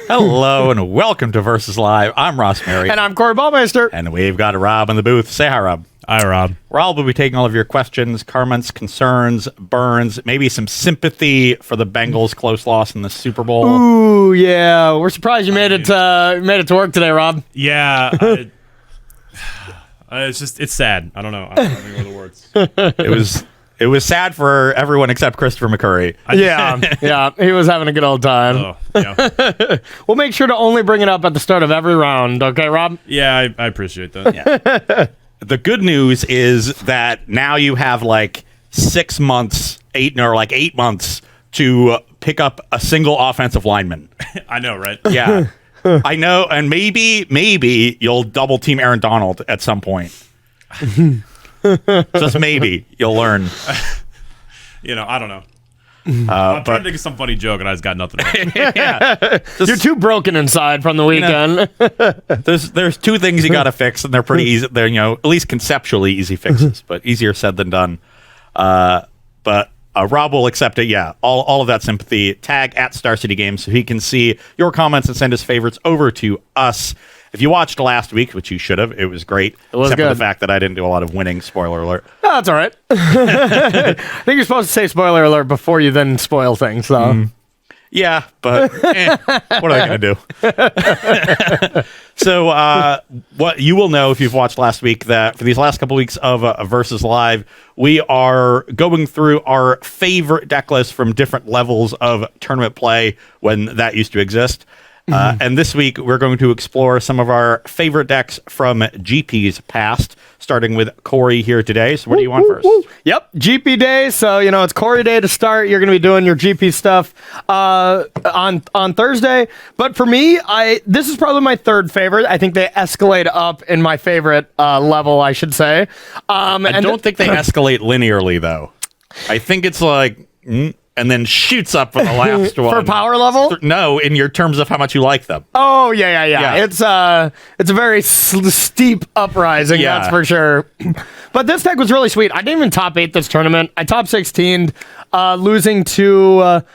Hello and welcome to Versus Live. I'm Ross Merriam. And I'm Corey Baumeister. And we've got Rob in the booth. Say hi, Rob. Hi, Rob. Rob will be taking all of your questions, comments, concerns, burns, maybe some sympathy for the Bengals' close loss in the Super Bowl. Ooh, yeah. We're surprised you made it to work today, Rob. Yeah. It's sad. I don't know. I don't think the words. It was sad for everyone except Christopher McCurry. Yeah. He was having a good old time. Oh, yeah. We'll make sure to only bring it up at the start of every round. Okay, Rob? Yeah, I appreciate that. Yeah. The good news is that now you have like 8 months to pick up a single offensive lineman. I know, right? Yeah. I know, and maybe you'll double team Aaron Donald at some point. Just maybe you'll learn. I don't know. I'm trying to think of some funny joke, and I just got nothing. Yeah. You're too broken inside from the weekend. There's two things you got to fix, and they're pretty easy. They're at least conceptually easy fixes, but easier said than done. But Rob will accept it. Yeah, all of that sympathy. Tag at Star City Games so he can see your comments and send his favorites over to us. If you watched last week, which you should have, it was great. It was except good. for the fact that I didn't do a lot of winning. Spoiler alert. No, that's all right. I think you're supposed to say spoiler alert before you then spoil things, though. Yeah, but what are they going to do? So what you will know if you've watched last week that for these last couple weeks of Versus Live, we are going through our favorite deck lists from different levels of tournament play when that used to exist. And this week, we're going to explore some of our favorite decks from GP's past, starting with Corey here today. So what do you want first? Yep, GP day. So, it's Corey day to start. You're going to be doing your GP stuff on Thursday. But for me, this is probably my third favorite. I think they escalate up in my favorite level, I should say. I don't think they escalate linearly, though. I think it's like... and then shoots up for the last one. For power level? No, in your terms of how much you like them. Oh, yeah. It's a very steep uprising, that's for sure. But this deck was really sweet. I didn't even top 8 this tournament. I top 16'd, losing to...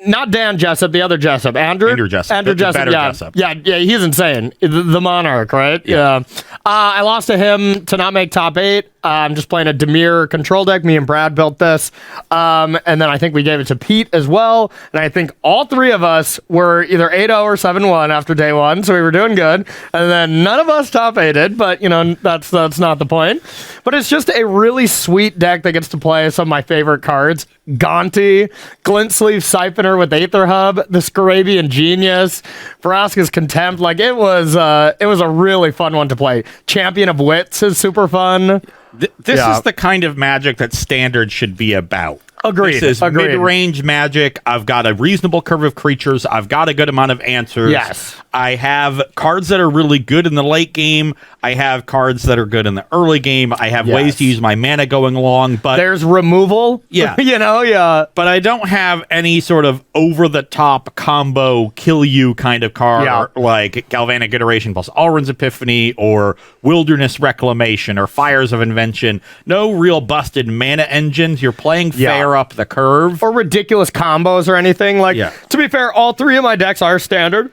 not Dan Jessup, the other Jessup. Andrew Jessup. Better Jessup. Yeah, he's insane. The Monarch, right? Yeah. I lost to him to not make top 8. I'm just playing a Demir control deck. Me and Brad built this. And then I think we gave it to Pete as well. And I think all three of us were either 8-0 or 7-1 after day one. So we were doing good. And then none of us top 8'd, but that's not the point. But it's just a really sweet deck that gets to play some of my favorite cards. Gonti, Glint Sleeve Siphoner with Aether Hub, the Scarabian Genius, Vraska's Contempt. Like it was a really fun one to play. Champion of Wits is super fun. This is the kind of Magic that Standard should be about. Agreed. This is mid-range Magic. I've got a reasonable curve of creatures. I've got a good amount of answers. Yes. I have cards that are really good in the late game. I have cards that are good in the early game. I have ways to use my mana going along. But there's removal. Yeah. But I don't have any sort of over-the-top combo kill you kind of card like Galvanic Iteration plus Alrund's Epiphany or Wilderness Reclamation or Fires of Invention. No real busted mana engines. You're playing fair up the curve. Or ridiculous combos or anything. To be fair, all three of my decks are standard.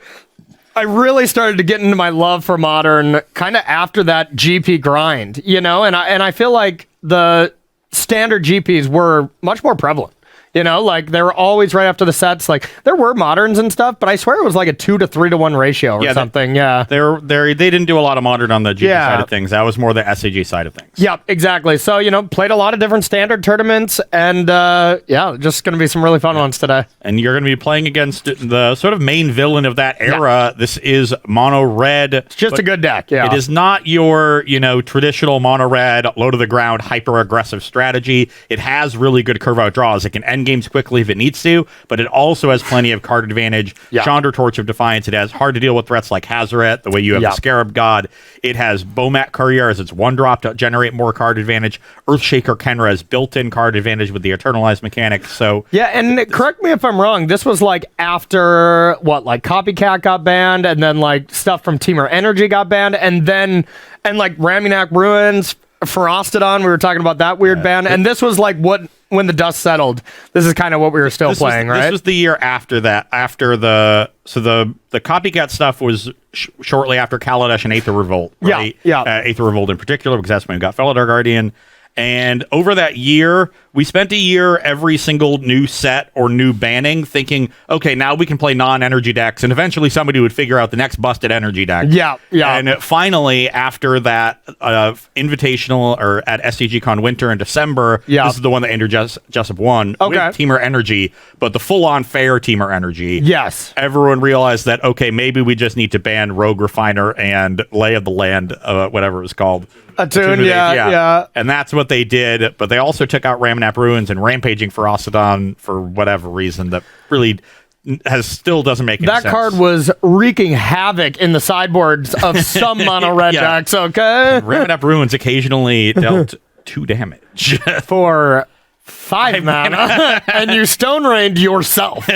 I really started to get into my love for Modern kind of after that GP grind, and I feel like the standard GPs were much more prevalent. They were always right after the sets. There were Moderns and stuff, but I swear it was like a 2 to 3 to 1 ratio or something. They didn't do a lot of Modern on the GP side of things. That was more the SAG side of things. Yep, exactly. So, played a lot of different standard tournaments, and just going to be some really fun ones today. And you're going to be playing against the sort of main villain of that era. This is Mono Red. It's just a good deck, It is not your, traditional Mono Red, low to the ground, hyper aggressive strategy. It has really good curve out draws. It can end games quickly if it needs to, but it also has plenty of card advantage. Chandra Torch of Defiance. It has hard to deal with threats like Hazaret, the way you have the Scarab God. It has Bomat Courier as its 1-drop to generate more card advantage. Earthshaker Kenra has built-in card advantage with the Eternalized mechanic. So and correct me if I'm wrong, this was after Copycat got banned, and then stuff from Teamer Energy got banned, and Raminac Ruins Ferostodon, we were talking about that weird ban, and this was like when the dust settled. This is kind of what we were still playing, right? This was the year after that. After the copycat stuff was shortly after Kaladesh and Aether Revolt, right? Yeah. Aether Revolt in particular, because that's when we got Felidar Guardian. And over that year, we spent a year every single new set or new banning thinking, okay, now we can play non-energy decks, and eventually somebody would figure out the next busted energy deck. Yeah. And finally, after that invitational or at SCGCon Winter in December, this is the one that Andrew Jessup won with Teamer Energy, but the full-on fair Teamer Energy. Yes. Everyone realized that, okay, maybe we just need to ban Rogue Refiner and Lay of the Land, whatever it was called. Attune, yeah. And that's what they did, but they also took out Ramunap Ruins and Rampaging Ferostodon for whatever reason that really still doesn't make any sense. That card was wreaking havoc in the sideboards of some mono red decks, okay? Ramunap Ruins occasionally dealt 2 damage. For 5 mana, and you Stone Rained yourself.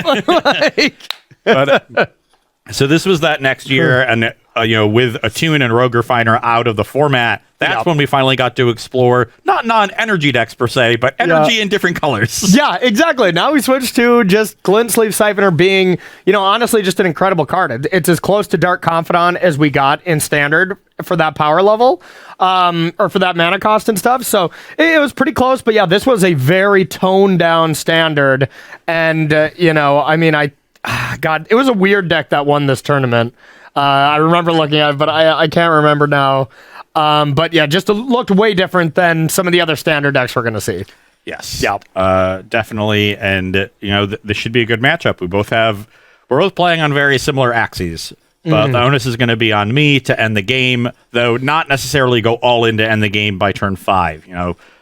So this was that next year, and with Attune and Rogue Refiner out of the format, that's when we finally got to explore not non-energy decks per se, but energy in different colors. Yeah, exactly. Now we switched to just Glint Sleeve Siphoner being, honestly, just an incredible card. It's as close to Dark Confidant as we got in Standard for that power level, or for that mana cost and stuff. So it was pretty close, but yeah, this was a very toned down Standard, and God, it was a weird deck that won this tournament. I remember looking at it, but I can't remember now. But yeah, just looked way different than some of the other Standard decks we're going to see. Yes. Yep. Definitely. And, this should be a good matchup. We're both playing on very similar axes, but the onus is going to be on me to end the game, though not necessarily go all in to end the game by turn 5.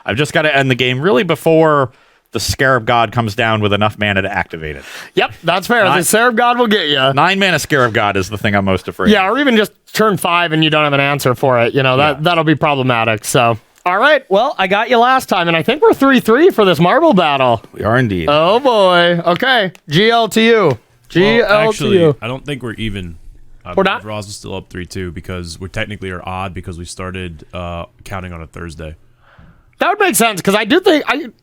I've just got to end the game really before the Scarab God comes down with enough mana to activate it. Yep, that's fair. The Scarab God will get you. 9 mana Scarab God is the thing I'm most afraid of. Yeah, or even just turn 5 and you don't have an answer for it. That'll be problematic. So, all right. Well, I got you last time, and I think we're 3-3 for this marble battle. We are indeed. Oh, boy. Okay. GL to you. To you. I don't think we're even. We're not? Roz is still up 3-2 because we technically are odd because we started counting on a Thursday. That would make sense, because I do think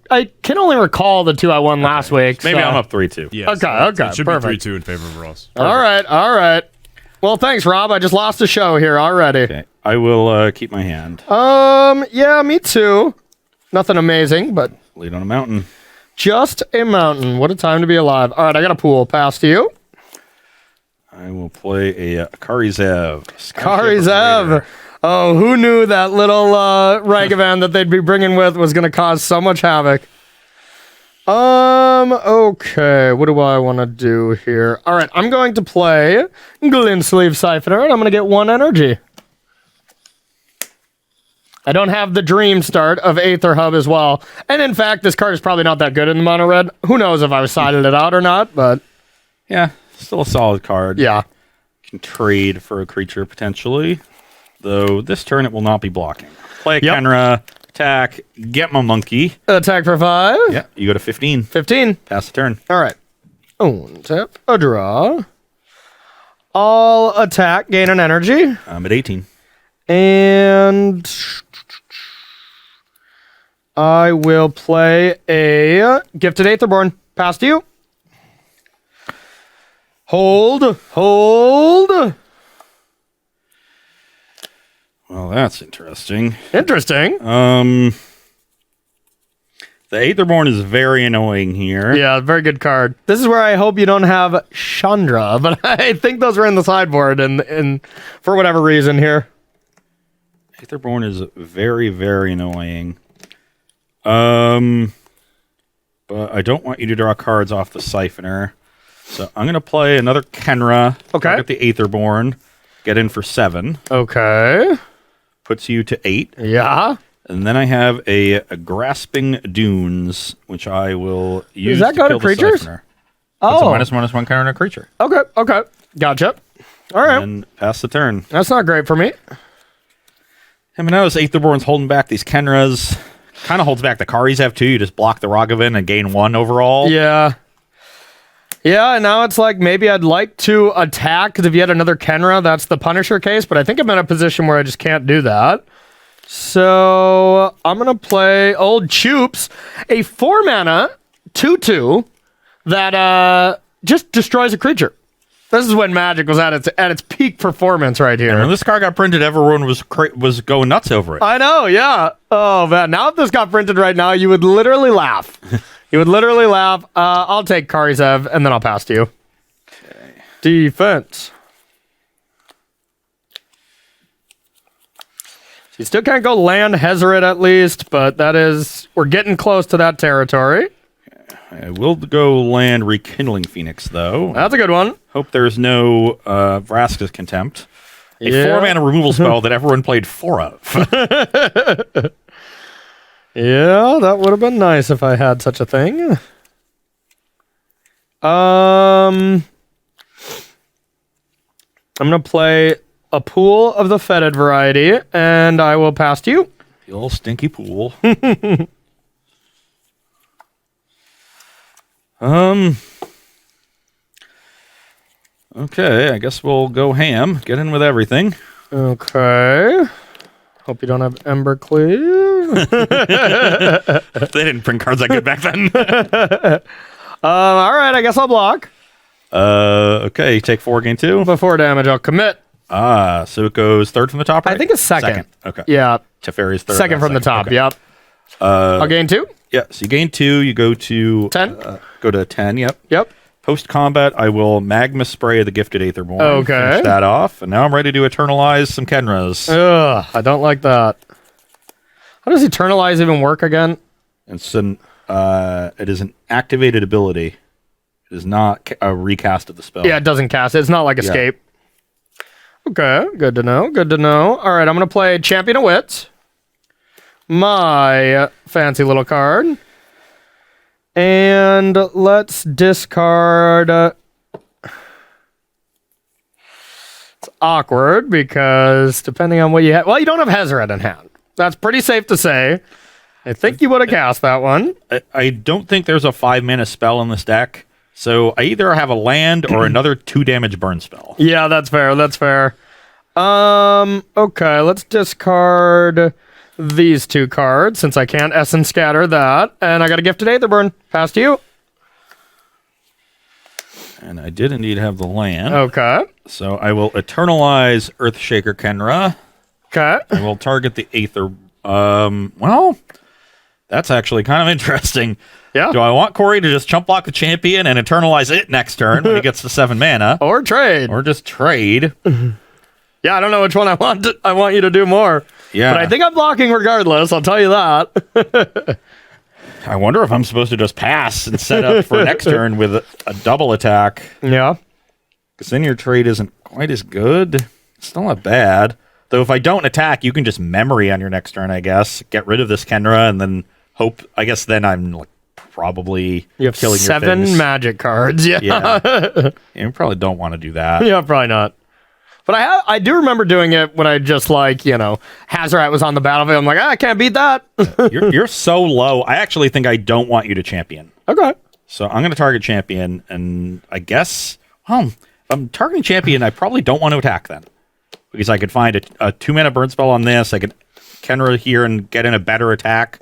I can only recall the 2 I won last week. Maybe I'm up 3-2. Yeah. Okay. It should perfect. be 3-2 in favor of Ross. All right. Well, thanks, Rob. I just lost the show here already. Okay. I will keep my hand. Yeah, me too. Nothing amazing, but Lead on a mountain. Just a mountain. What a time to be alive. All right, I got a pool. Pass to you. I will play a Karizev. Karizev. Oh, who knew that little Ragavan that they'd be bringing with was going to cause so much havoc? Okay, what do I want to do here? All right, I'm going to play Glint Sleeve Siphoner, and I'm going to get 1 energy. I don't have the dream start of Aether Hub as well. And in fact, this card is probably not that good in the mono red. Who knows if I sided it out or not, but... Yeah, still a solid card. Yeah. Can trade for a creature potentially. Though this turn it will not be blocking. Play a Kenra, attack, get my monkey. Attack for 5. Yeah, you go to 15. 15. Pass the turn. All right. Tap, a draw. I'll attack, gain an energy. I'm at 18. And I will play a Gifted Aetherborn. Pass to you. Hold. Well, that's interesting. Interesting. The Aetherborn is very annoying here. Yeah, very good card. This is where I hope you don't have Chandra, but I think those were in the sideboard and for whatever reason here. Aetherborn is very, very annoying. But I don't want you to draw cards off the Siphoner. So I'm going to play another Kenra. Okay. Get the Aetherborn. Get in for 7. Okay. Puts you to 8. Yeah. And then I have a Grasping Dunes, which I will use that to kill the creatures? Siphoner. Oh. It's a -1/-1 counter on a creature. Okay. Gotcha. All right. And pass the turn. That's not great for me. I mean, those Aetherborn's holding back these Kenras. Kind of holds back the Karizev too. You just block the Ragavan and gain 1 overall. Yeah. Yeah, and now it's like maybe I'd like to attack, because if you had another Kenra, that's the Punisher case, but I think I'm in a position where I just can't do that. So I'm going to play Old Choops, a 4-mana 2/2 that just destroys a creature. This is when Magic was at its peak performance right here. And when this card got printed, everyone was going nuts over it. I know, yeah. Oh, man. Now if this got printed right now, you would literally laugh. You would literally laugh. I'll take Karizev, and then I'll pass to you. Okay. Defense. You still can't go land Hezret at least, but we're getting close to that territory. I will go land Rekindling Phoenix, though. That's a good one. Hope there's no Vraska's Contempt. A 4-mana removal spell that everyone played 4 of. Yeah, that would have been nice if I had such a thing. I'm going to play a pool of the fetid variety, and I will pass to you. The old stinky pool. Okay, I guess we'll go ham. Get in with everything. Okay. Hope you don't have Embercleave. They didn't print cards that good back then. All right, I guess I'll block. Okay, you take 4, gain 2. Before damage, I'll commit. So it goes 3rd from the top, right? I think it's second. Okay. Yeah. Teferi's 3rd. Second from the top, okay. yep. I'll gain 2. Yeah, so you gain 2, you go to 10. Go to 10, yep. Yep. Post-combat, I will Magma Spray the Gifted Aetherborn. Okay. Finish that off, and now I'm ready to eternalize some Kenras. Ugh, I don't like that. How does Eternalize even work again? It is an activated ability. It is not a recast of the spell. Yeah, it doesn't cast it. It's not like Escape. Okay, good to know. Good to know. All right, I'm going to play Champion of Wits. My fancy little card. And let's discard... It's awkward because depending on what you have... Well, you don't have Hezret in hand. That's pretty safe to say. I think you would have cast that one. I don't think there's a 5-mana spell in this deck. So I either have a land or another 2-damage burn spell. Yeah, that's fair. That's fair. Okay, let's discard these 2 cards since I can't Essence Scatter that. And I got a Gifted Aetherborn. Pass to you. And I did indeed have the land. Okay. So I will Eternalize Earthshaker Kenra. Okay. I will target the Aether. Well, that's actually kind of interesting. Yeah. Do I want Corey to just chump block the champion and Eternalize it next turn when he gets to 7 mana? Or trade. Or just trade? Yeah, I don't know which one I want. I want you to do more. Yeah. But I think I'm blocking regardless. I'll tell you that. I wonder if I'm supposed to just pass and set up for next turn with a double attack. Yeah. Because then your trade isn't quite as good. It's still not bad. Though if I don't attack, you can just memory on your next turn, I guess. Get rid of this Kenra and then hope. I guess then I'm like probably You have killing 7 your things. magic cards. Yeah. Yeah. You probably don't want to do that. Yeah, probably not. But I do remember doing it when I just Hazoret was on the battlefield. I'm like, I can't beat that. You're so low. I actually think I don't want you to champion. Okay. So I'm going to target champion, and I guess, if I'm targeting champion, I probably don't want to attack then. Because I could find a 2-mana burn spell on this. I could Kenra here and get in a better attack.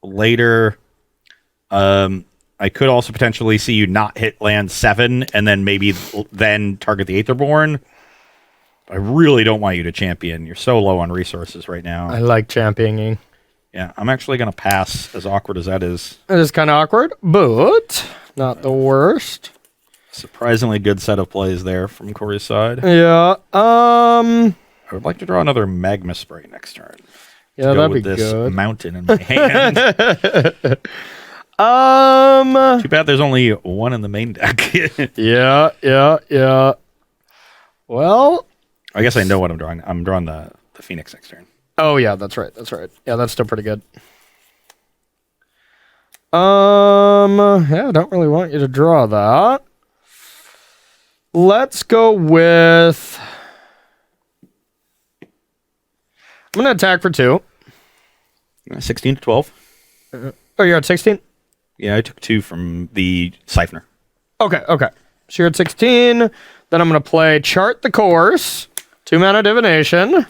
Later, I could also potentially see you not hit land 7 and then maybe then target the Aetherborn. I really don't want you to champion. You're so low on resources right now. I like championing. Yeah, I'm actually going to pass, as awkward as that is. It is kind of awkward, but not the worst. Surprisingly good set of plays there from Corey's side. Yeah. I would like to draw another Magma Spray next turn. Yeah, Go that'd be with this good. mountain in my hand. Too bad there's only one in the main deck. Yeah. Well, I guess I know what I'm drawing. I'm drawing the Phoenix next turn. oh yeah, that's right. Yeah, that's still pretty good. Yeah, I don't really want you to draw that. Let's go with... I'm going to attack for 2. 16 to 12. Oh, you're at 16? Yeah, I took 2 from the Siphoner. Okay. So you're at 16. Then I'm going to play Chart the Course. 2-mana Divination.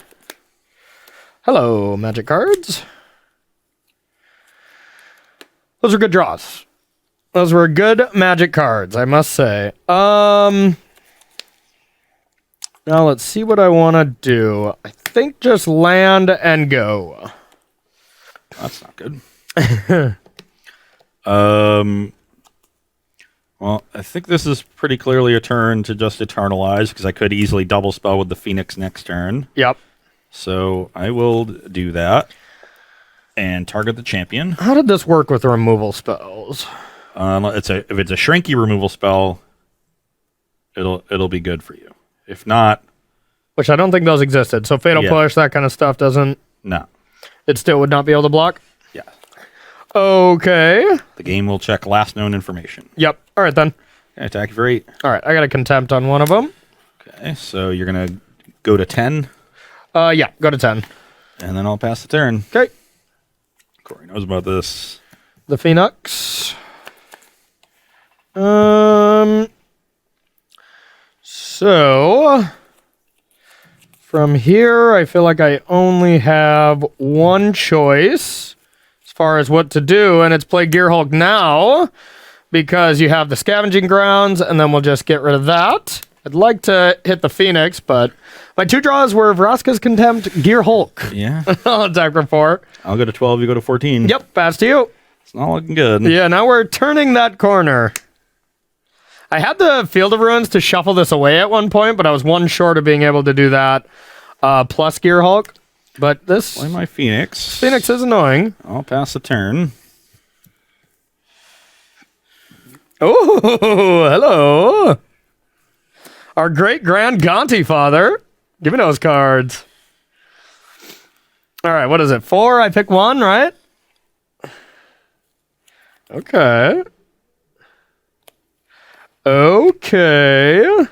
Hello, Magic cards. Those are good draws. Those were good Magic cards, I must say. Now let's see what I want to do. I think just land and go. That's not good. Well, I think this is pretty clearly a turn to just Eternalize, because I could easily double spell with the Phoenix next turn. Yep. So I will do that and target the champion. How did this work with removal spells? If it's a shrinky removal spell, it'll be good for you. If not, Which I don't think those existed. So Fatal Push, that kind of stuff doesn't... no. It still would not be able to block? Yeah. Okay. The game will check last known information. Yep. All right, then. Okay, attack for 8. All right, I got a Contempt on one of them. Okay, so you're going to go to 10. Yeah, go to 10. And then I'll pass the turn. Okay. Corey knows about this. The Phoenix. So from here, I feel like I only have one choice as far as what to do, and it's play Gear Hulk now because you have the Scavenging Grounds, and then we'll just get rid of that. I'd like to hit the Phoenix, but my 2 draws were Vraska's Contempt, Gear Hulk. Yeah. I'll attack for 4. I'll go to 12, you go to 14. Yep, pass to you. It's not looking good. Yeah, now we're turning that corner. I had the Field of Ruins to shuffle this away at one point, but I was one short of being able to do that plus Gear Hulk. But this Play my Phoenix. Phoenix is annoying. I'll pass the turn. Oh, hello. Our great grand Gonti father. Give me those cards. All right, what is it? 4? I pick 1, right? Okay. Okay.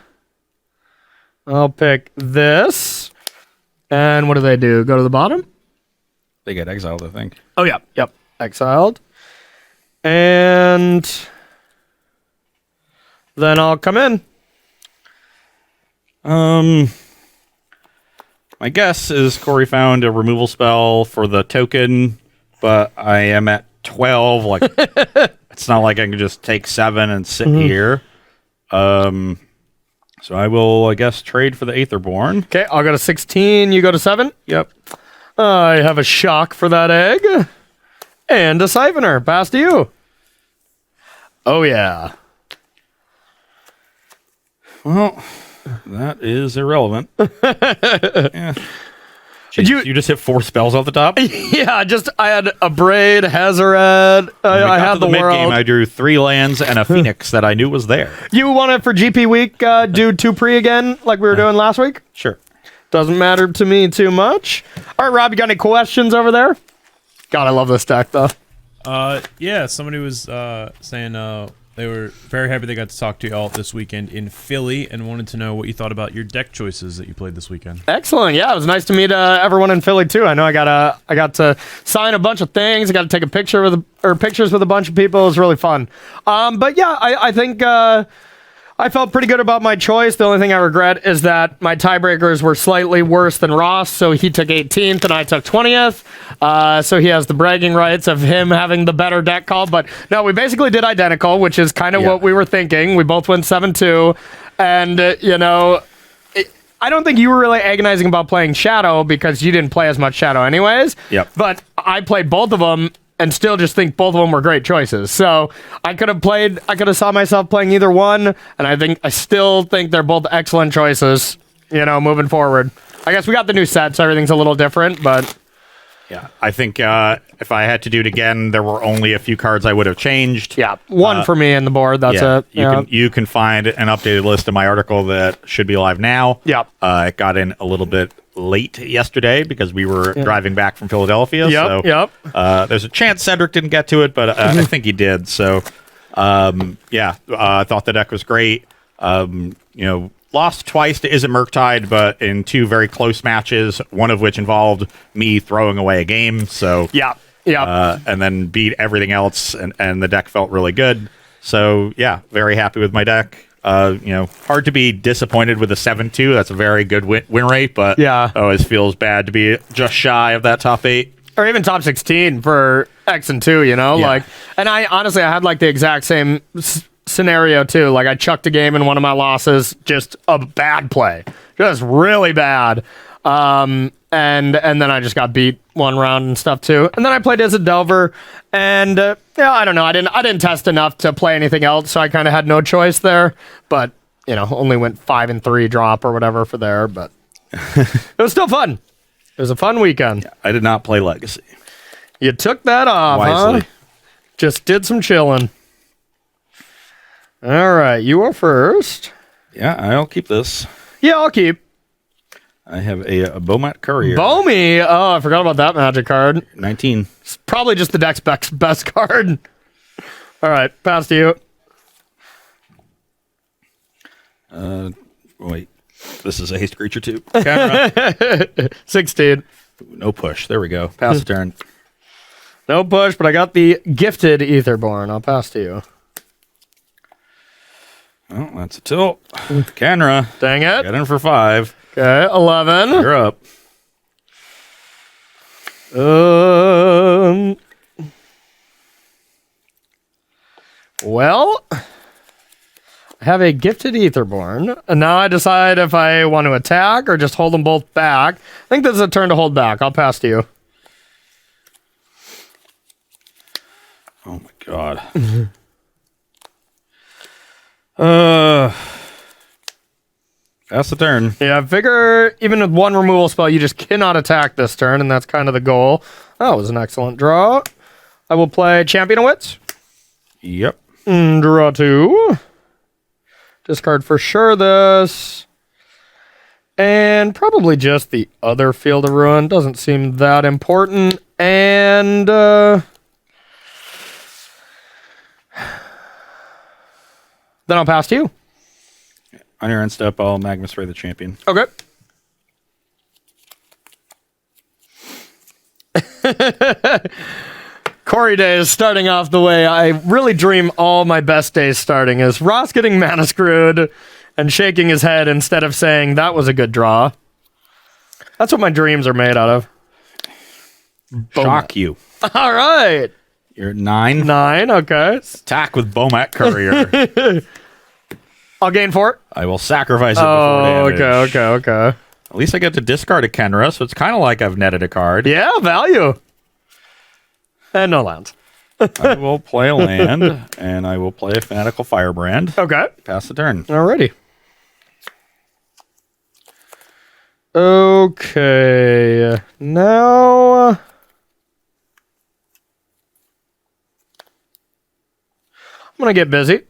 I'll pick this. And what do they do? Go to the bottom? They get exiled, I think. Oh, yeah. Yep. Exiled. And then I'll come in. My guess is Corey found a removal spell for the token, but I am at 12. Like, it's not like I can just take 7 and sit here. So I will, I guess, trade for the Aetherborn. Okay, I'll go to 16. You go to 7? Yep. I have a shock for that egg. And a Siphoner. Pass to you. Oh, yeah. Well, that is irrelevant. Yeah. Jeez, you just hit 4 spells off the top? Yeah, I had a Braid, Hazaret. I had the mid world. game. I drew 3 lands and a Phoenix that I knew was there. You want it for GP week? Do 2 pre again, like we were doing last week? Sure. Doesn't matter to me too much. All right, Rob, you got any questions over there? God, I love this deck, though. Yeah, somebody was saying they were very happy they got to talk to you all this weekend in Philly and wanted to know what you thought about your deck choices that you played this weekend. Excellent. Yeah, it was nice to meet everyone in Philly too. I know I got to sign a bunch of things. I got to take a picture pictures with a bunch of people. It was really fun. But yeah, I think I felt pretty good about my choice. The only thing I regret is that my tiebreakers were slightly worse than Ross. So he took 18th and I took 20th. So he has the bragging rights of him having the better deck call. But no, we basically did identical, which is kind of what we were thinking. We both went 7-2. And, I don't think you were really agonizing about playing Shadow because you didn't play as much Shadow anyways. Yep. But I played both of them and still just think both of them were great choices. So I could have saw myself playing either one, and I still think they're both excellent choices, moving forward. I guess we got the new set, so everything's a little different, but... Yeah, I think if I had to do it again, there were only a few cards I would have changed. Yeah, one for me in the board, that's it. You can find an updated list in my article that should be live now. Yep. It got in a little bit late yesterday because we were driving back from Philadelphia. Yep. There's a chance Cedric didn't get to it, but I think he did. So, I thought the deck was great. Lost twice to Isn't Murktide, but in 2 very close matches, one of which involved me throwing away a game. So and then beat everything else, and the deck felt really good. So very happy with my deck. hard to be disappointed with a 7-2. That's a very good win rate, but Yeah. always feels bad to be just shy of that top 8. Or even top 16 for X and 2, Yeah. like, and I honestly, I had like the exact same scenario too. Like I chucked a game in one of my losses, just a bad play, just really bad. And then I just got beat one round and stuff too. And then I played as a Delver, and I don't know. I didn't test enough to play anything else, so I kind of had no choice there. But only went 5-3 drop or whatever for there. But it was still fun. It was a fun weekend. I did not play Legacy. You took that off, Wisely. huh? Just did some chilling. All right, you are first. Yeah, I'll keep this. Yeah, I'll keep. I have a Beaumont Courier. Bomi. Oh, I forgot about that magic card. 19. It's probably just the deck's best card. All right, pass to you. Wait. This is a haste creature too. 16. No push. There we go. Pass the turn. No push, but I got the gifted Etherborn. I'll pass to you. Oh, that's a tilt. Canra. Dang it. Got in for 5. Okay, 11. You're up. Well, I have a gifted Etherborn, and now I decide if I want to attack or just hold them both back. I think this is a turn to hold back. I'll pass to you. Oh my god. Pass the turn. Yeah, I figure even with one removal spell, you just cannot attack this turn, and that's kind of the goal. That was an excellent draw. I will play Champion of Wits. Yep. Draw 2. Discard for sure this. And probably just the other Field of Ruin. Doesn't seem that important. And then I'll pass to you. On your end step, I'll Magnus Ray the Champion. Okay. Corey Day is starting off the way I really dream all my best days starting, is Ross getting mana screwed and shaking his head instead of saying, that was a good draw. That's what my dreams are made out of. Shock you. All right. You're at 9. 9, okay. Attack with Beaumont Courier. I'll gain 4. I will sacrifice it before Oh, damage. okay. At least I get to discard a Kenra, so it's kind of like I've netted a card. Yeah, value. And no lands. I will play a land, and I will play a Fanatical Firebrand. Okay. Pass the turn. Alrighty. Okay. Now I'm gonna get busy.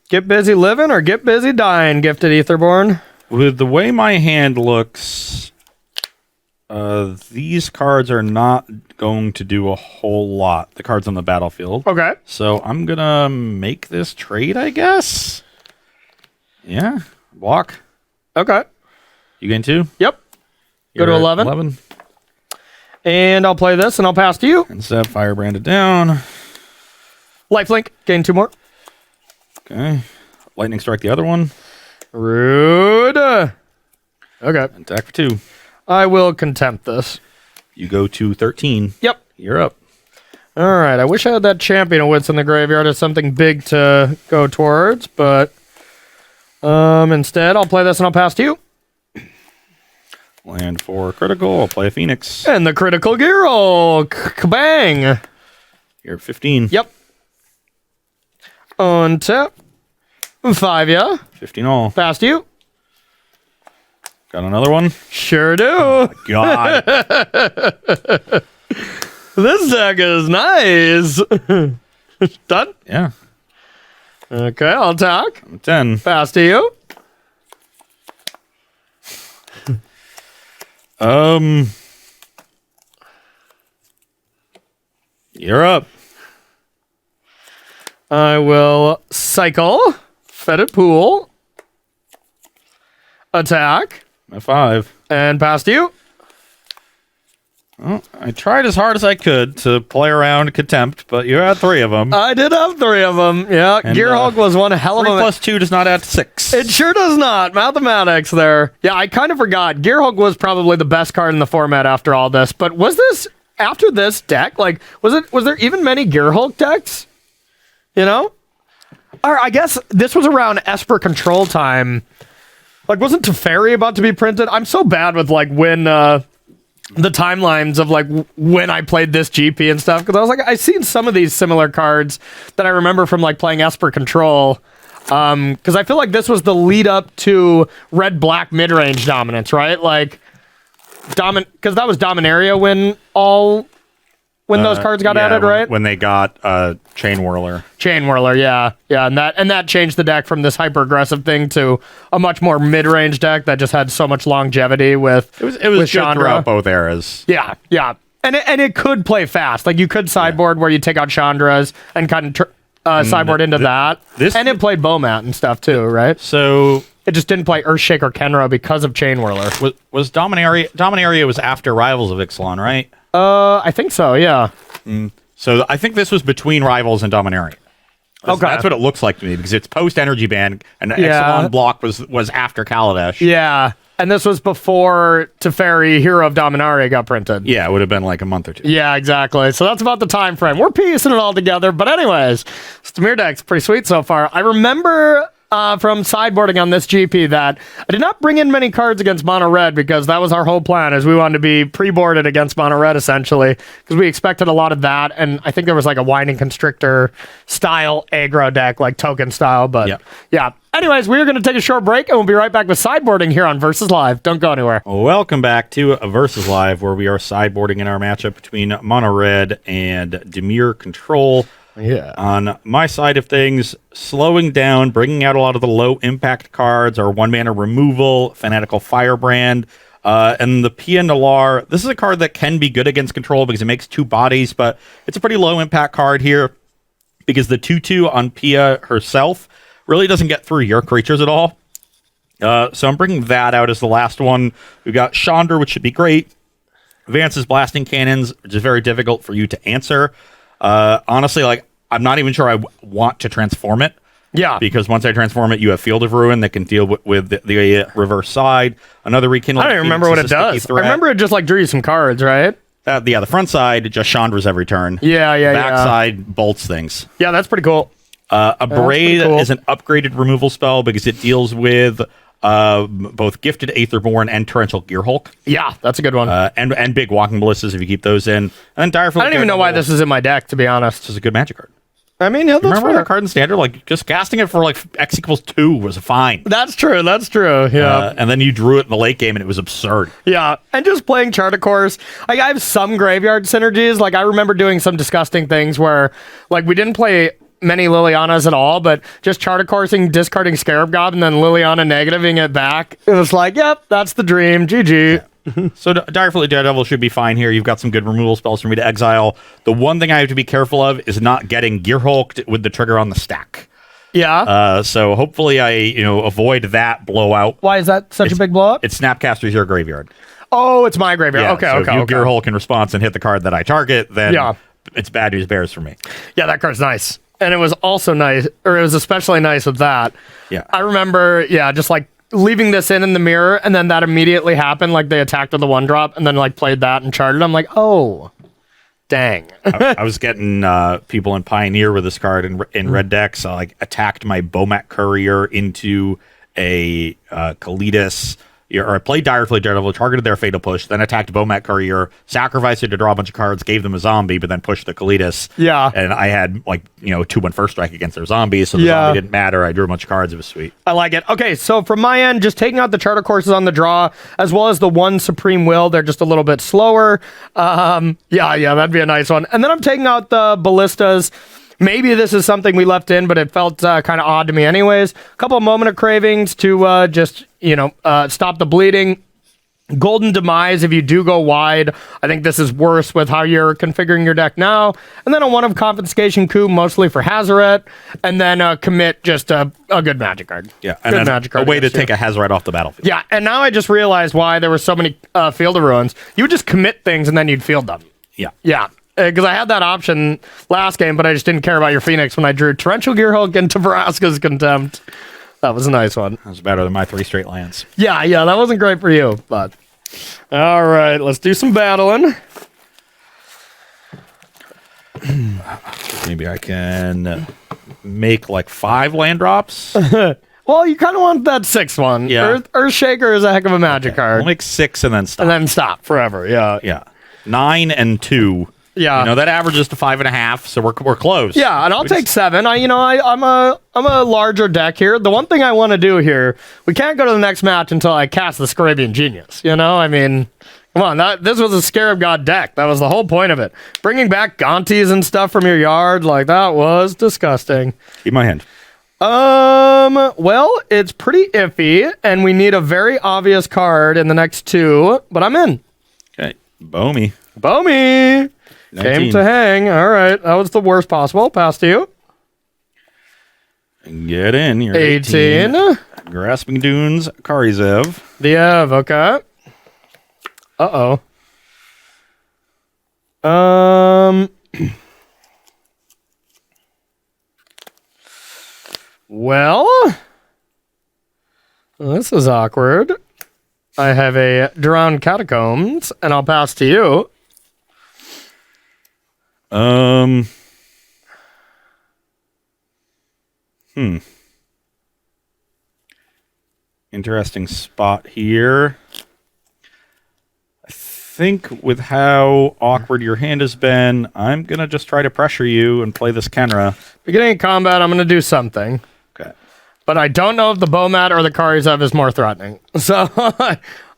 Get busy living or get busy dying, gifted Etherborn. With the way my hand looks, these cards are not going to do a whole lot. The cards on the battlefield. Okay. So I'm gonna make this trade, I guess. Yeah. Block. Okay. You gain 2? Yep. Go to You're at 11. 11. And I'll play this and I'll pass to you. Instead, Firebranded down. Lifelink. Gain 2 more. Okay. Lightning strike the other one. Rude. Okay. Attack for 2. I will contempt this. You go to 13. Yep. You're up. All right. I wish I had that Champion of Wits in the graveyard as something big to go towards, but instead I'll play this and I'll pass to you. Land for critical. I'll play a Phoenix. And the critical gear roll. Kabang. You're at 15. Yep. Untap. 5, yeah. 15 all. Pass to you. Got another one? Sure do. God. This deck is nice. Done? Yeah. Okay, I'll attack. I'm at 10. Pass to you. You're up. I will cycle. Fetid Pool. Attack. I'm at 5. And pass to you. Well, I tried as hard as I could to play around Contempt, but you had 3 of them. I did have 3 of them. Yeah, And, Gearhulk was one hell of 3 a... plus 2 does not add to 6. It sure does not. Mathematics there. Yeah, I kind of forgot. Gearhulk was probably the best card in the format after all this, but was this after this deck? Like, was there even many Gearhulk decks? You know? Or I guess this was around Esper Control time. Like, wasn't Teferi about to be printed? I'm so bad with, like, when, the timelines of, like, when I played this GP and stuff. Because I was like, I've seen some of these similar cards that I remember from, like, playing Esper Control. Because I feel like this was the lead up to red-black mid-range dominance, right? Like, because that was Dominaria when those cards got added, right? When they got Chain Whirler. Chain Whirler, yeah, and that changed the deck from this hyper aggressive thing to a much more mid range deck that just had so much longevity with It was with good Chandra. throughout both eras. Yeah, and it could play fast. Like you could sideboard where you take out Chandras and kind of sideboard into that. And it played Bomat and stuff too, right? So It just didn't play Earthshaker Kenra because of Chain Whirler. was Dominaria was after Rivals of Ixalan, right? I think so. Yeah. So I think this was between Rivals and Dominaria. Okay. That's what it looks like to me because it's post Energy Ban and the Yeah. Ixalan block was after Kaladesh. Yeah. And this was before Teferi, Hero of Dominaria, got printed. Yeah, it would have been like a month or 2. Yeah, exactly. So that's about the time frame. We're piecing it all together. But anyways, Stamir deck's pretty sweet so far. I remember from sideboarding on this GP that I did not bring in many cards against Mono Red because that was our whole plan, is we wanted to be pre-boarded against Mono Red essentially because we expected a lot of that. And I think there was like a Winding Constrictor style aggro deck, like token style. But yeah. Anyways, we're going to take a short break and we'll be right back with sideboarding here on Versus Live. Don't go anywhere. Welcome back to Versus Live, where we are sideboarding in our matchup between Mono Red and Dimir Control. Yeah. On my side of things, slowing down, bringing out a lot of the low impact cards, our 1-mana removal, Fanatical Firebrand, and the Pia Nalar. This is a card that can be good against Control because it makes 2 bodies, but it's a pretty low impact card here because the 2/2 on Pia herself really doesn't get through your creatures at all. So I'm bringing that out as the last one. We've got Chandra, which should be great. Vance's Blasting Cannons, which is very difficult for you to answer. Honestly, like, I'm not even sure I want to transform it. Yeah. Because once I transform it, you have Field of Ruin that can deal with the reverse side. Another Rekindle. I don't even remember what it does. I remember it just like drew you some cards, right? The front side just Chandra's every turn. Yeah. Back side bolts things. Yeah, that's pretty cool. A Braid cool. is an upgraded removal spell because it deals with both Gifted Aetherborn and Torrential Gearhulk. Yeah, that's a good one. And big Walking Ballistas if you keep those in. And then Direful. I don't even know why this is in my deck, to be honest. This is a good Magic card. I mean, yeah, that's Remember fair. that card in Standard? Like, just casting it for like X = 2 was fine. That's true. Yeah. And then you drew it in the late game and it was absurd. Yeah. And just playing Charticores. Like, I have some graveyard synergies. Like, I remember doing some disgusting things where, like, we didn't play many Lilianas at all, but just Charticorsing, discarding Scarab God, and then Liliana negativing it back. It was like, yep, that's the dream. GG. Yeah. So Direful Daredevil should be fine here. You've got some good removal spells for me to exile. The one thing I have to be careful of is not getting Gearhulked with the trigger on the stack. Yeah. So hopefully I avoid that blowout. Why is that such a big blow up? It Snapcaster's your graveyard. Oh, it's my graveyard. Yeah, Okay. if you Gearhulk in response and hit the card that I target, then Yeah. it's bad news bears for me. Yeah, that card's nice. And it was also nice, or it was especially nice with that. Yeah. I remember, just like leaving this in the mirror, and then that immediately happened. Like they attacked with the 1-drop, and then like played that and charted. I'm like, oh, dang. I was getting people in Pioneer with this card in red decks. I like attacked my Bomat Courier into a Kalidas. Or I played Direful Daredevil, targeted their Fatal Push, then attacked Bomat Courier, sacrificed it to draw a bunch of cards, gave them a zombie, but then pushed the Kalidas. Yeah. And I had, 2/1 first strike against their zombies, so the zombie didn't matter. I drew a bunch of cards. It was sweet. I like it. Okay, so from my end, just taking out the charter courses on the draw, as well as the 1 Supreme Will. They're just a little bit slower. Yeah, that'd be a nice one. And then I'm taking out the Ballistas. Maybe this is something we left in, but it felt kind of odd to me anyways. A couple of Moment of Cravings to just, stop the bleeding. Golden Demise, if you do go wide, I think this is worse with how you're configuring your deck now. And then a One of Confiscation Coup, mostly for Hazaret. And then commit just a good Magic card. Yeah, good and Magic card a way to against you. take a Hazaret off the battlefield. Yeah, and now I just realized why there were so many Field of Ruins. You would just commit things and then you'd field them. Yeah. Yeah, because I had that option last game, but I just didn't care about your Phoenix when I drew Torrential Gearhulk into Vraska's Contempt. That was a nice one. That was better than my 3 straight lands. Yeah, that wasn't great for you, but... All right, let's do some battling. Maybe I can make like 5 land drops. Well, you kind of want that 6th one. Yeah. Earthshaker is a heck of a Magic card. I'll make 6 and then stop. And then stop forever, yeah. Yeah. 9 and 2. Yeah. You know, that averages to 5.5, so we're close. Yeah, and I'll take 7. I'm a larger deck here. The one thing I want to do here, we can't go to the next match until I cast the Scarabian Genius. You know, I mean, come on, this was a Scarab God deck. That was the whole point of it. Bringing back Gaunties and stuff from your yard, like that was disgusting. Keep my hand. Well, it's pretty iffy, and we need a very obvious card in the next 2, but I'm in. Okay. Bomi. Baumeister! 19. Came to hang. All right. That was the worst possible. Pass to you. Get in. You're 18. Grasping Dunes, Karizev. The Ev. Okay. Uh-oh. Well, this is awkward. I have a Drowned Catacombs, and I'll pass to you. Interesting spot here. I think with how awkward your hand has been, I'm going to just try to pressure you and play this Kenra. Beginning of combat, I'm going to do something. Okay. But I don't know if the Bomat or the Karizev is more threatening. So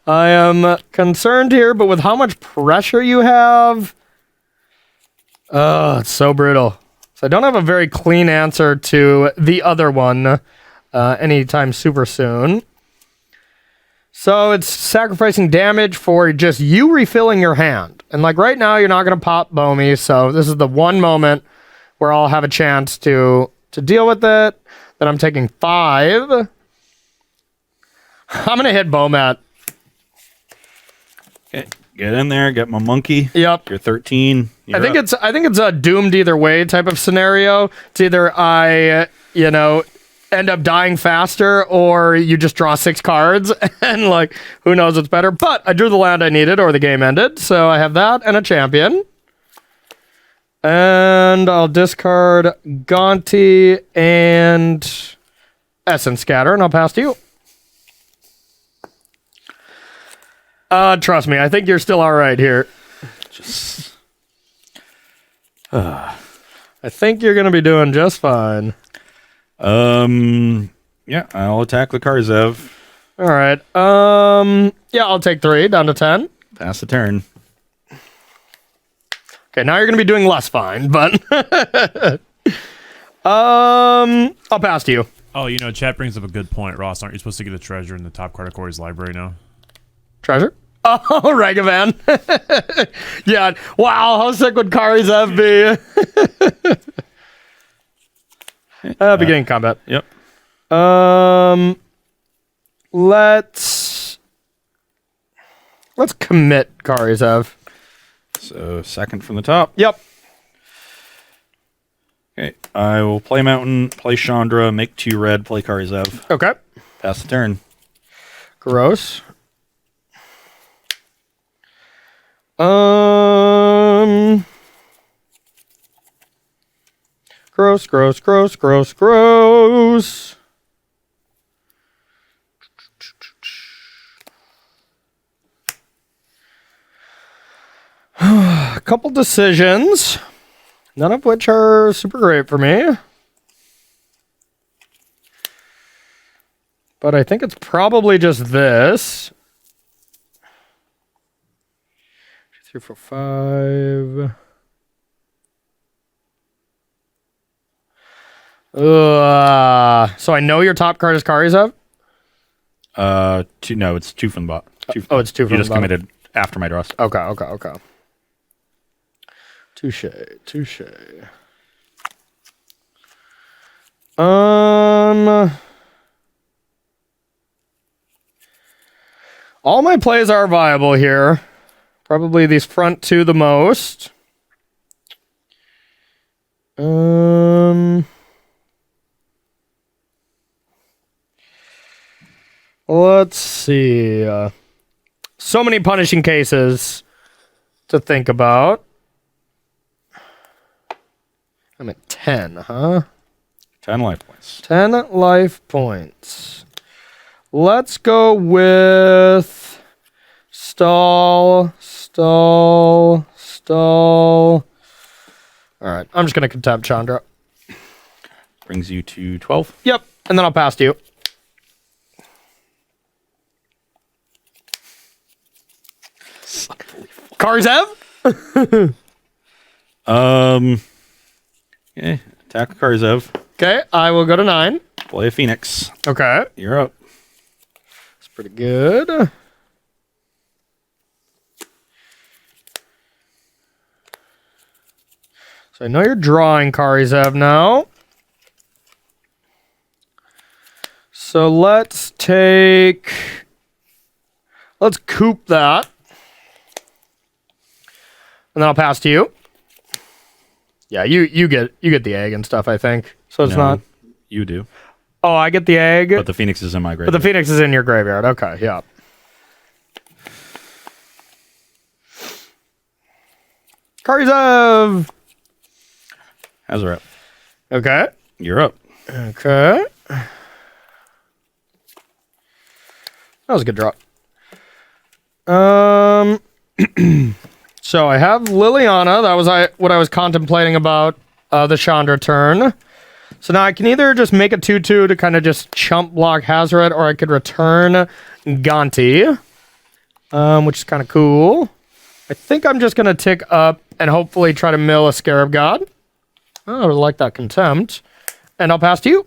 I am concerned here, but with how much pressure you have... Oh, it's so brutal. So I don't have a very clean answer to the other one anytime super soon. So it's sacrificing damage for just you refilling your hand. And like right now, you're not going to pop Bomi, so this is the one moment where I'll have a chance to deal with it. Then I'm taking 5. I'm going to hit Bomat. Okay. Get in there, get my monkey. Yep. You're 13. I think it's a doomed either way type of scenario. It's either I, end up dying faster or you just draw 6 cards and like who knows what's better. But I drew the land I needed or the game ended. So I have that and a champion. And I'll discard Gaunty and Essence Scatter and I'll pass to you. Trust me, I think you're still all right here. I think you're going to be doing just fine. Yeah, I'll attack the Karizev. All right. Yeah, I'll take 3 down to 10. Pass the turn. Okay, now you're going to be doing less fine, but I'll pass to you. Oh, chat brings up a good point, Ross. Aren't you supposed to get a treasure in the top card of Corey's library now? Treasure? Oh, Ragavan. Yeah. Wow, how sick would Karizev be? Beginning combat. Yep. Let's commit Karizev. So second from the top. Yep. Okay. I will play Mountain, play Chandra, make 2 red, play Karizev. Okay. Pass the turn. Gross. Gross. A couple decisions, none of which are super great for me. But I think it's probably just this. 2, 3, 4, 5. So I know your top card is Karizev? 2. No, it's 2 from the bot. Oh, it's 2 You from just the bottom. committed after my draws. Okay. Touche. All my plays are viable here. Probably these front 2 the most. Let's see. So many punishing cases to think about. I'm at 10, huh? 10 life points. 10 life points. Let's go with stall. All right, I'm just going to contempt Chandra. Brings you to 12. Yep, and then I'll pass to you. Karzev? Yeah, attack Karzev. Okay, I will go to 9. Play a Phoenix. Okay, You're up. that's pretty good. So I know you're drawing Karzev now. So let's coop that. And then I'll pass to you. Yeah, you get the egg and stuff, I think. So it's No, not. You do. Oh, I get the egg. But the Phoenix is in my grave. But the Phoenix is in your graveyard. Okay, yeah. Karzev. Hazard up. Okay. You're up. Okay. That was a good drop. So I have Liliana. That was what I was contemplating about the Chandra turn. So now I can either just make a 2/2 to kind of just chump block Hazoret, or I could return Gonti, which is kind of cool. I think I'm just going to tick up and hopefully try to mill a Scarab God. Oh, I would like that contempt. And I'll pass to you.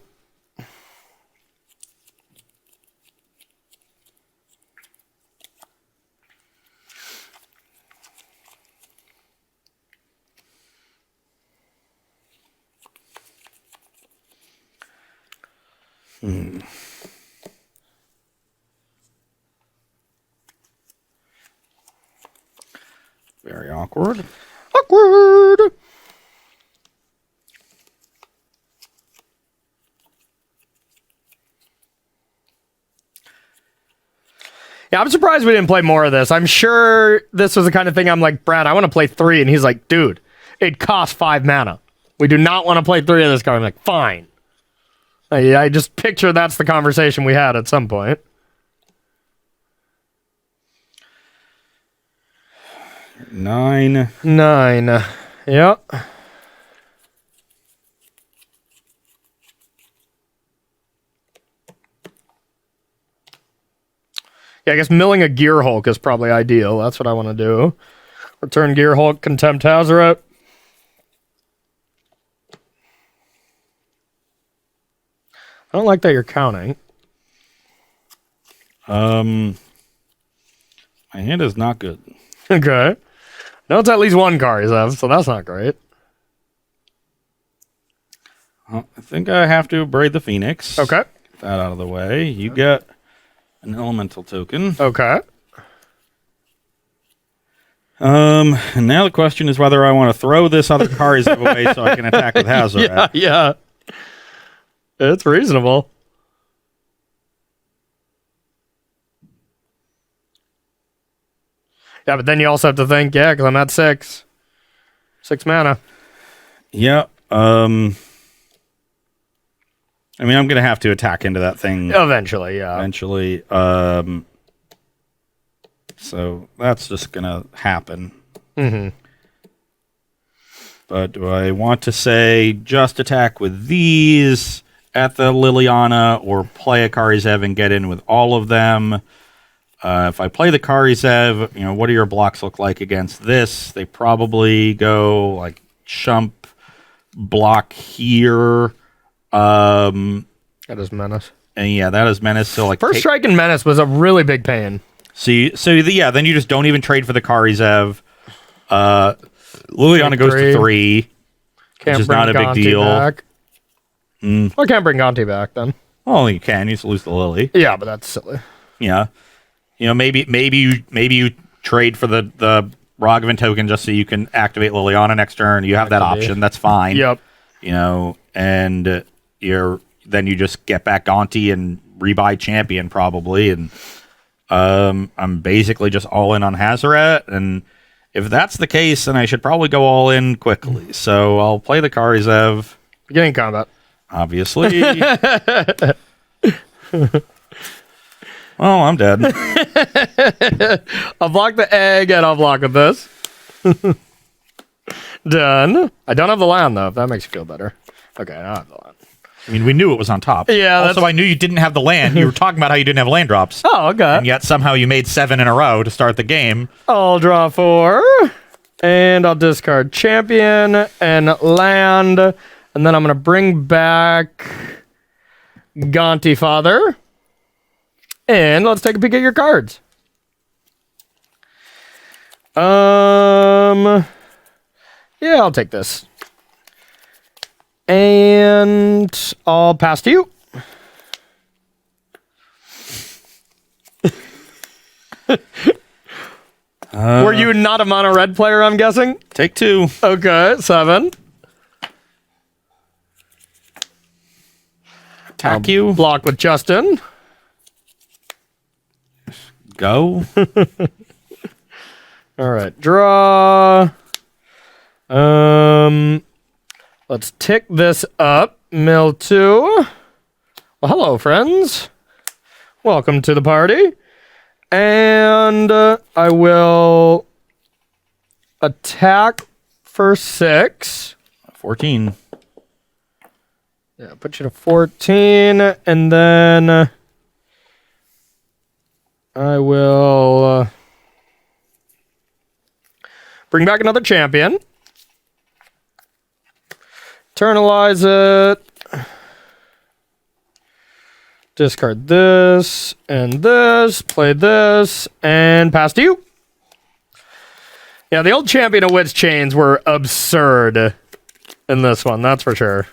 Very awkward. Awkward. Yeah, I'm surprised we didn't play more of this. I'm sure this was the kind of thing I'm like, Brad, I want to play 3. And he's like, dude, it costs 5 mana. We do not want to play 3 of this card. I'm like, fine. I just picture that's the conversation we had at some point. Nine. Yep. Yeah, I guess milling a Gear Hulk is probably ideal. That's what I want to do. Return Gear Hulk, contempt Hazoret. I don't like that you're counting. My hand is not good. Okay. No, it's at least one Karzev, so that's not great. I think I have to braid the Phoenix. Okay. Get that out of the way. You get an elemental token. Okay. And now the question is whether I want to throw this other Karzev away so I can attack with Hazoret. Yeah. It's reasonable. Yeah, but then you also have to think, yeah, because I'm at 6. 6 mana. Yeah. I mean, I'm going to have to attack into that thing Eventually, yeah. eventually. So that's just going to happen. Mm-hmm. But do I want to say just attack with these at the Liliana or play a Karzev and get in with all of them? If I play the Karzev, what do your blocks look like against this? They probably go like chump block here. That is Menace. And yeah, that is Menace. So like First Strike and Menace was a really big pain. Then you just don't even trade for the Karizev. Liliana goes to 3, which is not a big deal. Back. Well, I can't bring Gonti back then. Well, you can. You just lose the Lily. Yeah, but that's silly. Yeah. Maybe you trade for the Ragavan token just so you can activate Liliana next turn. You have that option. That's fine. Yep. And then you just get back Gonti and rebuy Champion probably. And I'm basically just all in on Hazoret. And if that's the case, then I should probably go all in quickly. So I'll play the Karizev. Beginning combat. Obviously. Well, I'm dead. I'll block the egg and I'll block with this. Done. I don't have the land though, if that makes you feel better. Okay, I don't have the land. I mean, we knew it was on top. Yeah. Also, I knew you didn't have the land. You were talking about how you didn't have land drops. Oh, okay. And yet somehow you made 7 in a row to start the game. I'll draw 4. And I'll discard champion and land. And then I'm going to bring back Gonti Father. And let's take a peek at your cards. Yeah, I'll take this. And I'll pass to you. Were you not a mono red player, I'm guessing? Take 2. Okay, 7. Attack you. Block with Justin. Go. All right, draw. Let's tick this up. Mill 2. Well, hello, friends. Welcome to the party. And I will attack for 6. 14. Yeah, put you to 14, and then I will bring back another champion. Internalize it. Discard this and this. Play this and pass to you. Yeah, the old Champion of Wits chains were absurd in this one, that's for sure.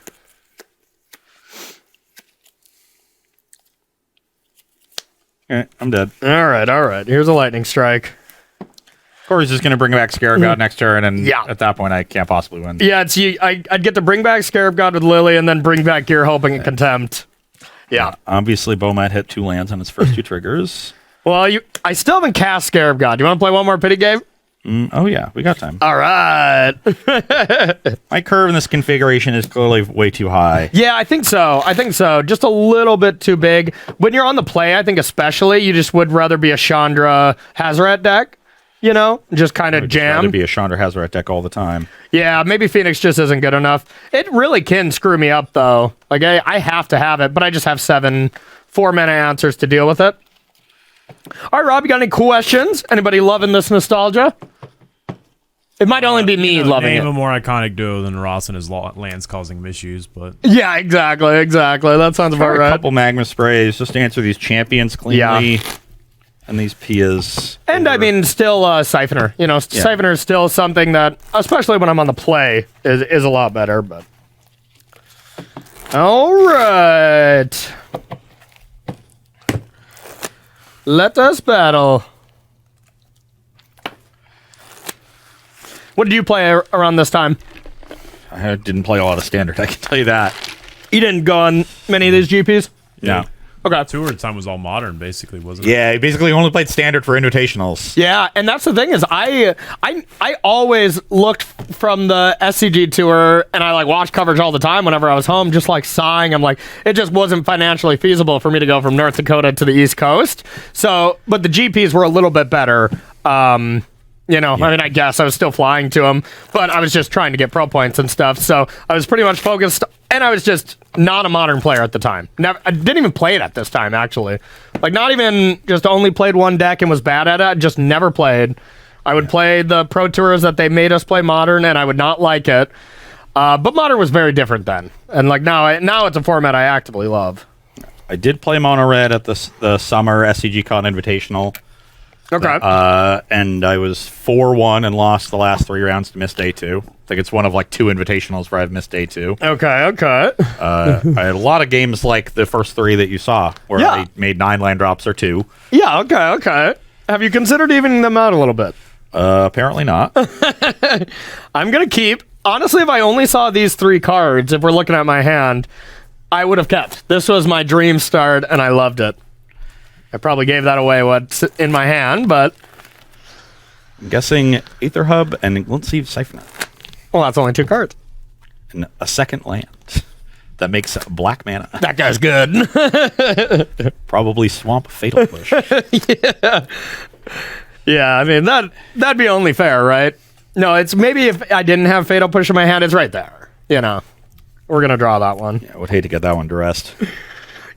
Okay, I'm dead. All right. Here's a lightning strike. Of course, he's just going to bring back Scarab God next turn, and Yeah. at that point, I can't possibly win. Yeah, it's you. I'd get to bring back Scarab God with Lily and then bring back Gear Hoping and Contempt. Yeah. Obviously, Beaumat hit 2 lands on his first 2 triggers. Well, I still haven't cast Scarab God. Do you want to play one more pity game? Oh, yeah, we got time. All right. My curve in this configuration is clearly way too high. Yeah, I think so. Just a little bit too big. When you're on the play, I think especially, you just would rather be a Chandra Hazoret deck. Just kind of jam. To be a Chandra Hazoret deck all the time. Yeah, maybe Phoenix just isn't good enough. It really can screw me up, though. Like, I have to have it, but I just have 7 4-mana answers to deal with it. All right, Rob, you got any questions? Anybody loving this nostalgia? It might only be me loving name it. a more iconic duo than Ross and his lands causing him issues, but Yeah, exactly. That sounds about A right. couple Magma Sprays just to answer these champions cleanly. Yeah. And these Pias. And I mean, still Siphoner. Siphoner is still something that, especially when I'm on the play, is a lot better. But all right, let us battle. What did you play around this time? I didn't play a lot of Standard, I can tell you that. You didn't go on many of these GPs? No. Okay. tour time was all modern, basically, wasn't it? Yeah, he basically only played Standard for Invitationals. Yeah, and that's the thing is I always looked from the SCG tour and I watched coverage all the time whenever I was home, just sighing. I'm like, it just wasn't financially feasible for me to go from North Dakota to the East Coast. So, but the GPs were a little bit better. I mean, I guess I was still flying to them, but I was just trying to get pro points and stuff. So I was pretty much focused, and I was just not a modern player at the time. I didn't even play it at this time, actually. Not even just only played one deck and was bad at it. I just never played. I would play the pro tours that they made us play modern, and I would not like it. But modern was very different then, and now it's a format I actively love. I did play Mono Red at the Summer SCG Con Invitational. Okay. And I was 4-1 and lost the last 3 rounds to miss day 2. I think it's one of like 2 invitationals where I've missed day 2. Okay. I had a lot of games like the first 3 that you saw where Yeah. I made 9 land drops or 2. Yeah, okay. Have you considered evening them out a little bit? Apparently not. I'm going to keep. Honestly, if I only saw these 3 cards, if we're looking at my hand, I would have kept. This was my dream start, and I loved it. I probably gave that away what's in my hand, but... I'm guessing Aether Hub and Glint Sleeve Siphoner. Well, that's only 2 cards. And a second land. That makes black mana. That guy's good. Probably Swamp Fatal Push. Yeah, I mean, that'd be only fair, right? No, it's maybe if I didn't have Fatal Push in my hand, it's right there. You know, we're going to draw that one. Yeah, I would hate to get that one to rest.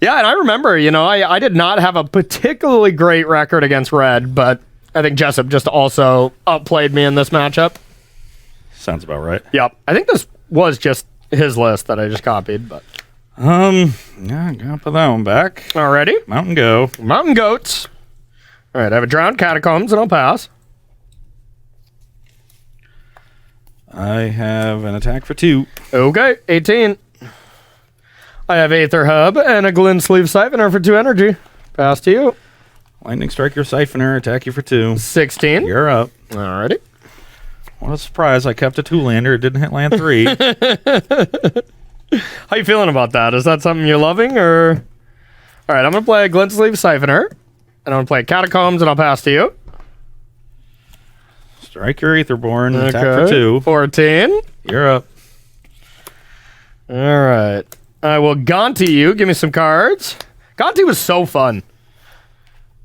Yeah, and I remember, I did not have a particularly great record against red, but I think Jessup just also outplayed me in this matchup. Sounds about right. Yep. I think this was just his list that I just copied, but... Yeah, I'm gonna put that one back. Alrighty. Mountain Go. Mountain Goats. All right, I have a Drowned Catacombs, and I'll pass. I have an attack for 2. Okay, 18. I have Aether Hub and a Glint Sleeve Siphoner for 2 energy. Pass to you. Lightning Strike your Siphoner, attack you for 2. 16. You're up. Alrighty. What a surprise. I kept a 2-lander. It didn't hit land 3. How you feeling about that? Is that something you're loving, or... All right, I'm going to play a Glint Sleeve Siphoner, and I'm going to play Catacombs, and I'll pass to you. Strike your Aetherborn, attack for 2. 14. You're up. All right. I will Gonti you. Give me some cards. Gonti was so fun.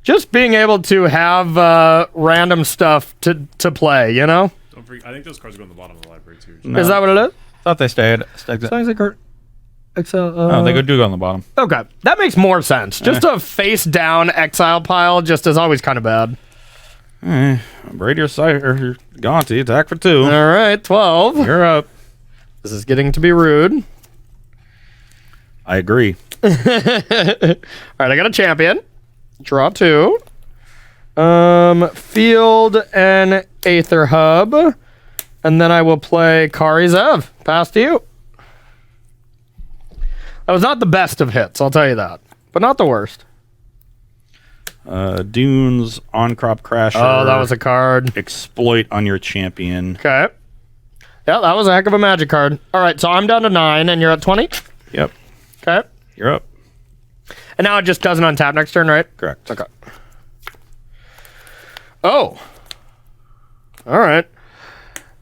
Just being able to have random stuff to play, you know? Don't forget, I think those cards go on the bottom of the library too. No. Is that what it is? Thought they stayed. Exile. No, they do go on the bottom. Okay, that makes more sense. Just a face down exile pile just is always kind of bad. Braid your Gonti, attack for 2. All right, 12. You're up. This is getting to be rude. I agree. All right, I got a champion. Draw 2. Field and Aether Hub. And then I will play Kari Zev. Pass to you. That was not the best of hits, I'll tell you that. But not the worst. Dunes, On-Crop Crasher. Oh, that was a card. Exploit on your champion. Okay. Yeah, that was a heck of a magic card. All right, so I'm down to 9, and you're at 20? Yep. Okay. You're up. And now it just doesn't untap next turn, right? Correct. Okay. Oh. All right.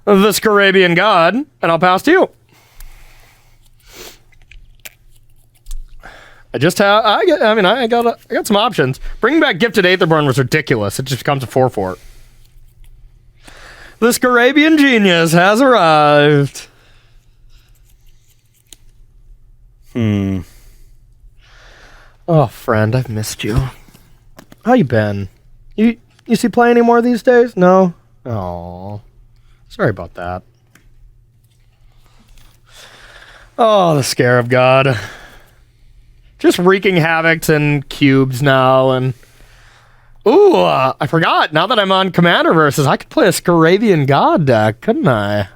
The Scarabian God, and I'll pass to you. I got some options. Bringing back Gifted Aetherborn was ridiculous. It just becomes a 4/4. The Scarabian Genius has arrived. Oh, friend, I've missed you. How you been? You see play any more these days? No? Oh, sorry about that. Oh, the Scarab God. Just wreaking havocs and cubes now, and... Ooh, I forgot. Now that I'm on Commander Versus, I could play a Scarabian God deck, couldn't I?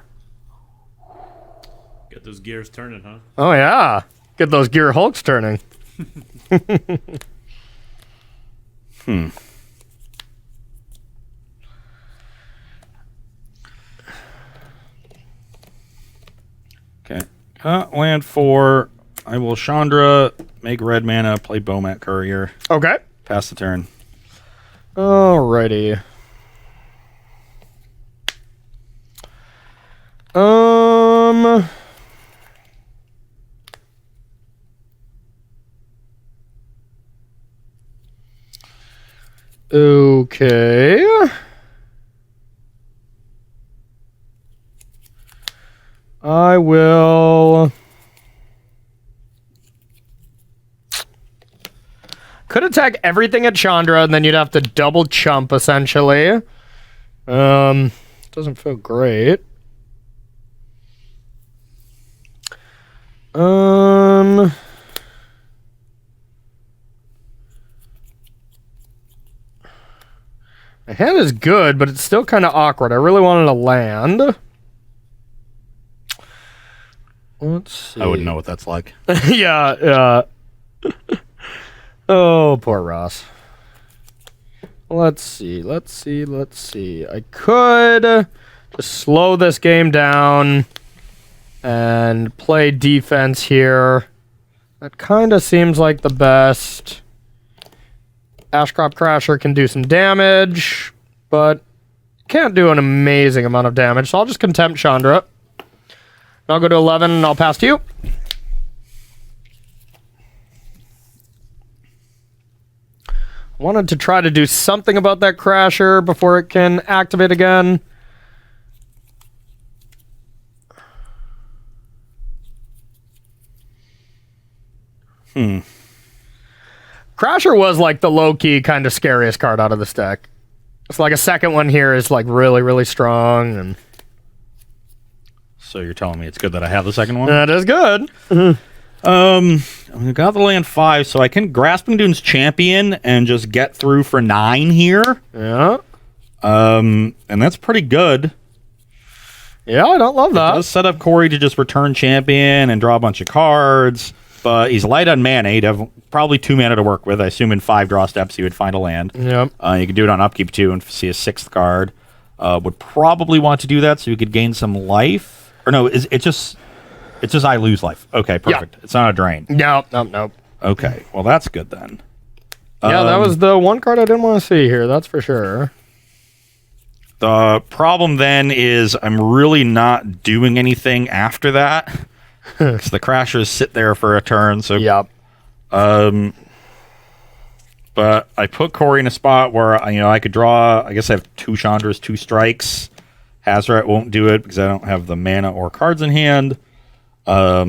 Get those gears turning, huh? Oh, yeah. Get those Gear Hulks turning. Okay. Land 4. I will Chandra, make red mana, play Bomat Courier. Okay. Pass the turn. Alrighty. Okay. I will... Could attack everything at Chandra, and then you'd have to double chump, essentially. Doesn't feel great. I My hand is good, but it's still kind of awkward. I really wanted to land. Let's see. I wouldn't know what that's like. Yeah. Oh, poor Ross. Let's see. I could just slow this game down and play defense here. That kind of seems like the best. Ashcrop Crasher can do some damage, but can't do an amazing amount of damage, so I'll just Contempt Chandra. I'll go to 11 and I'll pass to you. Wanted to try to do something about that Crasher before it can activate again. Crasher was like the low-key kind of scariest card out of this deck. It's like a second one here is like really, really strong. And So you're telling me it's good that I have the second one? that is good. I got the land 5, so I can Grasping Dune's Champion and just get through for 9 here. Yeah. And that's pretty good. Yeah, I don't love that. Let's set up Corey to just return champion and draw a bunch of cards. But he's light on mana. He'd have probably 2 mana to work with. I assume in 5 draw steps he would find a land. Yep. You could do it on upkeep too and see a 6th card. Would probably want to do that so you could gain some life. Or no, it's just I lose life. Okay, perfect. It's not a drain. Nope. Okay, well that's good then. Yeah, that was the one card I didn't want to see here. That's for sure. The problem then is I'm really not doing anything after that. Because the Crashers sit there for a turn. So Yep. But I put Corey in a spot where I could draw. I guess I have 2 Chandras, 2 strikes. Hazoret won't do it because I don't have the mana or cards in hand. A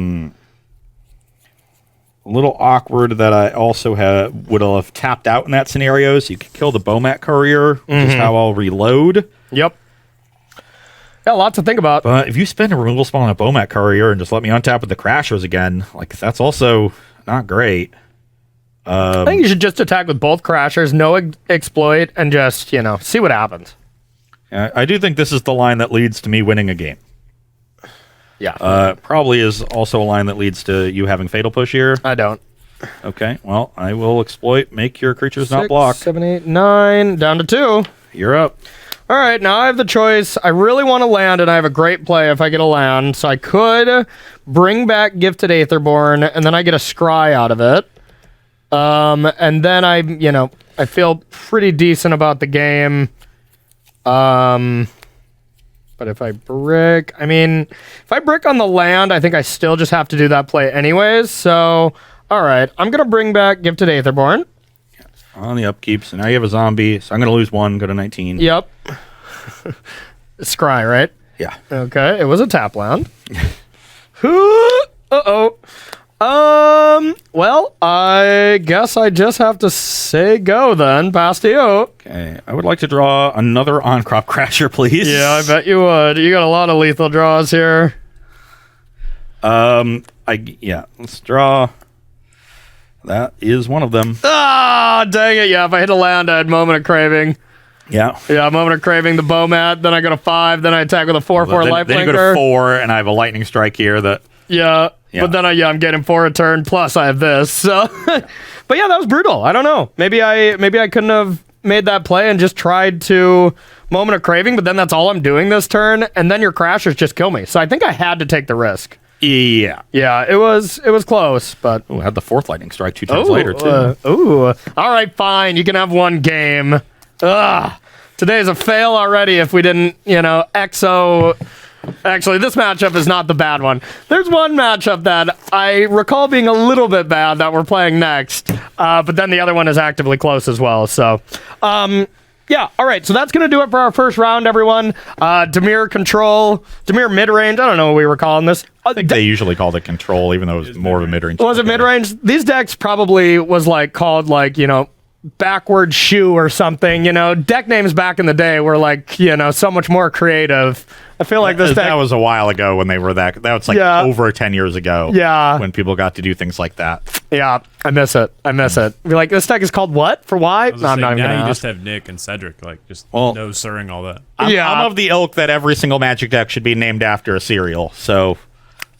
little awkward that I also would have tapped out in that scenario. So you could kill the Baumeister Courier, which is how I'll reload. Yep. Yeah, a lot to think about. But if you spend a removal spell on a Baumeister Courier and just let me untap with the Crashers again, like that's also not great. I think you should just attack with both Crashers, no exploit, and just, see what happens. I do think this is the line that leads to me winning a game. Yeah. Probably is also a line that leads to you having Fatal Push here. I don't. Okay, well, I will exploit, make your creatures 6, not block. 7, 8, 9, down to 2. You're up. All right, now I have the choice. I really want to land, and I have a great play if I get a land. So I could bring back Gifted Aetherborn, and then I get a Scry out of it. And then I feel pretty decent about the game. But if I brick, if I brick on the land, I think I still just have to do that play anyways. So, all right, I'm going to bring back Gifted Aetherborn. On the upkeep, so now you have a zombie, so I'm going to lose 1, go to 19. Yep. Scry, right? Yeah. Okay, it was a tap land. Uh-oh. Well, I guess I just have to say go then. Pass to you. Okay, I would like to draw another on-crop Crasher, please. Yeah, I bet you would. You got a lot of lethal draws here. Let's draw. That is one of them. Ah, dang it. Yeah, if I hit a land, I had Moment of Craving. Yeah. Yeah, Moment of Craving, the Bowmat, then I go to 5, then I attack with a 4/4 lifelinker. Then you go to 4, and I have a lightning strike here that... Yeah. But then I'm getting 4 a turn, plus I have this. So, but yeah, that was brutal. I don't know. Maybe I couldn't have made that play and just tried to Moment of Craving, but then that's all I'm doing this turn, and then your Crashers just kill me. So I think I had to take the risk. Yeah. Yeah, it was close, but... I had the 4th lightning strike 2 turns later, too. All right, fine. You can have 1 game. Ugh. Today's a fail already if we didn't, exo... Actually, this matchup is not the bad one. There's one matchup that I recall being a little bit bad that we're playing next, but then the other one is actively close as well. So, yeah, all right. So that's going to do it for our first round, everyone. Dimir mid-range. I don't know what we were calling this. I think they usually called it control, even though it was more of a mid-range. Was it mid-range? These decks probably was called backward shoe or something. Deck names back in the day were like, so much more creative. I feel like this deck... That was a while ago when they were that was like over 10 years ago. Yeah. When people got to do things like that. Yeah, I miss it. Be like, this deck is called what? For why? No, I'm not even now gonna you ask. just have Nick and Cedric, like just no sirring all that. I'm of the ilk that every single Magic deck should be named after a cereal. So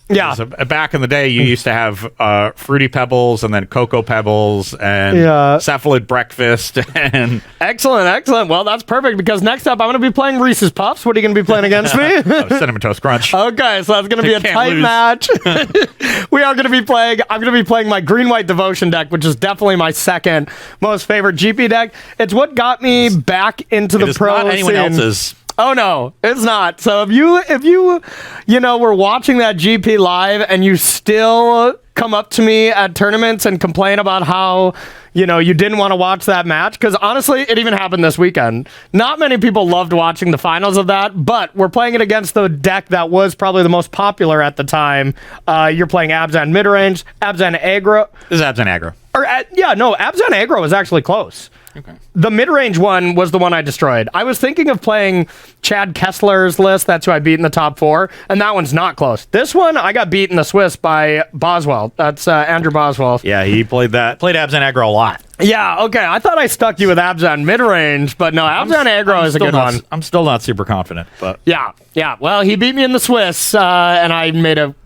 back in the day, you used to have Fruity Pebbles and then Cocoa Pebbles and Cephalid Breakfast. And Excellent. Well, that's perfect because next up, I'm going to be playing Reese's Puffs. What are you going to be playing against me? Cinnamon Toast Crunch. Okay, so that's going to be a tight match. I'm going to be playing my green-white devotion deck, which is definitely my second most favorite GP deck. It's what got me back into the pro scene. Not anyone else's. Oh no, it's not. So if you were watching that GP live and you still come up to me at tournaments and complain about how, you didn't want to watch that match, because honestly, it even happened this weekend. Not many people loved watching the finals of that, but we're playing it against the deck that was probably the most popular at the time. You're playing Abzan midrange, Abzan aggro. This is Abzan aggro. Abzan aggro was actually close. Okay. The mid-range one was the one I destroyed. I was thinking of playing Chad Kessler's list. That's who I beat in the top 4, and that one's not close. This one, I got beat in the Swiss by Boswell. That's Andrew Boswell. Yeah, he played Abzan aggro a lot. Yeah, okay. I thought I stuck you with Abzan mid-range, but no, Abzan aggro is a good one. I'm still not super confident, but... Yeah. Well, he beat me in the Swiss, and I made a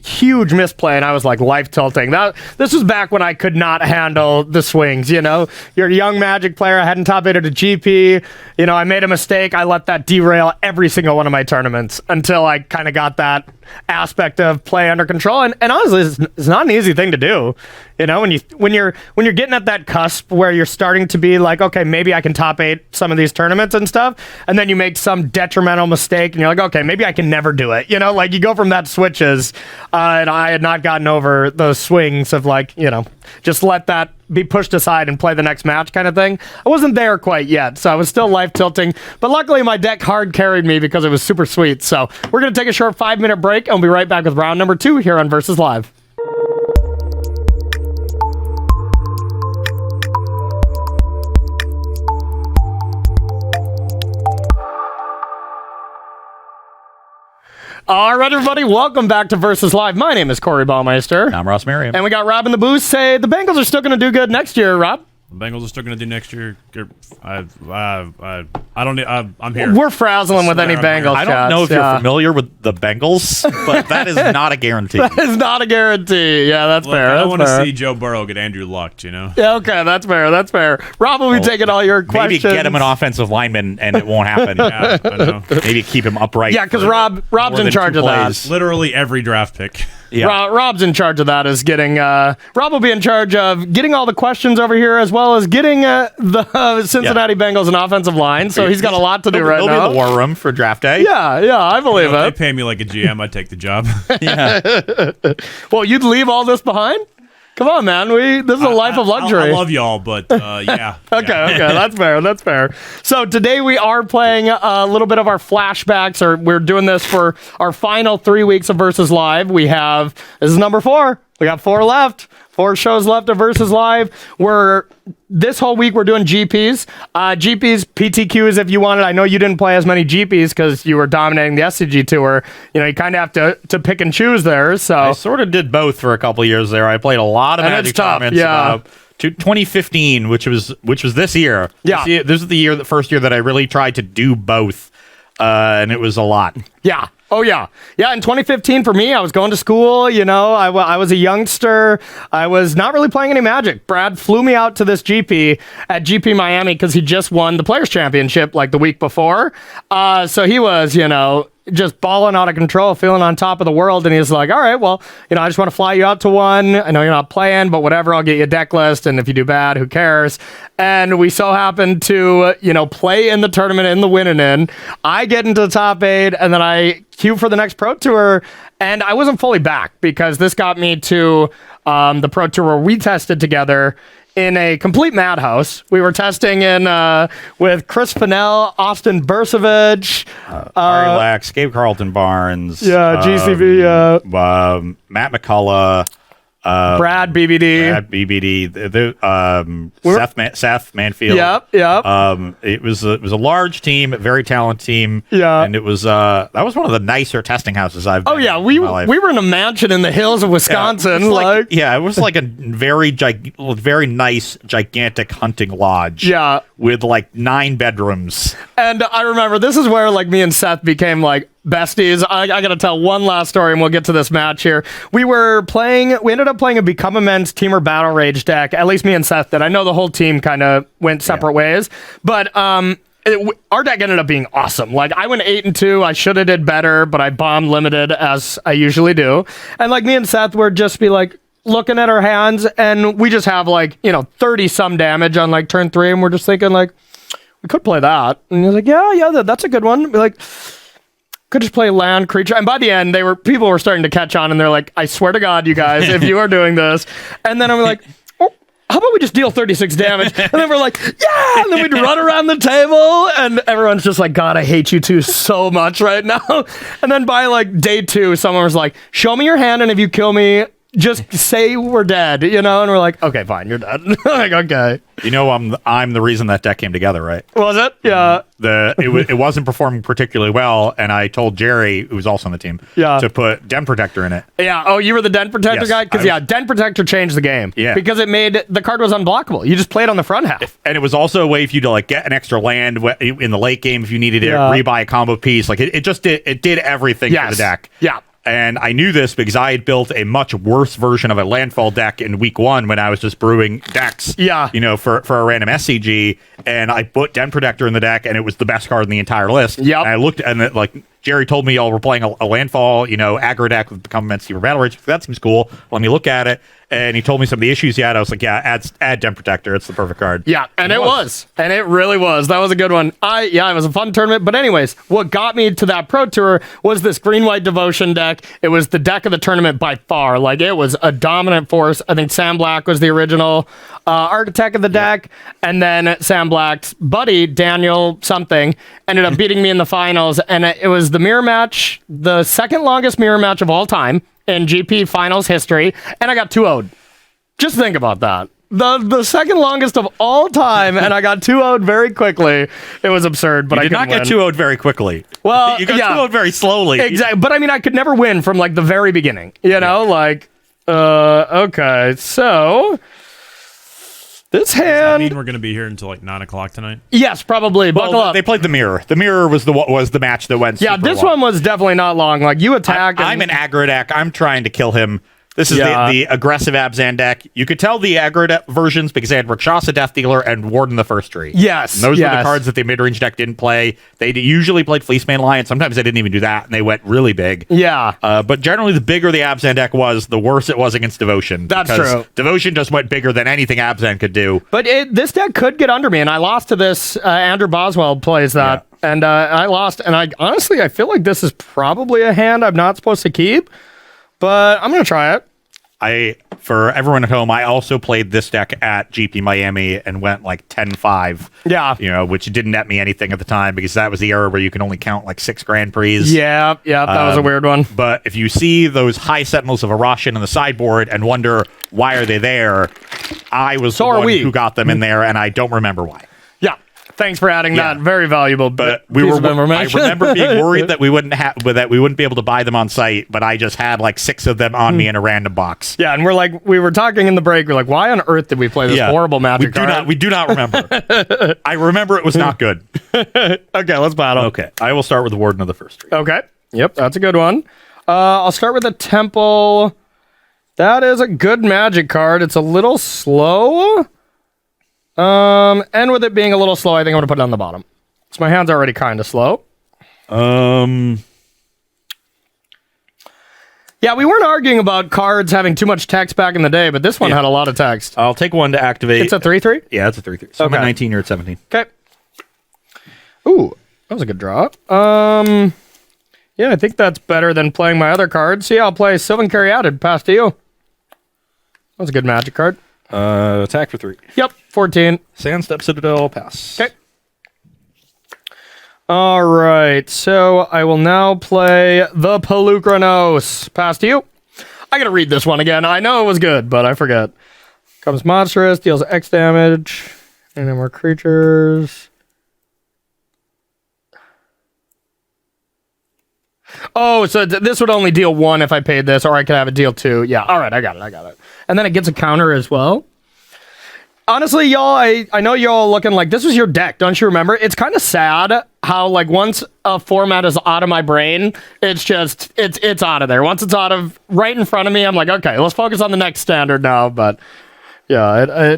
huge misplay, and I was like life tilting. This was back when I could not handle the swings. You're a young Magic player. I hadn't top 8'd a GP. I made a mistake. I let that derail every single one of my tournaments until I kind of got that aspect of play under control. And honestly, it's not an easy thing to do. When you're getting at that cusp where you're starting to be like, okay, maybe I can top 8 some of these tournaments and stuff, and then you make some detrimental mistake, and you're like, okay, maybe I can never do it. Like you go from that switches, and I had not gotten over those swings of like, just let that be pushed aside and play the next match kind of thing. I wasn't there quite yet, so I was still life tilting, but luckily my deck hard carried me because it was super sweet. So we're going to take a short 5-minute break, and we'll be right back with round number 2 here on Versus Live. All right, everybody, welcome back to Versus Live. My name is Corey Baumeister. I'm Ross Merriam. And we got Rob in the booth say the Bengals are still going to do good next year, Rob. The Bengals are still going to do next year. I'm here. We're frazzling with any Bengals I don't know if you're familiar with the Bengals, but that is not a guarantee. That is not a guarantee. Yeah, that's fair. I want to see Joe Burrow get Andrew Luck, Yeah, okay, that's fair. Rob will be taking all your questions. Maybe get him an offensive lineman, and it won't happen. Yeah, I know. Maybe keep him upright. Yeah, because Rob's in charge of that. Literally every draft pick. Yeah. Rob's in charge of that. Rob will be in charge of getting all the questions over here, as well as getting the Cincinnati Bengals an offensive line. So he's got a lot to do right now. He'll be in the war room for draft day. Yeah, I believe If it. they pay me like a GM, I'd take the job. Yeah. Well, you'd leave all this behind? Come on, man. This is a life of luxury. I love y'all, but yeah. Okay, that's fair. So today we are playing a little bit of our flashbacks, or we're doing this for our final 3 weeks of Versus Live. This is number 4. We got 4 left. 4 shows left of Versus Live. This whole week we're doing GPs. GPs, PTQs if you wanted. I know you didn't play as many GPs because you were dominating the SCG tour. You kind of have to pick and choose there. So I sort of did both for a couple years there. I played a lot of Magic tournaments. Yeah. To 2015, which was this year. Yeah. This is the first year that I really tried to do both, and it was a lot. Yeah. Oh, yeah. Yeah, in 2015, for me, I was going to school, I was a youngster. I was not really playing any Magic. Brad flew me out to this GP at GP Miami because he just won the Players' Championship like the week before. So he was, just balling out of control, feeling on top of the world. And he's like, all right, well, I just want to fly you out to one. I know you're not playing, but whatever, I'll get you a deck list. And if you do bad, who cares? And we so happened to, play in the tournament in the winning in. I get into the top 8, and then I queue for the next Pro Tour. And I wasn't fully back because this got me to the Pro Tour where we tested together in a complete madhouse. We were testing with Chris Fennell, Austin Bursavage, Ari Lax, Gabe Carlton Barnes. GCV. Matt McCullough. Brad BBD. Brad BBD, Seth Manfield. Yep. It was a large team, a very talented team. Yeah. And it was that was one of the nicer testing houses I've been in we my life. were in a mansion in the hills of Wisconsin. It was like a very nice, gigantic hunting lodge. Yeah. With like 9 bedrooms. And I remember this is where like me and Seth became like besties. I got to tell one last story and we'll get to this match here. We ended up playing a Become Immense Teamer Battle Rage deck. At least me and Seth did. I know the whole team kind of went separate ways, but our deck ended up being awesome. Like I went 8-2. I should have did better, but I bombed limited as I usually do. And like me and Seth would just be like looking at our hands and we just have like, 30 some damage on like turn 3 and we're just thinking like, we could play that. And he was like, yeah, that's a good one. Be like, could just play land creature. And by the end, people were starting to catch on and they're like, I swear to God, you guys, if you are doing this. And then I'm like, oh, how about we just deal 36 damage? And then we're like, yeah! And then we'd run around the table and everyone's just like, God, I hate you two so much right now. And then by like day 2, someone was like, show me your hand and if you kill me, just say we're dead, and we're like, okay, fine, you're dead. Like, okay. I'm the reason that deck came together, right? Was it? Yeah. It wasn't performing particularly well, and I told Jerry, who was also on the team, to put Den Protector in it. Yeah. Oh, you were the Den Protector guy? Because Den Protector changed the game. Yeah. Because it made the card was unblockable. You just played on the front half. And it was also a way for you to like get an extra land in the late game if you needed to rebuy a combo piece. Like it did everything for the deck. Yeah. And I knew this because I had built a much worse version of a landfall deck in week 1 when I was just brewing decks. Yeah. For a random SCG, and I put Den Protector in the deck, and it was the best card in the entire list. Yep. And I looked, and Jerry told me y'all were playing a landfall, aggro deck with Become Immense Teamer Battle Rage. That seems cool. Let me look at it. And he told me some of the issues he had. I was like, yeah, add Den Protector. It's the perfect card. Yeah, and it was. And it really was. That was a good one. It was a fun tournament. But anyways, what got me to that Pro Tour was this green-white Devotion deck. It was the deck of the tournament by far. Like, it was a dominant force. I think Sam Black was the original architect of the deck. And then Sam Black's buddy, Daniel something, ended up beating me in the finals. And it was the mirror match, the second longest mirror match of all time in GP finals history, and I got 2-0'd. Just think about that. The second longest of all time, and I got 2-0'd very quickly. It was absurd, but I did not get 2-0'd very quickly. Well, you got 2-0'd very slowly. Exactly, but I mean, I could never win from like the very beginning. Okay, so this hand. Does that mean we're going to be here until like 9 o'clock tonight? Yes, probably. Buckle up. They played the mirror. The mirror was the match that went. Yeah, this one was definitely not long. Like you attack. I'm an aggro deck. I'm trying to kill him. This is the aggressive Abzan deck. You could tell the aggro versions because they had Rakshasa Death Dealer and Warden the First Tree. Yes. And those were the cards that the mid-range deck didn't play. They usually played Fleeceman Lion. Sometimes they didn't even do that, and they went really big. Yeah. But generally, the bigger the Abzan deck was, the worse it was against Devotion. That's true. Devotion just went bigger than anything Abzan could do. But this deck could get under me, and I lost to this. Andrew Boswell plays that, and I lost. And I feel like this is probably a hand I'm not supposed to keep, but I'm going to try it. For everyone at home, I also played this deck at GP Miami and went like 10-5. Yeah. Which didn't net me anything at the time because that was the era where you can only count like 6 Grand Prix. Yeah, that was a weird one. But if you see those high Sentinels of Arashin in the sideboard and wonder why are they there, I was the one who got them in there, and I don't remember why. Thanks for adding that. Very valuable. But I remember being worried that we wouldn't be able to buy them on site, but I just had like 6 of them on me in a random box. Yeah, and we were talking in the break. We're like, why on earth did we play this horrible Magic card? We do not remember. I remember it was not good. Okay, let's battle. Okay, I will start with the Warden of the First Tree. Okay. Yep, that's a good one. I'll start with the Temple. That is a good Magic card. It's a little slow. And with it being a little slow, I think I'm going to put it on the bottom. So my hand's already kind of slow. Yeah, we weren't arguing about cards having too much text back in the day, but this one had a lot of text. I'll take one to activate. It's a 3/3? Yeah, it's a 3/3. So I'm at 19, you're at 17. Okay. Ooh, that was a good draw. Yeah, I think that's better than playing my other cards. So yeah, I'll play Sylvan Caryatid. Pass to you. That was a good Magic card. Attack for 3. Yep, 14. Sandstep Citadel, pass. Okay. All right, so I will now play the Pelucranos. Pass to you. I gotta read this one again. I know it was good, but I forget. Comes monstrous, deals X damage. And then more creatures. Oh, so this would only deal 1 if I paid this, or I could have it deal 2. Yeah, all right, I got it. And then it gets a counter as well. Honestly, y'all, I know y'all looking like this was your deck, don't you remember? It's kind of sad how, like, once a format is out of my brain, it's just, it's out of there. Once it's out of, right in front of me, I'm like, okay, let's focus on the next standard now. But, yeah,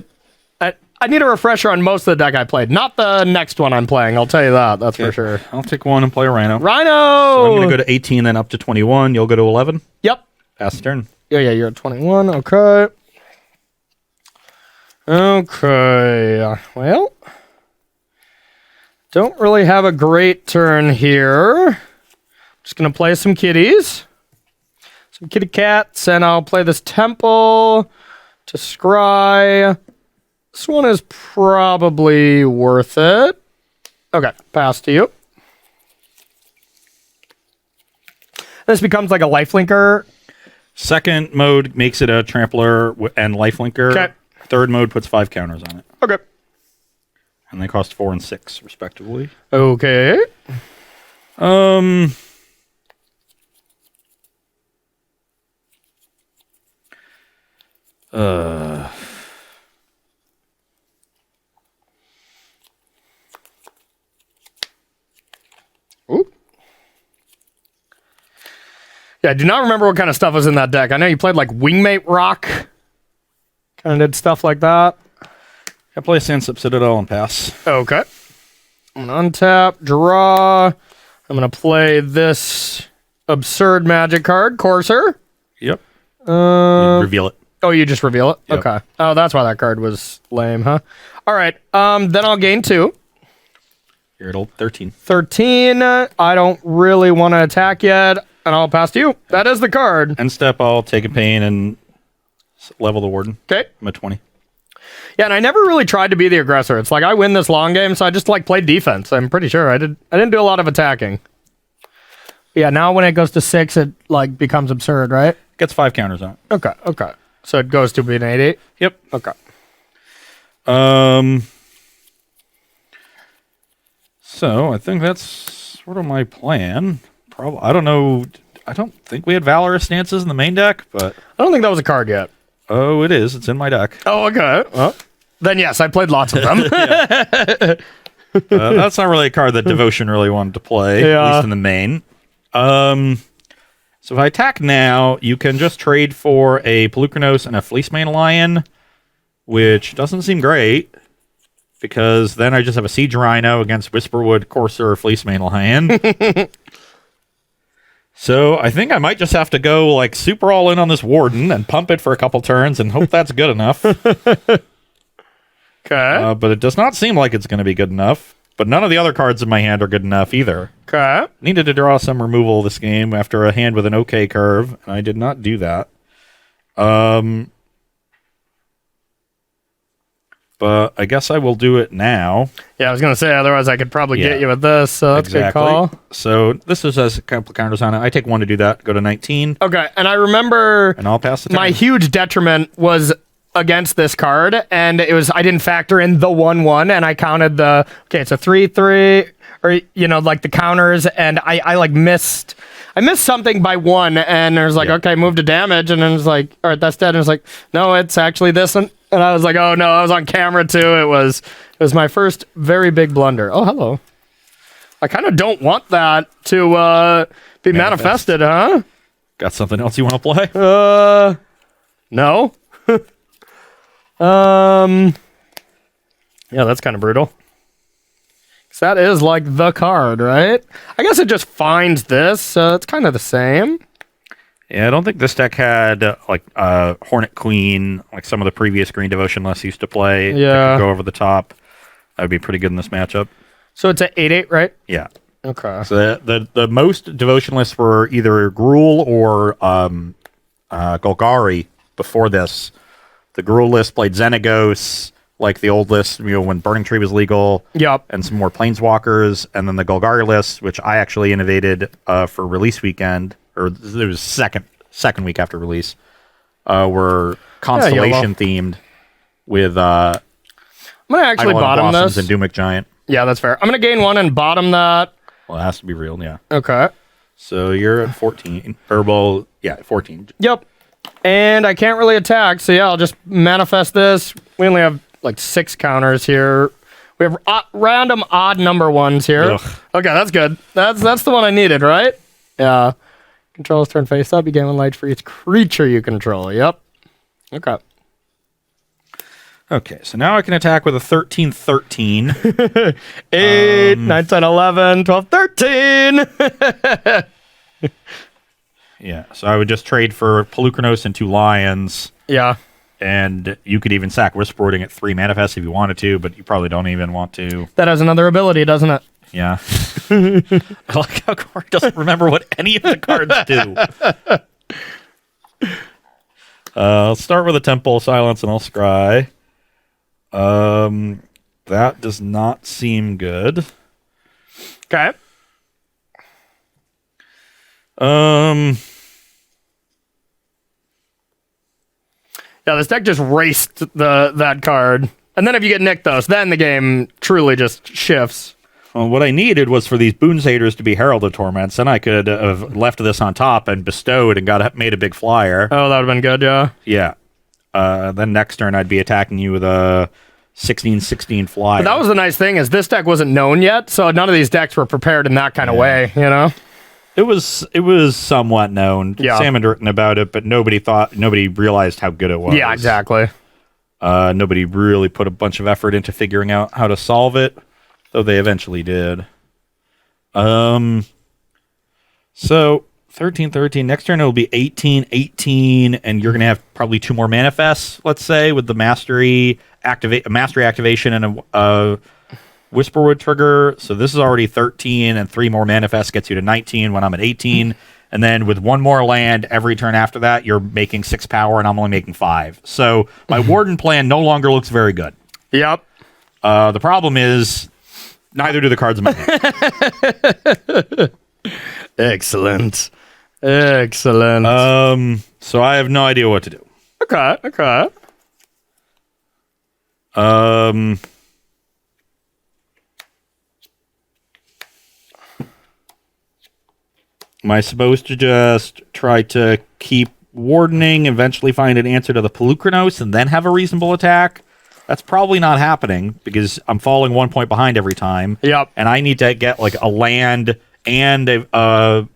I need a refresher on most of the deck I played. Not the next one I'm playing, I'll tell you that. That's for sure. I'll take 1 and play Rhino. Rhino! So I'm going to go to 18, then up to 21. You'll go to 11? Yep. Pass the turn. Yeah, you're at 21. Okay. Okay. Well, don't really have a great turn here. Just going to play some kitties. Some kitty cats, and I'll play this temple to scry. This one is probably worth it. Okay, pass to you. This becomes like a lifelinker. Second mode makes it a trampler and lifelinker. Okay. Third mode puts 5 counters on it. Okay. And they cost 4 and 6, respectively. Okay. Ooh. Yeah, I do not remember what kind of stuff was in that deck. I know you played like Wingmate Rock. Kind of did stuff like that. I play Sandsep Citadel and pass. Okay. I'm going to untap, draw. I'm going to play this absurd magic card, Courser. Yep. Reveal it. Oh, you just reveal it? Yep. Okay. Oh, that's why that card was lame, huh? All right. Then I'll gain 2. You're at 13. 13. I don't really want to attack yet, and I'll pass to you. That is the card. End step, I'll take a pain and level the Warden. Okay. I'm at 20. Yeah, and I never really tried to be the aggressor. It's like I win this long game, so I just like played defense. I'm pretty sure I didn't do a lot of attacking. Yeah, now when it goes to 6, it like becomes absurd, right? Gets 5 counters on it. Okay. So it goes to be an 8/8? Yep. Okay. So I think that's sort of my plan. Probably. I don't know. I don't think we had Valorous stances in the main deck, but I don't think that was a card yet. oh, it is. It's in my deck. Oh, okay. Well, then yes, I played lots of them. That's not really a card that Devotion really wanted to play, at least in the main. So if I attack now, you can just trade for a Pelucranos and a Fleecemane Lion, which doesn't seem great, because then I just have a Siege Rhino against Whisperwood, Courser, or Fleecemane Lion. So I think I might just have to go like super all in on this Warden and pump it for a couple turns and hope that's good enough. Okay. But it does not seem like it's going to be good enough. But none of the other cards in my hand are good enough either. Okay. Needed to draw some removal this game after a hand with an okay curve, and I did not do that. But I guess I will do it now. Yeah, I was going to say, otherwise I could probably get you with this, so that's a good call. So this is a couple counters on it. I take 1 to do that, go to 19. Okay, and I remember and I'll pass the turn. my huge detriment was against this card, and it was I didn't factor in the 1/1, and I counted the, okay, it's a 3/3, or, you know, like the counters, and I like missed something by 1, and there's like, okay, move to damage, and then it's like, all right, that's dead, and it's like, no, it's actually this one. And I was like, oh no, I was on camera too. It was my first very big blunder. Oh, hello. I kind of don't want that to be manifested, huh? Got something else you want to play? No. Yeah, that's kind of brutal. 'Cause that is like the card, right? I guess it just finds this, so it's kind of the same. Yeah, I don't think this deck had like Hornet Queen, like some of the previous Green Devotion lists used to play. Yeah. That could go over the top. That would be pretty good in this matchup. So it's an 8/8, right? Yeah. Okay. So the most Devotion lists were either Gruul or Golgari before this. The Gruul list played Xenagos, like the old list, you know, when Burning Tree was legal. Yep. And some more Planeswalkers. And then the Golgari list, which I actually innovated for release weekend, or it was second second week after release, were constellation themed with I'm gonna actually Idle bottom Blossoms this. and Doomic Giant. Yeah, that's fair. I'm gonna gain 1 and bottom that. Well, it has to be real, yeah. Okay. So you're at 14. Or, well, yeah, 14. Yep. And I can't really attack, so yeah, I'll just manifest this. We only have like 6 counters here. We have random odd number ones here. Ugh. Okay, that's good. That's the one I needed, right? Yeah. Controls turn face up. You gain 1 life for each creature you control. Yep. Okay. Okay, so now I can attack with a 13-13. 8, 9, 10, 11, 12, 13. Yeah, so I would just trade for Pelucranos and 2 lions, Yeah. and you could even sack Whisperwording at 3 manifests if you wanted to, but you probably don't even want to. That has another ability, doesn't it? Yeah. I like how Corey doesn't remember what any of the cards do. I'll start with a Temple, Silence, and I'll Scry. That does not seem good. Okay. Yeah, this deck just raced that card. And then if you get Nykthos, then the game truly just shifts. Well, what I needed was for these Boon Satyrs to be Herald of Torments, then I could have left this on top and bestowed and made a big flyer. Oh, that would have been good, yeah. Yeah. Then next turn I'd be attacking you with a 16/16 flyer. But that was the nice thing, is this deck wasn't known yet, so none of these decks were prepared in that kind of way, you know? It was somewhat known. Yeah. Sam had written about it, but nobody realized how good it was. Yeah, exactly. Nobody really put a bunch of effort into figuring out how to solve it, though they eventually did. So 13-13. Next turn it'll be 18-18, and you're gonna have probably 2 more manifests, let's say, with the mastery activation and a Whisperwood trigger. So this is already 13, and 3 more manifests gets you to 19 when I'm at 18. And then with 1 more land every turn after that, you're making 6 power, and I'm only making 5. So my Warden plan no longer looks very good. Yep. The problem is neither do the cards in my hand. Excellent. Excellent. So I have no idea what to do. Okay. Am I supposed to just try to keep wardening, eventually find an answer to the Pelucranos, and then have a reasonable attack? That's probably not happening because I'm falling 1 point behind every time. Yep. And I need to get like a land and a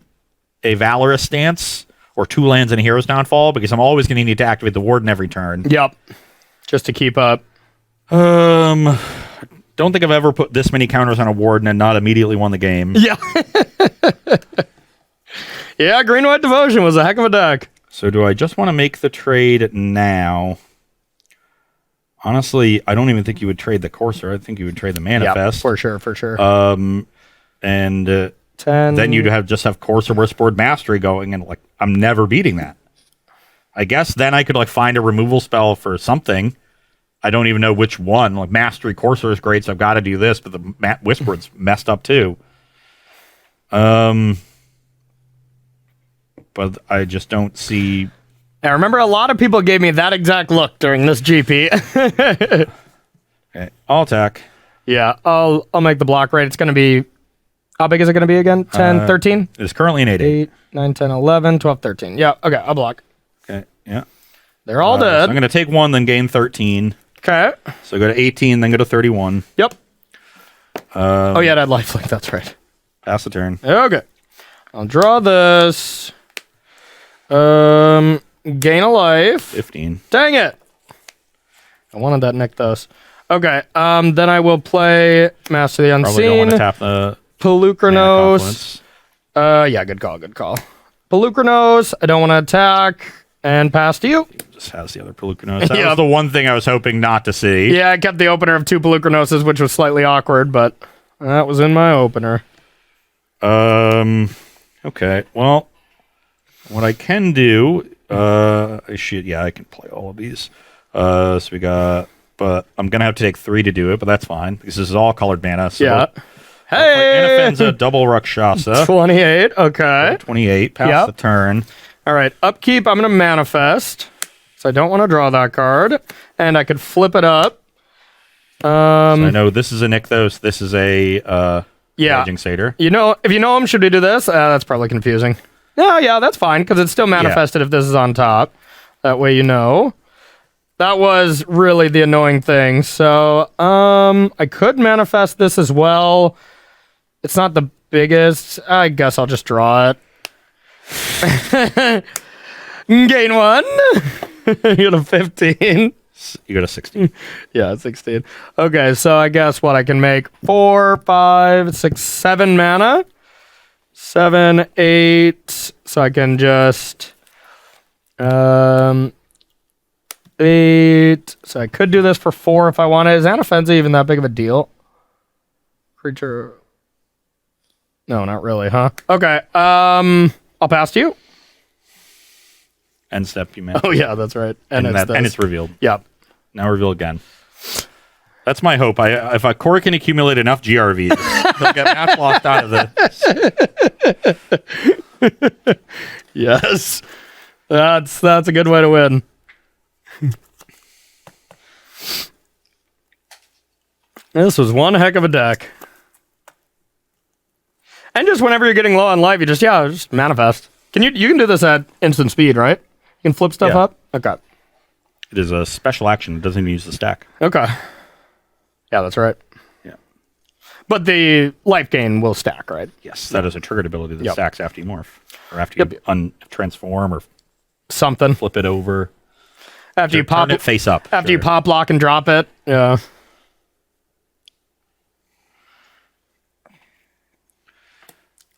Valorous Stance, or 2 lands and a Hero's Downfall, because I'm always going to need to activate the Warden every turn. Yep. Just to keep up. Don't think I've ever put this many counters on a Warden and not immediately won the game. Yeah. Yeah, Green-White Devotion was a heck of a deck. So do I just want to make the trade now? Honestly, I don't even think you would trade the Courser. I think you would trade the Manifest. Yeah, for sure. And 10. then you'd just have Courser Whispered Mastery going, and like I'm never beating that. I guess then I could like find a removal spell for something. I don't even know which one. Like Mastery Courser is great, so I've got to do this, but the Whispered's messed up too. But I just don't see. I remember a lot of people gave me that exact look during this GP. Okay, I'll attack. Yeah, I'll make the block right. It's going to be, how big is it going to be again? 10, 13? It's currently an 8-8. 8, 9, 10, 11, 12, 13. Yeah, okay, I'll block. Okay, yeah. They're all So dead. I'm going to take 1, then gain 13. Okay. So go to 18, then go to 31. Yep. Oh, yeah, that lifelink. That's right. Pass the turn. Okay. I'll draw this. Gain a life. 15. Dang it. I wanted that Nykthos. Okay, then I will play Master of the Unseen. Probably don't want to tap the Pelucranos. Yeah, good call. Pelucranos, I don't want to attack. And pass to you. Just has the other Pelucranos. That was the one thing I was hoping not to see. Yeah, I kept the opener of 2 Pelucranoses, which was slightly awkward, but that was in my opener. Okay, well, what I can do, I can play all of these. So we got, but I'm going to have to take 3 to do it, but that's fine, because this is all colored mana. So Yeah. I'll Hey! play Anafenza, double Rakshasa. 28, okay. 28, pass the turn. All right, upkeep, I'm going to manifest. So I don't want to draw that card. And I could flip it up. So I know this is a Nykthos. This is a Raging Satyr. You know, if you know him, should we do this? That's probably confusing. No, yeah, that's fine, because it's still manifested if this is on top. That way you know. That was really the annoying thing. So, I could manifest this as well. It's not the biggest. I guess I'll just draw it. Gain 1. You got a 15. You got a 16. Yeah, 16. Okay, so I guess what I can make 4, 5, 6, 7 mana. 7, 8. So I can just 8. So I could do this for 4 if I wanted. Is Anafenza even that big of a deal? Creature. No, not really, huh? Okay. I'll pass to you. End step, you meant. Oh yeah, that's right. And it's revealed. Yep. Now reveal again. That's my hope. If a core can accumulate enough GRVs, they'll get match locked out of this. Yes. That's a good way to win. This was one heck of a deck. And just whenever you're getting low on life, you just manifest. You can do this at instant speed, right? You can flip stuff up? Okay. It is a special action. It doesn't even use the stack. Okay. Yeah, that's right. Yeah. But the life gain will stack, right? Yes, that is a triggered ability that stacks after you morph. Or after you transform or something. Flip it over. After you pop it face up. After you pop, lock, and drop it. Yeah.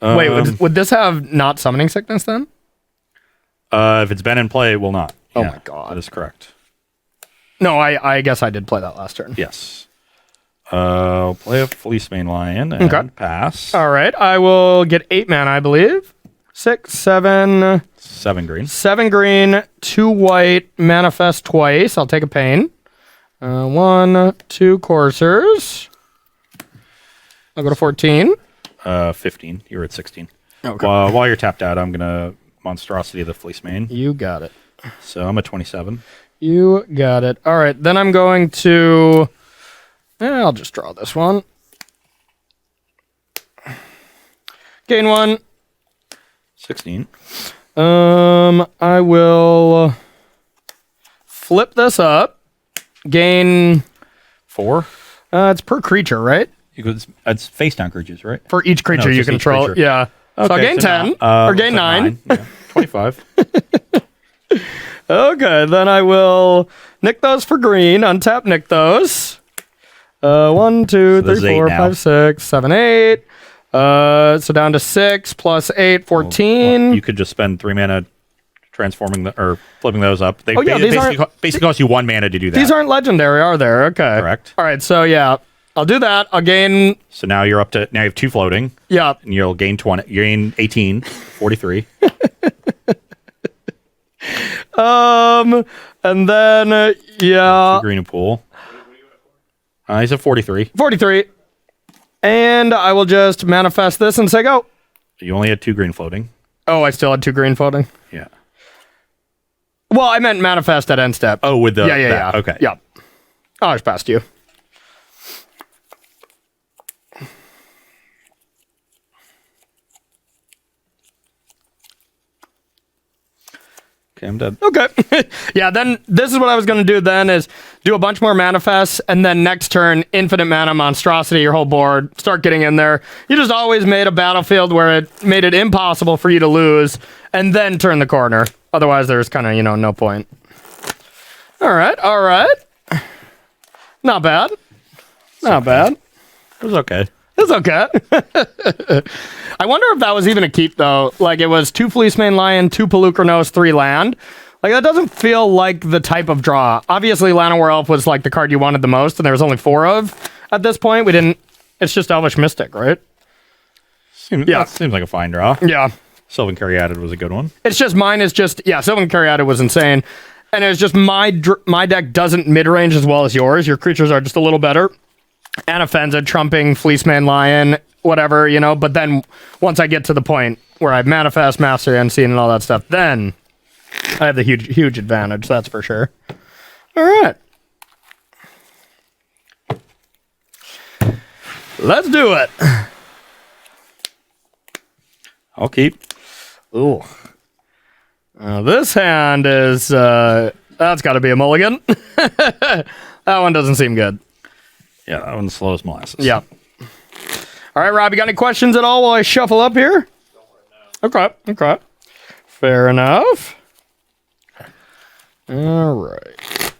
Wait, would this have not summoning sickness then? If it's been in play, it will not. Oh my god. That is correct. No, I guess I did play that last turn. Yes. I'll play a Fleece Mane Lion and pass. All right, I will get 8 mana, I believe. 6, 7. 7 green. 7 green, 2 white, manifest twice. I'll take a pain. 1, 2 coursers. I'll go to 14. 15. You're at 16. Okay. While you're tapped out, I'm going to Monstrosity of the Fleece Mane. You got it. So I'm at 27. You got it. All right, then I'm going to... I'll just draw this one. Gain 1. 16. I will flip this up. Gain 4. It's per creature, right? It's face down creatures, right? For each creature you control. Creature. Yeah. Okay, so I'll gain 10 or gain 9. Yeah. 25. Okay, then I will nick those for green. Untap Nykthos. 1, 2, 3, 4, 5, 6, 7, 8. So down to 6 plus 8, 14. Well, you could just spend 3 mana transforming or flipping those up. They basically cost you 1 mana to do that. These aren't legendary, are there? Okay. Correct. All right, so yeah, I'll do that. I'll gain. So now you're up to you have 2 floating. Yeah. And you'll gain 20. You gain 18, 43. And then 2 green and pool. He's at 43. 43. And I will just manifest this and say go. You only had 2 green floating. Oh, I still had 2 green floating? Yeah. Well, I meant manifest at end step. Oh, with the... Yeah. Okay. Yeah. I'll just pass to you. Okay, I'm dead. Okay. Yeah, then this is what I was going to do then is do a bunch more manifests, and then next turn, infinite mana monstrosity your whole board, start getting in there. You just always made a battlefield where it made it impossible for you to lose, and then turn the corner. Otherwise, there's kind of, no point. All right. Not bad. Not bad. It was okay. It's okay. I wonder if that was even a keep, though. Like, it was 2 Fleece Mane Lion, 2 Pelucranos, 3 land. Like, that doesn't feel like the type of draw. Obviously, Llanowar Elf was, like, the card you wanted the most, and there was only 4 of at this point. We didn't... It's just Elvish Mystic, right? That seems like a fine draw. Yeah. Sylvan Caryatid was a good one. It's just mine is just... Yeah, Sylvan Caryatid was insane. And it's just my deck doesn't mid-range as well as yours. Your creatures are just a little better. Anafenza trumping Fleece Mane Lion, whatever, but then once I get to the point, where I have Manifest, Mastery, Unseen, and all that stuff, then I have the huge advantage, that's for sure. All right. Let's do it. I'll keep. Ooh. This hand is, that's got to be a mulligan. That one doesn't seem good. Yeah, that one's slow as molasses. Yeah. All right, Rob, you got any questions at all while I shuffle up here? Okay. Fair enough. All right.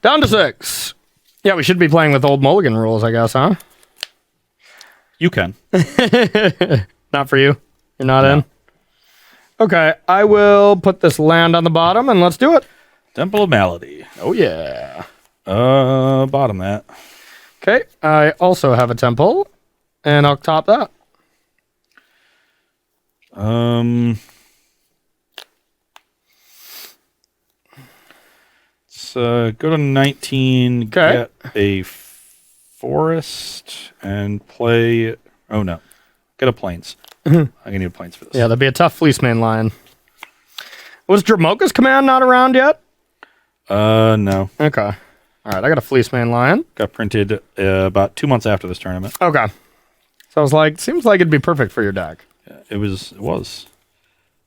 Down to 6. Yeah, we should be playing with old mulligan rules, I guess, huh? You can. Not for you. You're not No. in? Okay, I will put this land on the bottom, and let's do it. Temple of Malady. Oh, yeah. Bottom that. Okay, I also have a temple, and I'll top that. Let's go to 19, Okay. get a forest, and play... Oh, no. Get a plains. I'm going to need plains for this. Yeah, that'd be a tough fleece main line. Was Dramoka's command not around yet? No. Okay. All right, I got a fleece main lion. Got printed about 2 months after this tournament. Okay. So I was like, seems like it'd be perfect for your deck. It was.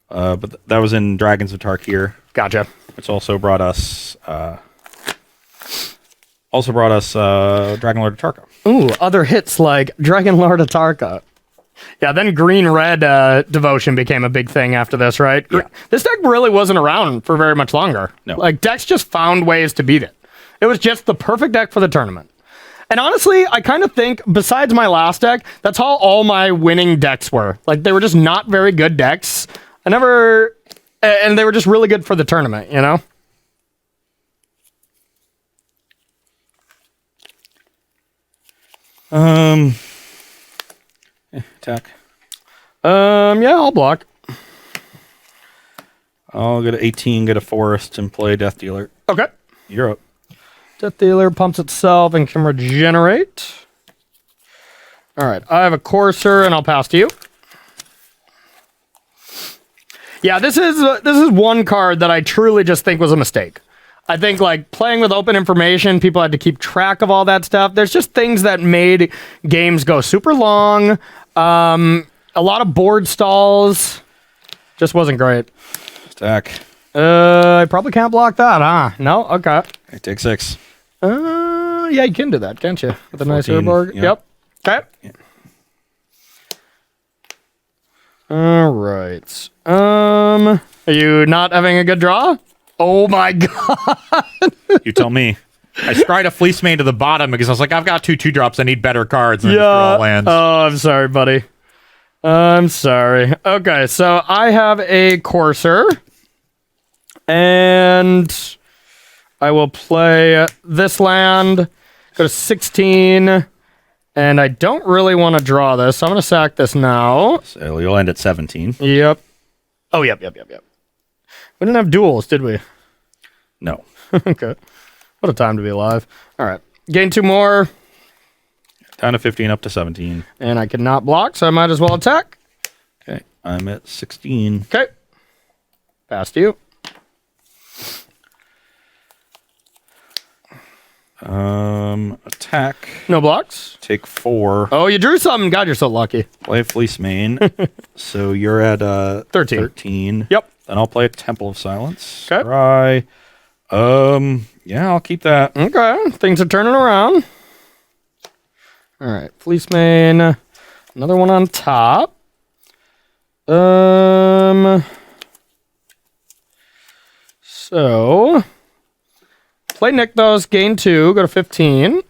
But that was in Dragons of Tarkir, Gotcha. which also brought us Dragon Lord of Tarka. Ooh, other hits like Dragon Lord Atarka. Yeah, then green-red devotion became a big thing after this, right? Yeah. This deck really wasn't around for very much longer. No. Like, decks just found ways to beat it. It was just the perfect deck for the tournament. And honestly, I kind of think, besides my last deck, that's how all my winning decks were. Like, they were just not very good decks. And they were just really good for the tournament, you know? Attack. Yeah, I'll block. I'll get an 18, get a forest, and play Death Dealer. Okay. You're up. Death Dealer pumps itself and can regenerate. All right, I have a Courser, and I'll pass to you. Yeah, this is one card that I truly just think was a mistake. I think, like, playing with open information, people had to keep track of all that stuff. There's just things that made games go super long. A lot of board stalls. Just wasn't great. Attack. I probably can't block that, huh? No? Okay. I take 6. Yeah, you can do that, can't you? With a nice 14, board. yeah. Yep. Okay. Yeah. All right. Are you not having a good draw? Oh my god. You tell me. I scryed a Fleece Mane to the bottom because I was like, I've got 2 2-drops. I need better cards. And I just draw lands. Oh, I'm sorry, buddy. I'm sorry. Okay, so I have a Courser. And I will play this land. Go to 16. And I don't really want to draw this, so I'm going to sack this now. So you'll end at 17. Yep. Oh, yep. We didn't have duels, did we? No. Okay. What a time to be alive. All right. Gain 2 more. Down to 15, up to 17. And I cannot block, so I might as well attack. Okay. I'm at 16. Okay. Pass to you. Attack. No blocks. Take 4. Oh, you drew something. God, you're so lucky. Play Fleece Mane. So you're at 13. 13. Yep. Then I'll play Temple of Silence. Okay. Try. Yeah, I'll keep that. Okay. Things are turning around. All right. Fleece Mane. Another one on top. So play Nykthos, gain 2, go to 15.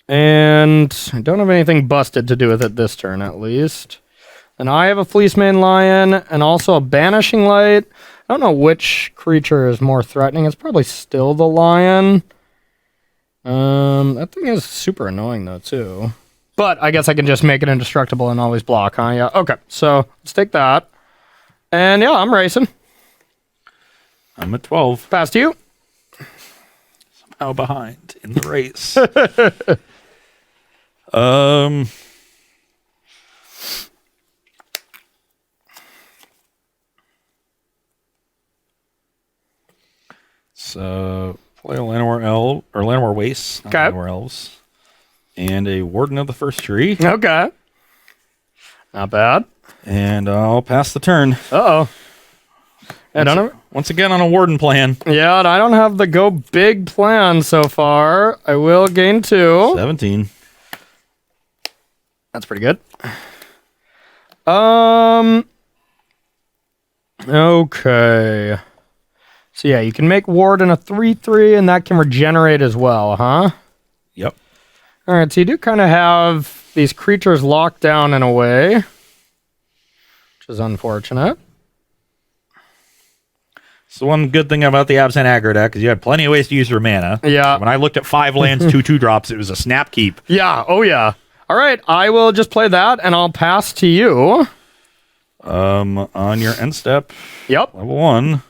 And I don't have anything busted to do with it this turn, at least. And I have a Fleece Mane Lion and also a Banishing Light. I don't know which creature is more threatening. It's probably still the Lion. That thing is super annoying, though, too. But I guess I can just make it indestructible and always block, huh? Yeah, okay. So let's take that. And yeah, I'm racing. I'm at 12. Pass to you. Somehow behind. 'Behind" in the race. 'Kay. I'll So play a Llanowar Elf or Llanowar Waste, not Okay. Llanowar Elves, and a Warden of the First Tree, Okay. Not bad. and I'll pass the turn. Uh-oh. I don't know. Once again on a Warden plan. Yeah, I don't have the go big plan so far. I will gain 2. 17. That's pretty good. Okay. So yeah, you can make Warden a 3/3, and that can regenerate as well, huh? Yep. All right, so you do kind of have these creatures locked down in a way, which is unfortunate. So one good thing about the Absent Aggro deck is you had plenty of ways to use your mana. Yeah. When I looked at 5 lands, 2/2 drops, it was a snap keep. Yeah. Oh yeah. All right, I will just play that, and I'll pass to you. On your end step, Yep. level 1.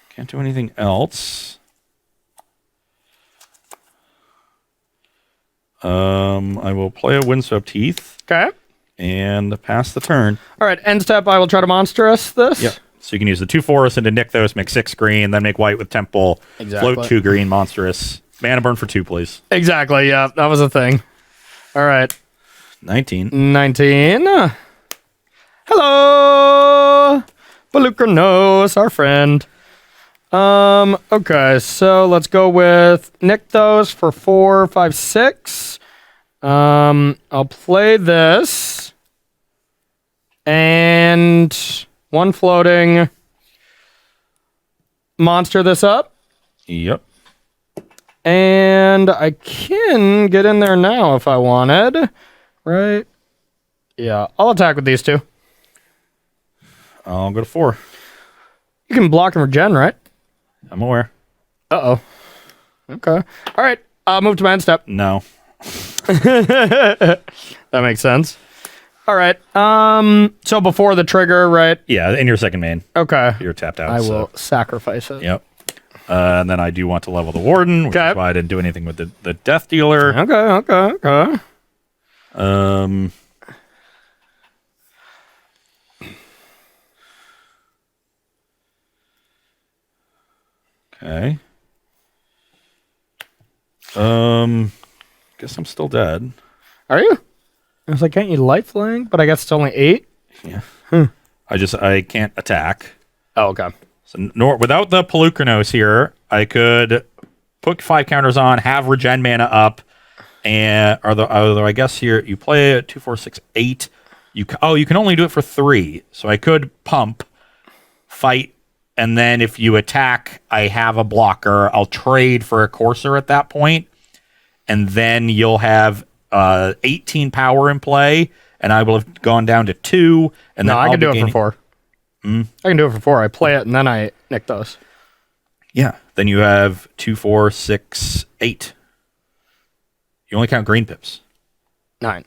Can't do anything else. I will play a Windswept Heath Okay. and pass the turn. All right, end step. I will try to monstrous this. Yep. So you can use the 2 forests and to nick those, make 6 green, then make white with Temple. Exactly. Float 2 green, monstrous. Mana burn for 2, please. Exactly. Yeah, that was a thing. All right. 19. 19. Hello, Balukranos, our friend. Okay, so let's go with Nykthos for 4, 5, 6. I'll play this. And 1 floating. Monster this up. Yep. And I can get in there now if I wanted. Right? Yeah, I'll attack with these 2. I'll go to 4. You can block and regen, right? I'm aware. Uh-oh. Okay. All right. I'll move to my end step. No. That makes sense. All right. So before the trigger, right? Yeah, in your second main. Okay. You're tapped out. I so- will sacrifice it. Yep. And then I do want to level the Warden, which Okay. is why I didn't do anything with the Death Dealer. Okay. Okay. Guess I'm still dead. Are you? I was like, can't you lifelink? But I guess it's only 8. Yeah. I can't attack. Oh, okay. So without the Pelucranos here, I could put 5 counters on, have regen mana up, and although I guess here you play a 2, 4, 6, 8. You can only do it for 3. So I could pump, fight, and then if you attack, I have a blocker. I'll trade for a Courser at that point, and then you'll have 18 power in play, and I will have gone down to 2. And No, then I I'll can be do it for gaining- 4. I can do it for 4. I play it, and then I nick those. Yeah. Then you have 2, 4, 6, 8. You only count green pips. 9.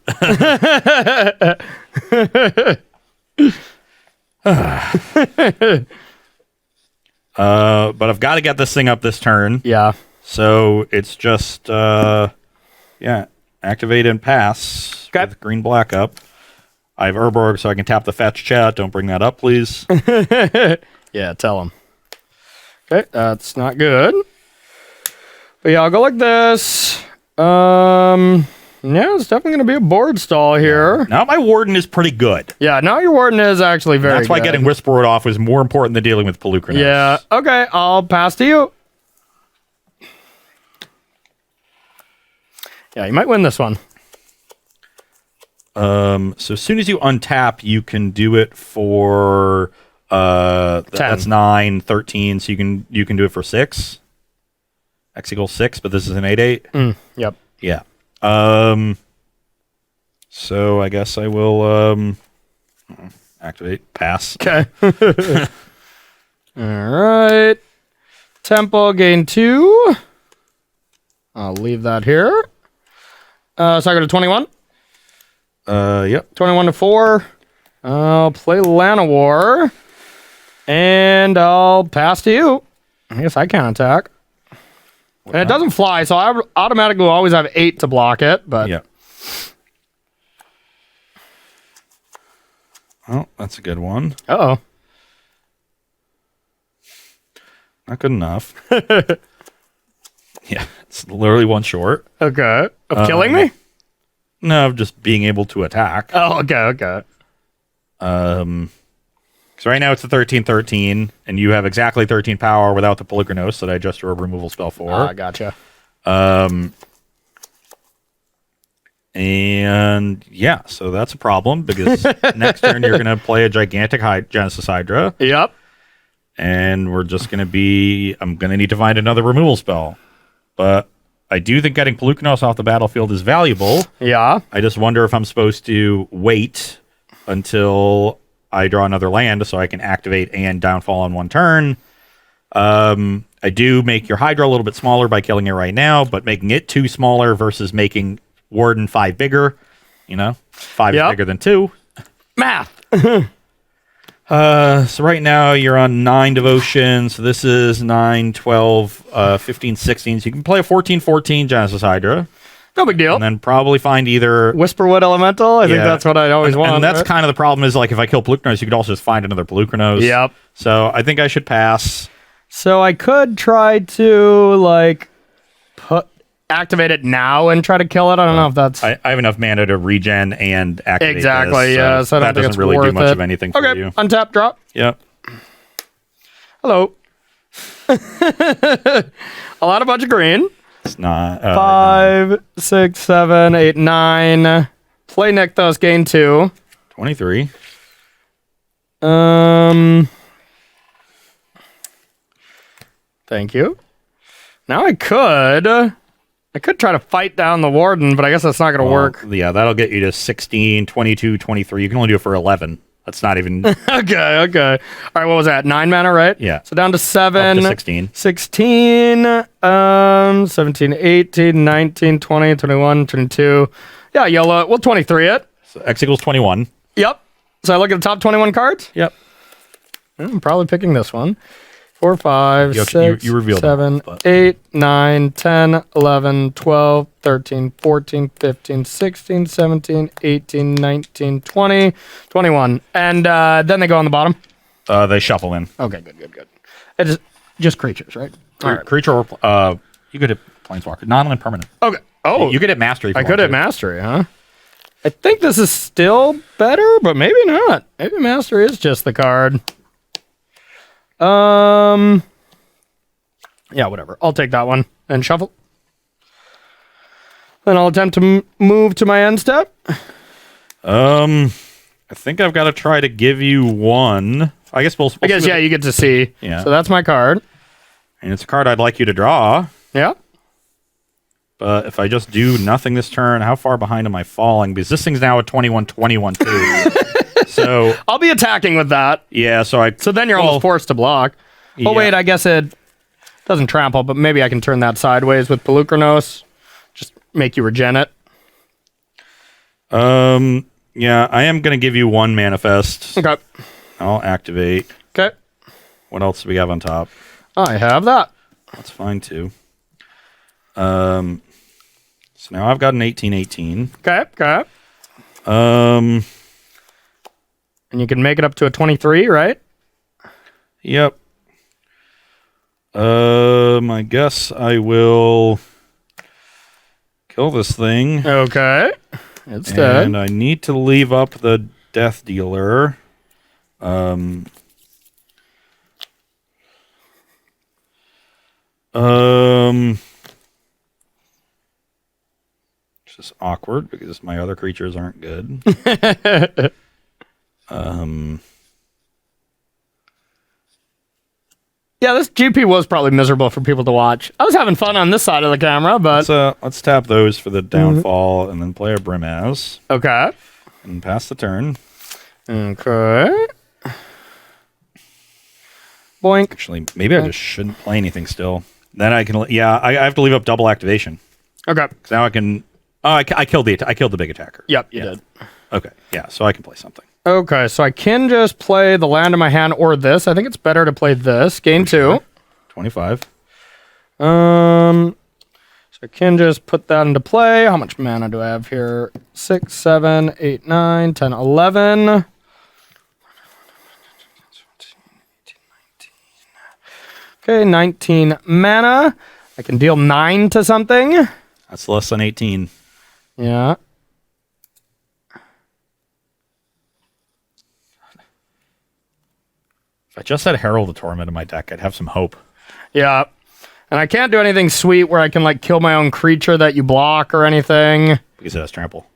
But I've got to get this thing up this turn. Yeah. So it's just, activate and pass Okay. with green black up. I have Urborg, so I can tap the fetch chat. Don't bring that up, please. Yeah, tell him. Okay, that's not good. But yeah, I'll go like this. Yeah, it's definitely going to be a board stall here. Now my Warden is pretty good. Yeah, now your Warden is actually very That's why good. getting Whisperwood off was more important than dealing with Pelucranos. Yeah, okay, I'll pass to you. Yeah, you might win this one. So as soon as you untap, you can do it for 10. That's 9, 13, so you can do it for 6. X equals 6, but this is an 8/8. Yep. Yeah. So I guess I will activate. Pass. Okay. All right. Tempo gain 2. I'll leave that here. So I go to 21. Yep. 21 to 4. I'll play Llanowar. And I'll pass to you. I guess I can't attack. And it doesn't fly, so I automatically will always have 8 to block it. But Yeah. Oh, that's a good one. Uh-oh. Not good enough. Yeah, it's literally one short. Okay. Of killing me? No, of just being able to attack. Oh, okay. So right now it's a 13/13, and you have exactly 13 power without the Polychronos that I just drew a removal spell for. Gotcha. And yeah, so that's a problem because next turn you're going to play a gigantic Genesis Hydra. Yep. And we're just going to be... I'm going to need to find another removal spell. But I do think getting Polychronos off the battlefield is valuable. Yeah. I just wonder if I'm supposed to wait until I draw another land so I can activate and downfall on one turn. I do make your Hydra a little bit smaller by killing it right now, but making it 2 smaller versus making Warden 5 bigger. 5 is bigger than 2. Math. So right now you're on 9 devotion. So this is 9, 12, 15, 16. So you can play a 14/14 Genesis Hydra. No big deal. And then probably find either... Whisperwood Elemental? I think that's what I always want. And that's kind of the problem is, like, if I kill Polychronos, you could also just find another Polychronos. Yep. So I think I should pass. So I could try to, like, activate it now and try to kill it. I don't know if that's... I have enough mana to regen and activate exactly, this, yeah. So I don't that think doesn't it's really do worth much it. of anything for Okay, you. untap, drop. Yep. Hello. A bunch of green. It's not... 5, 6, 7, 8, 9. Play Nykthos, gain 2. 23. Thank you. Now I could try to fight down the Warden, but I guess that's not going to work. Yeah, that'll get you to 16, 22, 23. You can only do it for 11. That's not even... Okay. All right, what was that? 9 mana, right? Yeah. So down to 7. Up to 16. 16, 17, 18, 19, 20, 21, 22. Yeah, yellow. We'll 23 it. So X equals 21. Yep. So I look at the top 21 cards? Yep. I'm probably picking this one. 4, 5, You 6, you revealed 7, them, 8, 9, 10, 11, 12, 13, 14, 15, 16, 17, 18, 19, 20, 21. And then they go on the bottom? They shuffle in. Okay, good. It's just creatures, right? All right. Creature or... you could hit Planeswalker. Non-land permanent. Okay. Oh, You could hit Mastery. I could hit Mastery, huh? I think this is still better, but maybe not. Maybe Mastery is just the card. Yeah, whatever. I'll take that one and shuffle. Then I'll attempt to move to my end step. I think I've got to try to give you one. I guess yeah, you get to see. Yeah. So that's my card. And it's a card I'd like you to draw. Yeah. But if I just do nothing this turn, how far behind am I falling? Because this thing's now at 21-21 too. So I'll be attacking with that. yeah, so then you're almost forced to block. Oh wait, I guess it doesn't trample, but maybe I can turn that sideways with Polychronos. Just make you regen it. Yeah, I am gonna give you one manifest. Okay. I'll activate. Okay. What else do we have on top? I have that. That's fine too. So now I've got an 18-18. Okay. And you can make it up to a 23, right? Yep. I guess I will kill this thing. Okay. It's dead. And I need to leave up the Death Dealer. It's just awkward because my other creatures aren't good. Yeah, this GP was probably miserable for people to watch. I was having fun on this side of the camera, but... Let's tap those for the downfall and then play a Brimaz. Okay. And pass the turn. Okay. Boink. Actually, maybe I just shouldn't play anything still. Then I can... Yeah, I have to leave up double activation. Okay. Because now I can... Oh, I killed the big attacker. Yep, you did. Okay, yeah, so I can play something. Okay, so I can just play the land in my hand or this. I think it's better to play this. Gain 2. 25. So I can just put that into play. How much mana do I have here? 6, 7, 8, 9, 10, 11. Okay, 19 mana. I can deal 9 to something. That's less than 18. Yeah. If I just had Herald of Torment in my deck, I'd have some hope. Yeah. And I can't do anything sweet where I can like kill my own creature that you block or anything. Because it has trample.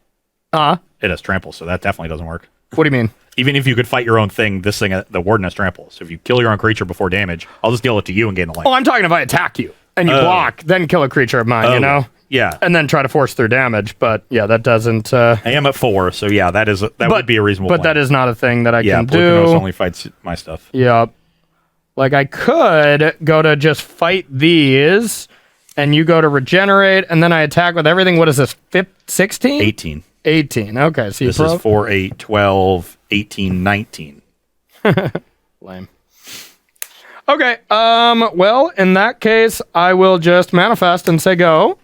Huh? It has trample, so that definitely doesn't work. What do you mean? Even if you could fight your own thing, this thing, the Warden has trample. So if you kill your own creature before damage, I'll just deal it to you and gain the life. Oh, I'm talking if I attack you and you block, then kill a creature of mine, you know? Yeah. And then try to force through damage. But yeah, that doesn't... I am at 4, so yeah, that would be a reasonable But plan. that is not a thing that I can do. Yeah, only fights my stuff. Yep. Like I could go to just fight these, and you go to regenerate, and then I attack with everything. What is this, 16? 18. 18, okay. So this is 4, 8, 12, 18, 19. Lame. Okay, well, in that case, I will just manifest and say go.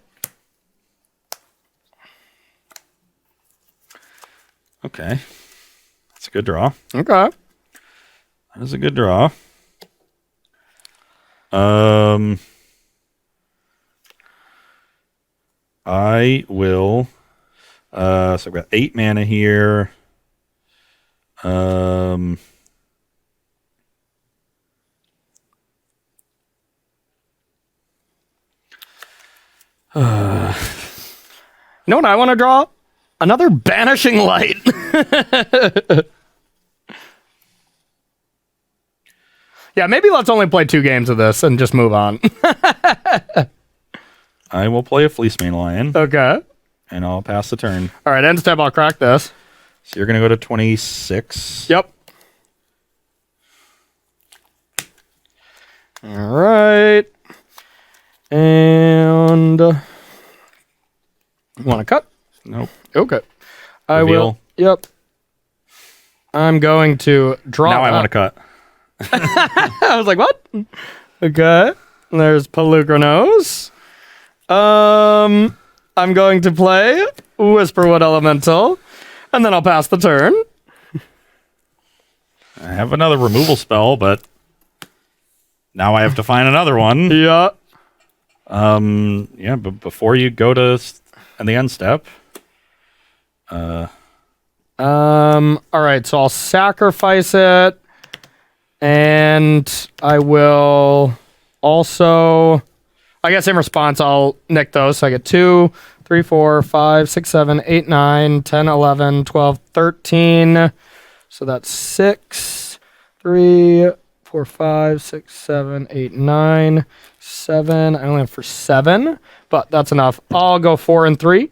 Okay. That's a good draw. Okay. That is a good draw. I will... so I've got 8 mana here. You know what I want to draw? Another Banishing Light. Yeah, maybe let's only play 2 games of this and just move on. I will play a Fleecemane Lion. Okay. And I'll pass the turn. All right, end step, I'll crack this. So you're going to go to 26. Yep. All right. And... you want to cut? Nope. Okay. I Reveal. will. Yep. I'm going to draw. Now I want to cut. I was like, what? Okay. There's Pelucranos. I'm going to play Whisperwood Elemental, and then I'll pass the turn. I have another removal spell, but now I have to find another one. Yeah. Yeah, but before you go to the end step. All right, so I'll sacrifice it, and I will also, I guess in response, I'll nick those. So I get 2, 3, 4, 5, 6, 7, 8, 9, 10, 11, 12, 13. So that's 6, 3, 4, 5, 6, 7, 8, 9, 7. I only have for 7, but that's enough. I'll go 4 and 3.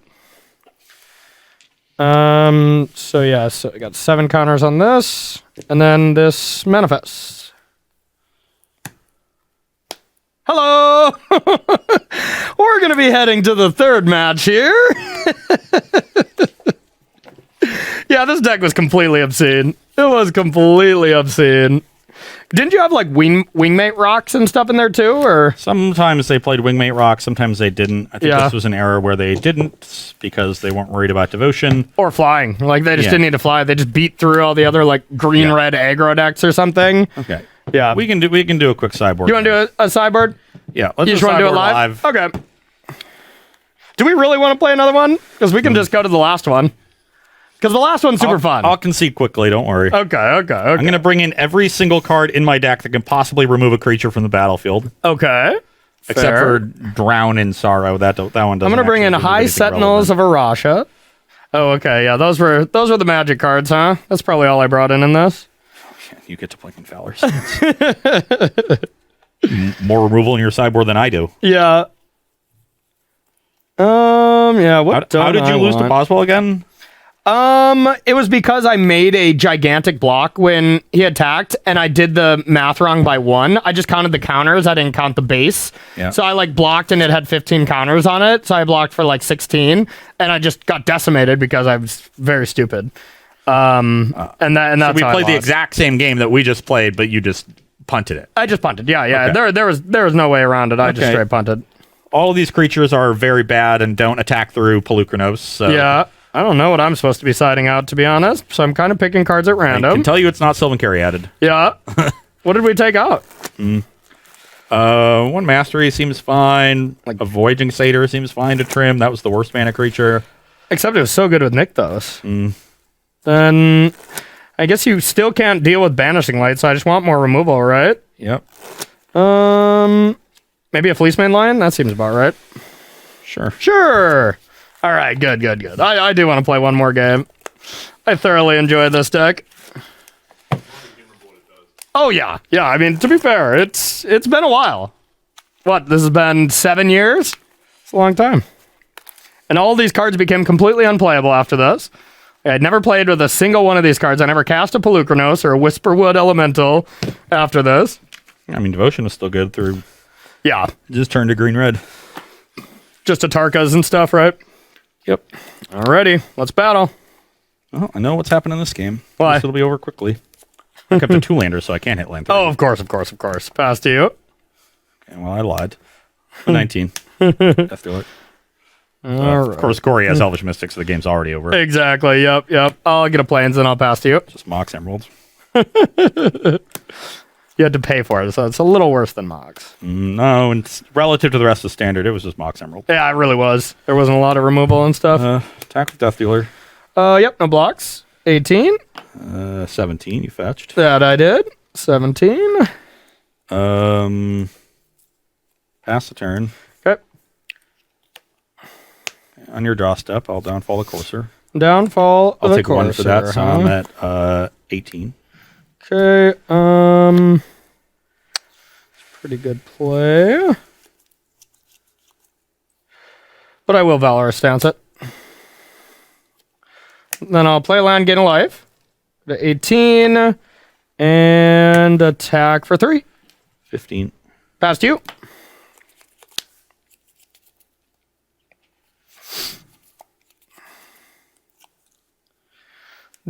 So yeah, so I got 7 counters on this, and then this manifests. Hello! We're gonna be heading to the 3rd match here. Yeah, this deck was completely obscene. It was completely obscene. Didn't you have like wingmate rocks and stuff in there too, or? Sometimes they played Wingmate Rock, sometimes they didn't. I think Yeah. this was an era where they didn't because they weren't worried about devotion. Or flying. Like they just Yeah. didn't need to fly. They just beat through all the other like green-red aggro decks or something. Okay. Yeah. We can do a quick sideboard. You want to do a sideboard? Yeah. Let's You just want to do it live? Okay. Do we really want to play another one? Because we can just go to the last one. Because the last one's super fun. I'll concede quickly. Don't worry. Okay. I'm going to bring in every single card in my deck that can possibly remove a creature from the battlefield. Okay. Except Fair. for Drown in Sorrow. That one doesn't. I'm going to bring in actually do High anything Sentinels relevant. of Arasha. Oh, okay. Yeah, those were the magic cards, huh? That's probably all I brought in this. You get to play Confowlers. More removal in your sideboard than I do. Yeah. Yeah. What? How did you lose to Boswell again? It was because I made a gigantic block when he attacked, and I did the math wrong by 1. I just counted the counters. I didn't count the base. Yeah. So I like blocked, and it had 15 counters on it. So I blocked for like 16, and I just got decimated because I was very stupid. And that's So we how I played the lost. exact same game that we just played, but you just punted it. I just punted. Yeah. Okay. There was no way around it. I just Okay. straight punted. All of these creatures are very bad and don't attack through Pelucranos. So Yeah. I don't know what I'm supposed to be siding out, to be honest. So I'm kind of picking cards at I random. can tell you it's not Sylvan Carry added. Yeah. What did we take out? One mastery seems fine. Like a Voyaging Satyr seems fine to trim. That was the worst mana creature. Except it was so good with Nykthos. Then I guess you still can't deal with Banishing Light, so I just want more removal, right? Yep. Maybe a Fleece Mane Lion? That seems about right. Sure. All right, good. I do want to play one more game. I thoroughly enjoyed this deck. Oh, yeah. Yeah, I mean, to be fair, it's been a while. What, this has been 7 years? It's a long time. And all these cards became completely unplayable after this. I'd never played with a single one of these cards. I never cast a Pelucranos or a Whisperwood Elemental after this. I mean, Devotion was still good through... Yeah. Just turned to green-red. Just Atarkas and stuff, right? Yep. Alrighty, let's battle. Well, I know what's happening in this game. Why? It'll be over quickly. I kept a 2-lander, so I can't hit land 3. Oh, of course. Pass to you. Okay, well, I lied. 19. Death Dealer. Of course, Corey has Elvish Mystics, so the game's already over. Exactly, yep. I'll get a Plains and I'll pass to you. Just Mox Emeralds. You had to pay for it, so it's a little worse than Mox. No, and relative to the rest of Standard, it was just Mox Emerald. Yeah, it really was. There wasn't a lot of removal and stuff. Attack with Death Dealer. Yep, no blocks. 18. 17, you fetched. That I did. 17. Pass the turn. Okay. On your draw step, I'll downfall the Courser. Downfall I'll the take 1 for that, Courser, so I'm at 18. Okay, pretty good play. But I will Valorous Stance it. Then I'll play land, gain a life. To 18. And attack for 3. 15. Past you.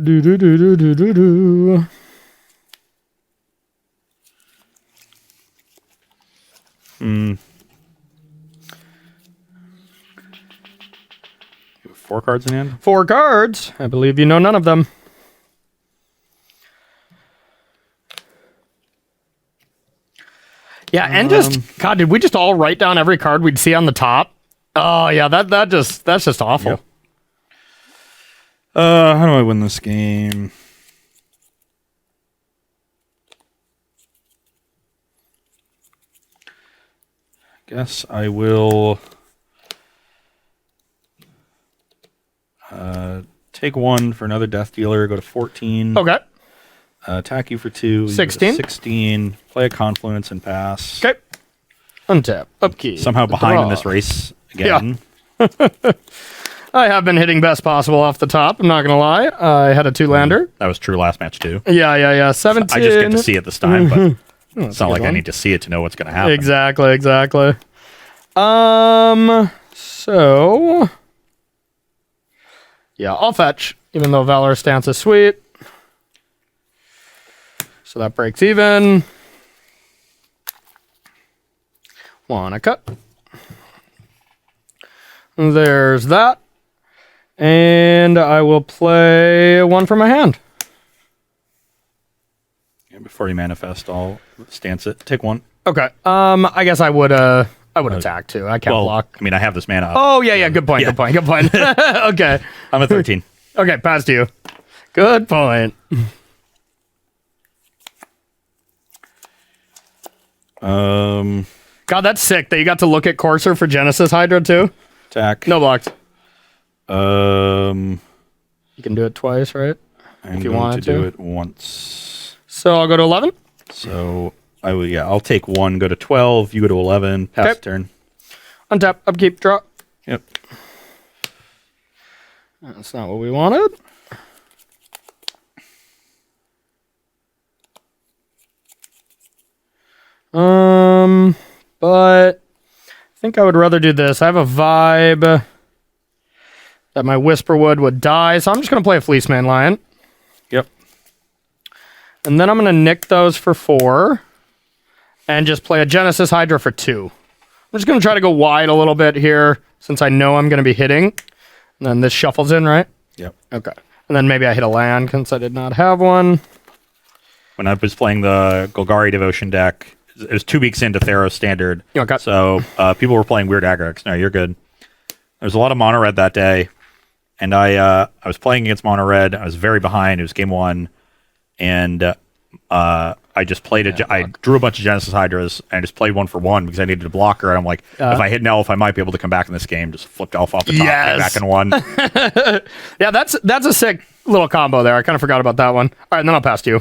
Do. 4 cards in hand? 4 cards. I believe you know none of them. Yeah, and just God, did we just all write down every card we'd see on the top? Oh yeah, that's just awful. Yep. How do I win this game? Guess I will take 1 for another Death Dealer, go to 14. Okay. Attack you for 2. 16. 16. Play a Confluence and pass. Okay. Untap. Upkeep. Somehow behind Draw. in this race again. Yeah. I have been hitting best possible off the top. I'm not going to lie. I had a 2-lander. That was true last match, too. Yeah. 17. I just get to see it this time, but it's not like one. I need to see it to know what's going to happen. Exactly. So... Yeah, I'll fetch, even though Valorous Stance is sweet. So that breaks even. Wanna cut. There's that. And I will play 1 from my hand. Yeah, before you manifest, I'll stance it. Take 1. Okay. I guess I would attack too. I can't block. I mean, I have this mana up. Oh yeah. Good point. Okay. I'm at 13. Okay, pass to you. Good point. God, that's sick that you got to look at Courser for Genesis Hydra too. Attack. No blocks. You can do it twice, right? I'm If you going wanted to do to. it once. So I'll go to 11. So I will. Yeah, I'll take 1. Go to 12. You go to 11. Pass the turn. Untap, upkeep, draw. Yep. That's not what we wanted. But I think I would rather do this. I have a vibe that my Whisperwood would die, so I'm just going to play a Fleece Mane Lion. Yep. And then I'm going to nick those for 4 and just play a Genesis Hydra for 2. I'm just going to try to go wide a little bit here since I know I'm going to be hitting. And then this shuffles in, right? Yep. Okay. And then maybe I hit a land since I did not have one. When I was playing the Golgari Devotion deck, it was 2 weeks into Theros Standard. Okay. So people were playing weird aggro decks. No, you're good. There was a lot of mono red that day, and I was playing against mono red. I was very behind. It was game 1, and I just played I drew a bunch of Genesis Hydras and just played 1 for 1 because I needed a blocker. And I'm like, if I hit an elf, I might be able to come back in this game. Just flipped elf off the top, came back in 1. Yeah, that's a sick little combo there. I kind of forgot about that one. All right, and then I'll pass to you.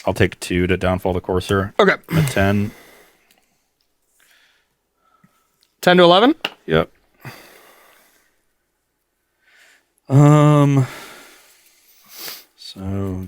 I'll take 2 to downfall the Courser. Okay. At 10. 10 to 11? Yep. So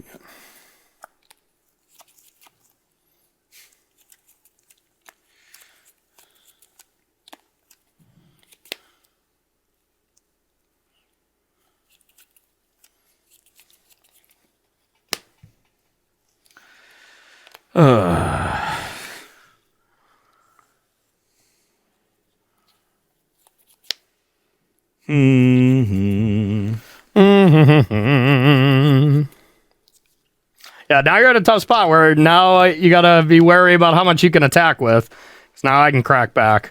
Yeah, now you're at a tough spot where now you gotta be wary about how much you can attack with. Because now I can crack back.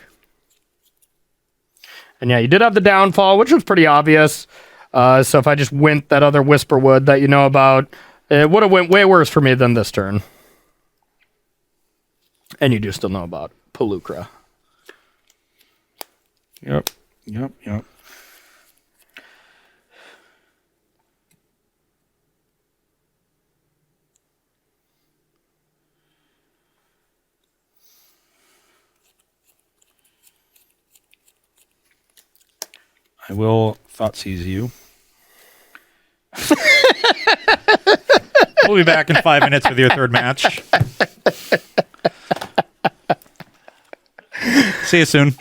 And yeah, you did have the downfall, which was pretty obvious. So if I just went that other Whisperwood that you know about, it would have went way worse for me than this turn. And you do still know about Pelukra. Yep. I will Thoughtseize you. We'll be back in 5 minutes with your third match. See you soon.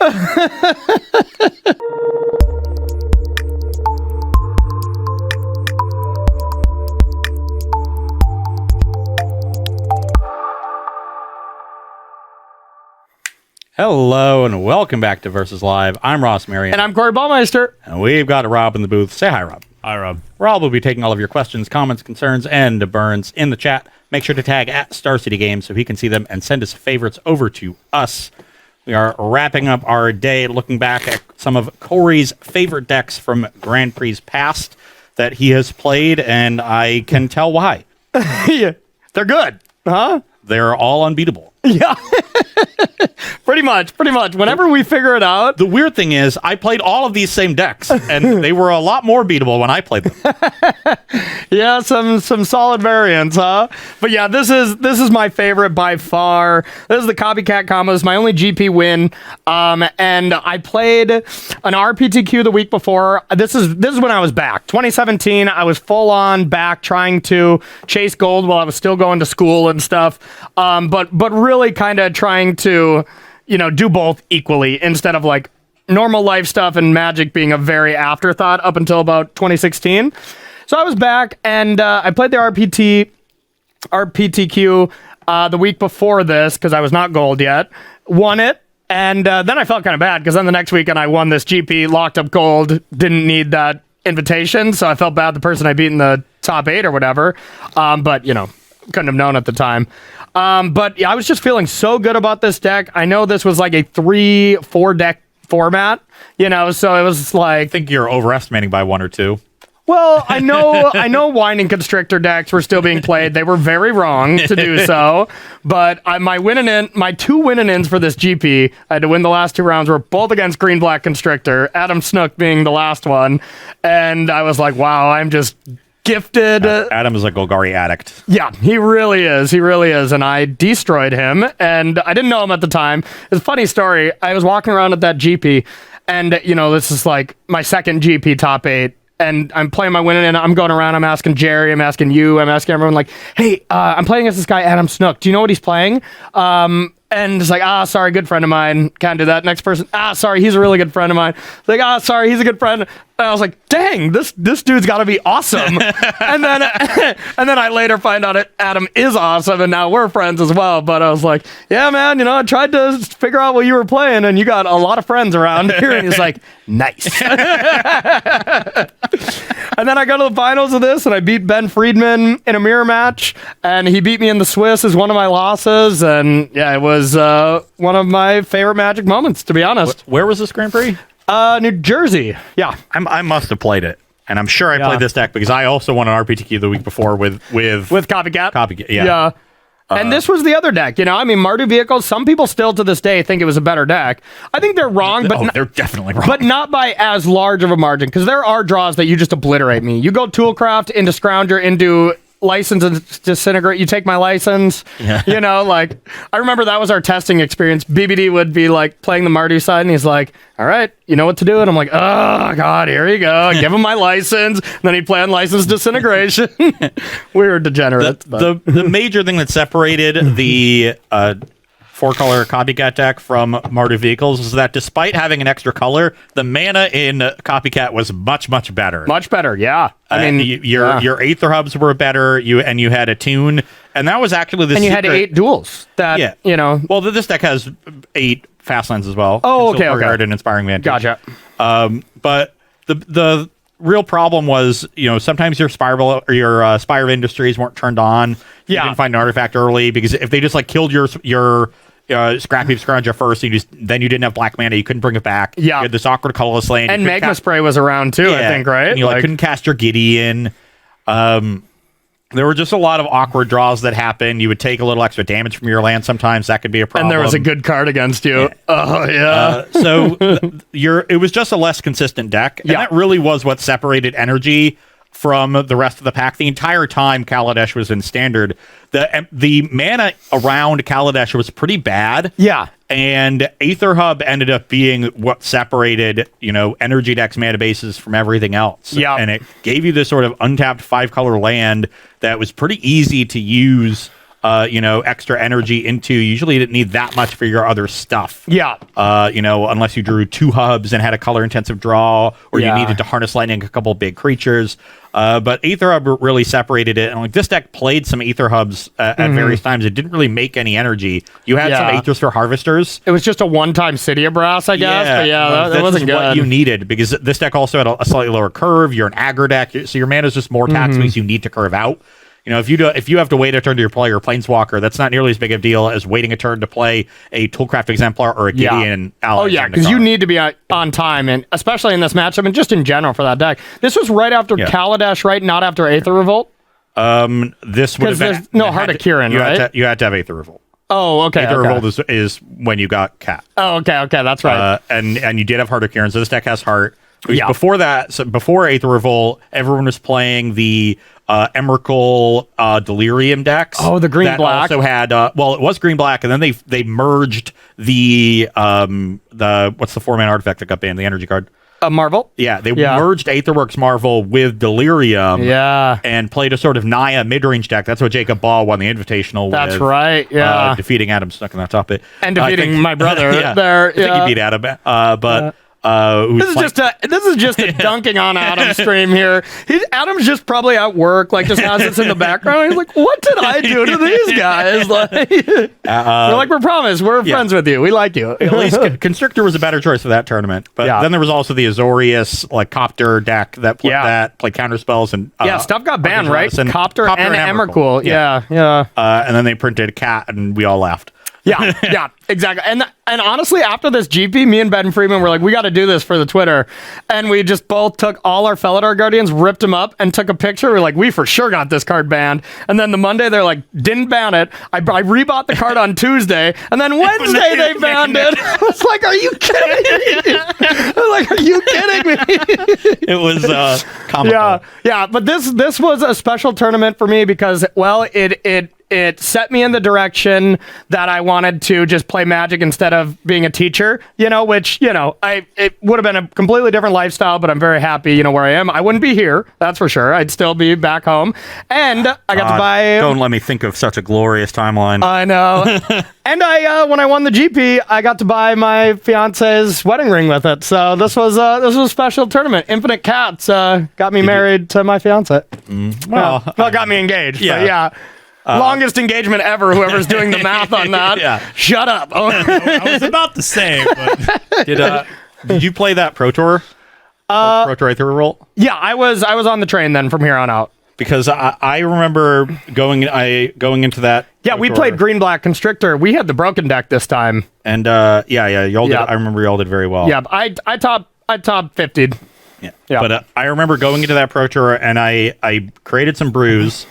Hello and welcome back to Versus Live. I'm Ross Merriam. And I'm Corey Baumeister. And we've got Rob in the booth. Say hi, Rob. Hi, Rob. Rob will be taking all of your questions, comments, concerns, and burns in the chat. Make sure to tag at Star City Games so he can see them and send his favorites over to us. We are wrapping up our day looking back at some of Corey's favorite decks from Grand Prix past that he has played, and I can tell why. Yeah, they're good, huh? They're all unbeatable. Yeah. Pretty much. Whenever we figure it out. The weird thing is, I played all of these same decks, and they were a lot more beatable when I played them. Yeah, some solid variants, huh? But yeah, this is my favorite by far. This is the copycat combo. It's my only GP win. And I played an RPTQ the week before. This is when I was back. 2017, I was full on back trying to chase gold while I was still going to school and stuff. But really kind of trying to, do both equally instead of like normal life stuff and Magic being a very afterthought up until about 2016. So I was back and I played the RPTQ the week before this because I was not gold yet. Won it. And then I felt kind of bad because then the next weekend I won this GP, locked up gold, didn't need that invitation. So I felt bad the person I beat in the top 8 or whatever. But, couldn't have known at the time. But yeah, I was just feeling so good about this deck. I know this was like a 3-4 deck format, so it was like... I think you're overestimating by 1 or 2. Well, I know Winding Constrictor decks were still being played. They were very wrong to do so. But my 2 win-and-ins for this GP, I had to win the last 2 rounds, were both against Green-Black Constrictor, Adam Snook being the last one. And I was like, wow, I'm just... gifted. Adam is a Golgari addict. Yeah, he really is. And I destroyed him, and I didn't know him at the time. It's a funny story. I was walking around at that GP, and, this is like my second GP top 8, and I'm playing my winning, and I'm going around, I'm asking Jerry, I'm asking you, I'm asking everyone, like, hey, I'm playing against this guy, Adam Snook. Do you know what he's playing? And it's like, sorry, good friend of mine. Can't do that. Next person, sorry, he's a really good friend of mine. It's like, sorry, he's a good friend. I was like, dang, this dude's got to be awesome. and then I later find out Adam is awesome, and now we're friends as well. But I was like, yeah, man, I tried to figure out what you were playing, and you got a lot of friends around here. And he's like, nice. And then I go to the finals of this, and I beat Ben Friedman in a mirror match, and he beat me in the Swiss as one of my losses. And yeah, it was one of my favorite Magic moments, to be honest. Where was this Grand Prix? New Jersey. Yeah. I must have played it. And I'm sure I played this deck because I also won an RPTQ the week before with Copycat. Copycat. Yeah. And this was the other deck, I mean, Mardu Vehicles, some people still to this day think it was a better deck. I think they're wrong, but they're definitely wrong. But not by as large of a margin, because there are draws that you just obliterate me. You go Toolcraft into Scrounger into License and Disintegrate. You take my license. Yeah. I remember that was our testing experience. BBD would be like playing the Mardu side, and he's like, all right, you know what to do. And I'm like, oh, God, here you go. I give him my license. And then he'd play on License Disintegration. We were degenerates. The major thing that separated the 4-color Copycat deck from Mardu Vehicles is that despite having an extra color, the mana in Copycat was much, much better. Much better, yeah. I mean, your Aether Hubs were better. You had a tune, and that was actually the. And you secret. had 8 duels. Well, this deck has 8 fast lands as well. Oh, okay. And Inspiring Vantage. Gotcha. But the real problem was, sometimes your Spire of Industries weren't turned on. You didn't find an artifact early because if they just killed your Scrappy Scrounger first, then you didn't have black mana, you couldn't bring it back. Yeah. You had this awkward colorless land. And Magma Spray was around too, I think, right? And you couldn't cast your Gideon. There were just a lot of awkward draws that happened. You would take a little extra damage from your land sometimes. That could be a problem. And there was a good card against you. Yeah. Oh, yeah. It was just a less consistent deck. And that really was what separated Energy from the rest of the pack. The entire time Kaladesh was in Standard, the mana around Kaladesh was pretty bad. Yeah. And Aether Hub ended up being what separated, Energy deck's mana bases from everything else. Yeah. And it gave you this sort of untapped 5-color land that was pretty easy to use, extra energy into. You usually didn't need that much for your other stuff. Yeah. Unless you drew 2 hubs and had a color-intensive draw, or you needed to harness lightning a couple big creatures. But Aether Hub really separated it. And this deck played some Aether Hubs at various times. It didn't really make any energy. You had some Aethers for Harvesters. It was just a one-time Cydia Brass, I guess. But that wasn't good. What you needed, because this deck also had a slightly lower curve. You're an aggro deck, so your mana is just more tax space you need to curve out. If you have to wait a turn to play your Planeswalker, that's not nearly as big a deal as waiting a turn to play a Toolcraft Exemplar or a Gideon ally. Oh, yeah, because you need to be on time, and especially in this matchup, and just in general for that deck. This was right after Kaladesh, right? Not after Aether Revolt? This would have been... no Heart of Kirin, right? You had to have Aether Revolt. Oh, okay. Aether Revolt is when you got Cat. Oh, okay, that's right. And you did have Heart of Kirin, so this deck has Heart. Before that, before Aether Revolt, everyone was playing the Emrakul Delirium decks. Oh, the green-black. Also had it was green-black, and then they merged the what's the 4-mana artifact that got banned? The energy card. Marvel? Yeah, they merged Aetherworks Marvel with Delirium. Yeah. And played a sort of Naya mid-range deck. That's what Jacob Ball won the Invitational with. That's right, yeah. Defeating Adam Stuck on that top bit. And defeating my brother there. I think he beat Adam, but... this is just a dunking on Adam stream here. Adam's just probably at work, just has this in the background. He's like, "What did I do to these guys?" We're promised, we're friends with you. We like you. At least Constrictor was a better choice for that tournament. But then there was also the Azorius Copter deck that played counter spells and stuff got banned, right? Copter and Emrakul. Yeah. And then they printed Cat, and we all laughed. Yeah, exactly. And honestly, after this GP, me and Ben Freeman were like, we got to do this for the Twitter. And we just both took all our Felidar Guardians, ripped them up, and took a picture. We're like, we for sure got this card banned. And then the Monday, they're like, didn't ban it. I rebought the card on Tuesday. And then Wednesday, they banned it. I was like, are you kidding me? I was like, are you kidding me? It was comical. Yeah. But this was a special tournament for me because, it set me in the direction that I wanted to just play Magic instead of being a teacher, which, it would have been a completely different lifestyle, but I'm very happy, where I am. I wouldn't be here, that's for sure. I'd still be back home. And I got to buy... Don't let me think of such a glorious timeline. I know. And when I won the GP, I got to buy my fiance's wedding ring with it. So this was a special tournament. Infinite Cats got me married to my fiance. Well, got me engaged. Yeah. But yeah. Longest engagement ever. Whoever's doing the math on that. Yeah. Shut up. I was about to say, but did you play that Pro Tour? Pro Tour through roll? Yeah, I was on the train then from here on out. Because I remember going into that. Yeah, we played Green Black Constrictor. We had the broken deck this time. And y'all did. I remember y'all did very well. Yeah, I top 50'd. Yeah. But I remember going into that Pro Tour and I created some brews.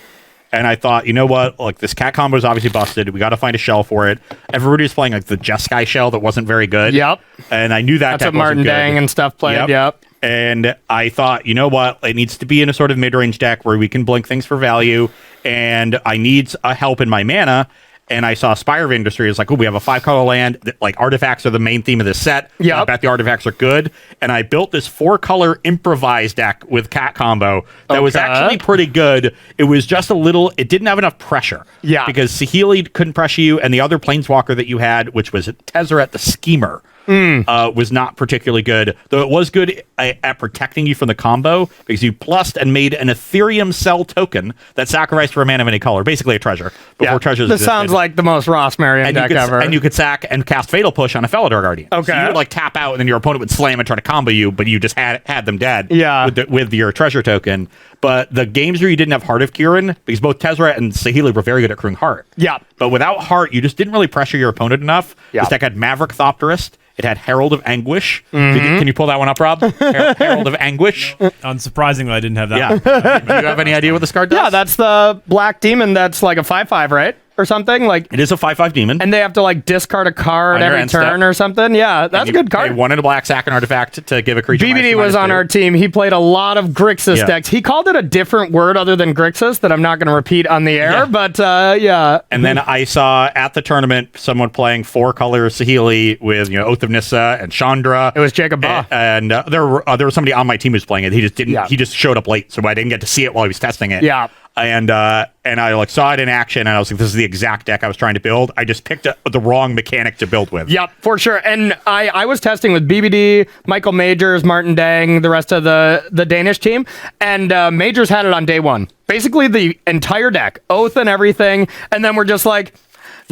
And I thought, you know what? Like, this cat combo is obviously busted. We got to find a shell for it. Everybody was playing like the Jeskai shell that wasn't very good. Yep. And I knew that that's what Martin Dang and stuff played. Yep. And I thought, you know what? It needs to be in a sort of mid-range deck where we can blink things for value. And I need a help in my mana. And I saw Spire of Industry. It's like, oh, we have a 5-color land. Like, artifacts are the main theme of this set. Yeah, I bet the artifacts are good. And I built this 4-color improvised deck with cat combo that was actually pretty good. It was just a little... It didn't have enough pressure. Yeah. Because Saheeli couldn't pressure you, and the other Planeswalker that you had, which was Tezzeret the Schemer, was not particularly good. Though it was good at protecting you from the combo, because you plussed and made an Ethereum Cell token that sacrificed for a mana of any color. Basically a treasure. Before treasures This sounds like the most Ross Merriam deck ever. And you could sack and cast Fatal Push on a Felidar Guardian. Okay. So you would like tap out, and then your opponent would slam and try to combo you, but you just had them dead. Yeah. With your treasure token. But the games where you didn't have Heart of Kieran, because both Tezzeret and Saheeli were very good at crewing Heart. Yeah. But without Heart, you just didn't really pressure your opponent enough. Yeah. This deck had Maverick Thopterist. It had Herald of Anguish. Can you pull that one up, Rob? Herald of Anguish. Unsurprisingly, I didn't have that. Yeah. Do you have any idea what this card does? Yeah, that's the black demon that's like a 5/5, right? Or something like it is a 5/5 demon, and they have to like discard a card every turn or something. Yeah, that's a good card. They wanted a black sack an artifact to give a creature. BBD was on our team. He played a lot of Grixis decks. He called it a different word other than Grixis that I'm not going to repeat on the air. But yeah. And then I saw at the tournament someone playing 4-color Saheeli with Oath of Nissa and Chandra. It was Jacob Ba. And there was somebody on my team who was playing it. He just didn't. Yeah. He just showed up late, so I didn't get to see it while he was testing it. Yeah. And I like saw it in action, and I was like, "This is the exact deck I was trying to build." I just picked the wrong mechanic to build with. Yep, for sure. And I was testing with BBD, Michael Majors, Martin Dang, the rest of the Danish team, and Majors had it on day one. Basically, the entire deck, Oath and everything, and then we're just like,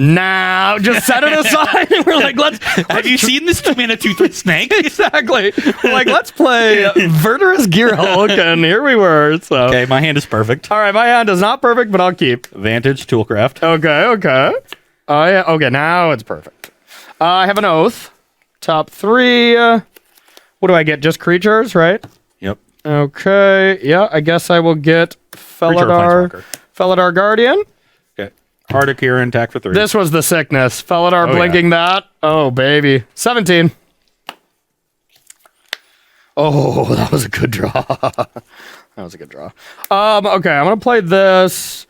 now just set it aside. And we're like, let's have you seen this 2-mana 2/3 snake? Exactly. We're like, let's play Verdurous Gearhulk, and here we were. So okay, my hand is perfect. All right, my hand is not perfect, but I'll keep. Vantage Toolcraft. Okay. Oh yeah. Okay, now it's perfect. I have an Oath. Top 3. What do I get? Just creatures, right? Yep. Okay. Yeah, I guess I will get Felidar Guardian. Heart of Kieran, attack for 3. This was the sickness. Felidar blinking that. Oh, baby. 17. Oh, that was a good draw. Okay, I'm going to play this.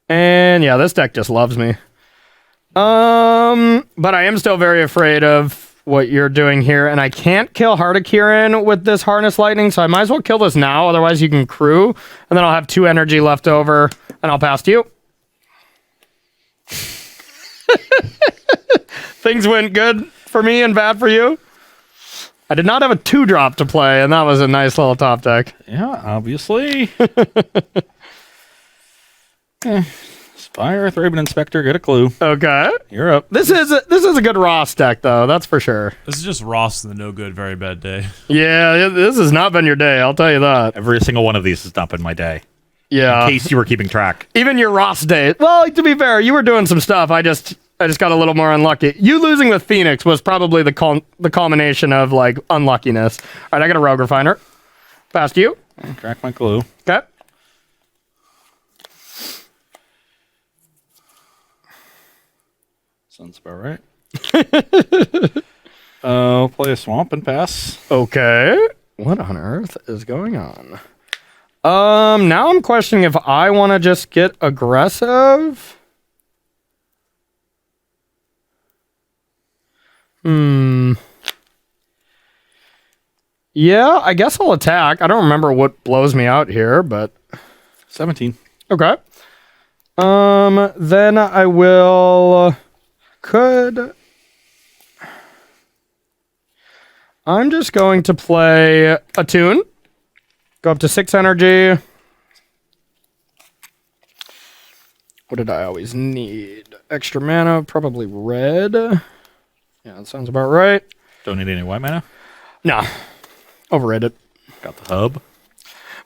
And yeah, this deck just loves me. But I am still very afraid of what you're doing here. And I can't kill Heart of Kieran with this Harness Lightning, so I might as well kill this now. Otherwise, you can crew. And then I'll have 2 energy left over, and I'll pass to you. Things went good for me and bad for you. I did not have a 2-drop to play, and that was a nice little top deck. Yeah, obviously. Spire, Thraben Inspector, get a clue. Okay. You're up. This is a good Ross deck, though, that's for sure. This is just Ross and the no good, very bad day. Yeah, this has not been your day, I'll tell you that. Every single one of these has not been my day. Yeah. In case you were keeping track. Even your Ross day. Well, to be fair, you were doing some stuff. I just got a little more unlucky. You losing with Phoenix was probably the culmination of like unluckiness. All right, I got a Rogue Refiner. Pass to you. Crack my clue. Okay. Sounds about right. Play a swamp and pass. Okay. What on earth is going on? Now I'm questioning if I want to just get aggressive. Yeah, I guess I'll attack. I don't remember what blows me out here, but 17. okay. Then I will. I'm just going to play a tune. Go up to 6 energy. What did I always need? Extra mana, probably red. Yeah, that sounds about right. Don't need any white mana? Nah, overrated. Got the hub.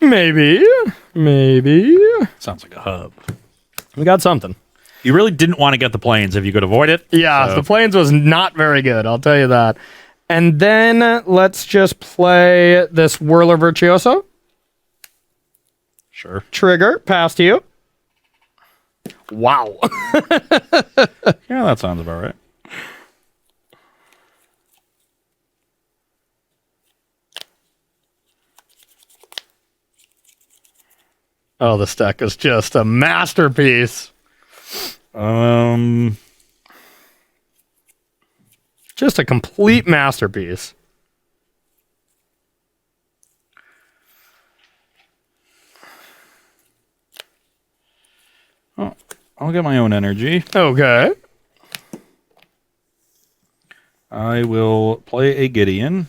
Maybe. Sounds like a hub. We got something. You really didn't want to get the planes if you could avoid it. Yeah, so. the planes was not very good, I'll tell you that. And then let's just play this Whirler Virtuoso. Sure. Trigger, pass to you. Wow. Yeah, that sounds about right. Oh, this deck is just a masterpiece. Just a complete masterpiece. Oh, I'll get my own energy. Okay. I will play a Gideon.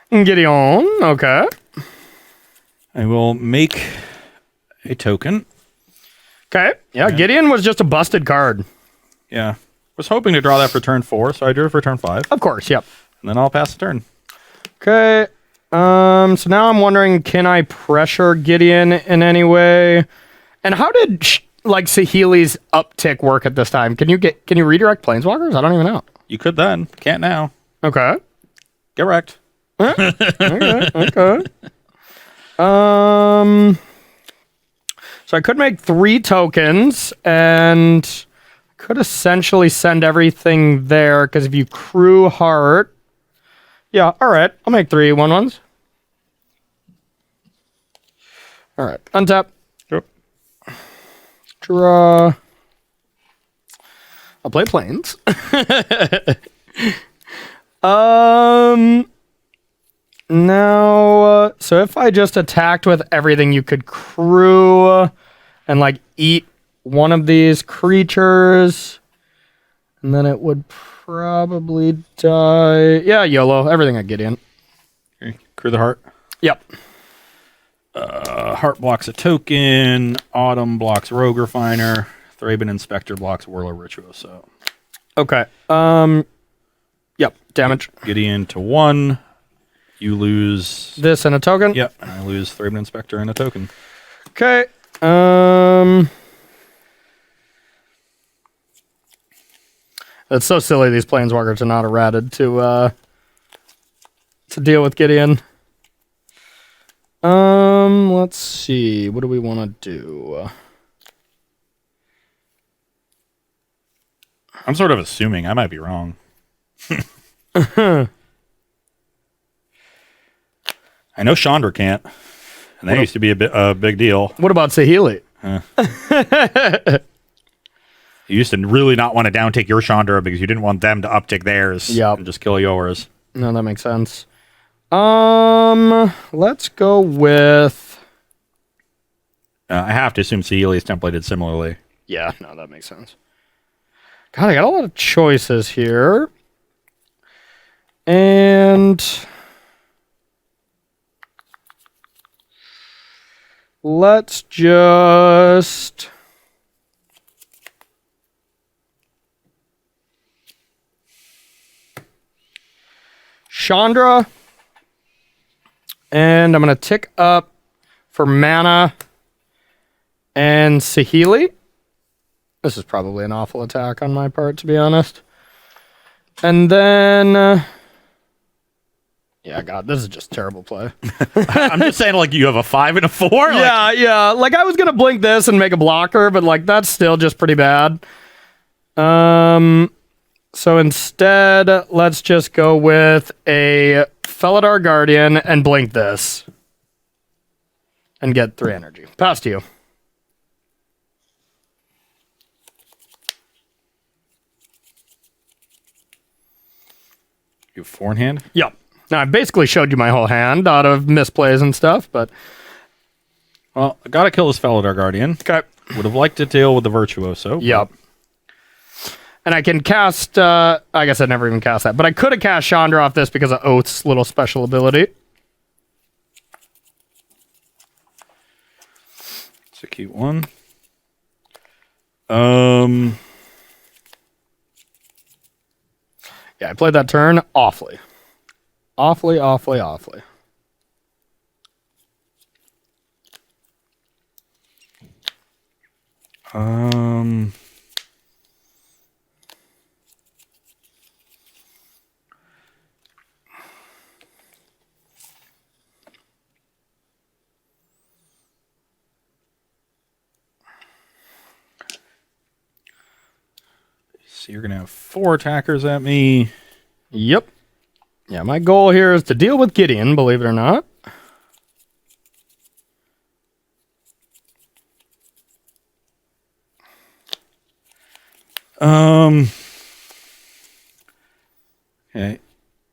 Gideon. Okay. I will make a token. Okay. Yeah, Gideon was just a busted card. Yeah. Was hoping to draw that for turn 4, so I drew it for turn 5. Of course, yep. And then I'll pass the turn. Okay. So now I'm wondering, can I pressure Gideon in any way? And how did Saheeli's uptick work at this time? Can you redirect planeswalkers? I don't even know. You could then. Can't now. Okay. Get wrecked. Okay. So I could make 3 tokens and could essentially send everything there because if you crew heart, yeah, all right, I'll make 3 1/1s. All right, untap. Yep. Draw. I'll play planes. Now, so if I just attacked with everything, you could crew and eat one of these creatures, and then it would probably die. Yeah, YOLO. Everything I get in. Okay. Crew the heart. Yep. Heart blocks a token. Autumn blocks Rogue Refiner. Thraben Inspector blocks Whirler Virtuoso. Okay. Yep. Damage. Gideon to 1. You lose This and a token. Yep. And I lose Thraben Inspector and a token. Okay. It's so silly these planeswalkers are not errated to deal with Gideon. Let's see. What do we want to do? I'm sort of assuming. I might be wrong. I know Chandra can't. And that used to be a big deal. What about Saheeli? You used to really not want to downtake your Chandra because you didn't want them to uptick theirs and just kill yours. No, that makes sense. Let's go with... I have to assume Saheeli is templated similarly. Yeah, no, that makes sense. God, I got a lot of choices here. And... let's just... Chandra. And I'm going to tick up for mana and Saheeli. This is probably an awful attack on my part, to be honest. And then... yeah, God, this is just terrible play. I'm just saying, you have a 5 and a 4? Yeah. I was going to blink this and make a blocker, but, that's still just pretty bad. So instead, let's just go with a Felidar Guardian and blink this. And get 3 energy. Pass to you. You have 4 in hand? Yep. Now, I basically showed you my whole hand out of misplays and stuff, but... Well, I gotta kill this Felidar Guardian. Okay. Would have liked to deal with the Virtuoso. Yep. And I can cast... I guess I never even cast that, but I could have cast Chandra off this because of Oath's little special ability. Execute 1. Yeah, I played that turn awfully. Awfully. So you're gonna have 4 attackers at me. Yep. Yeah, my goal here is to deal with Gideon, believe it or not. Okay.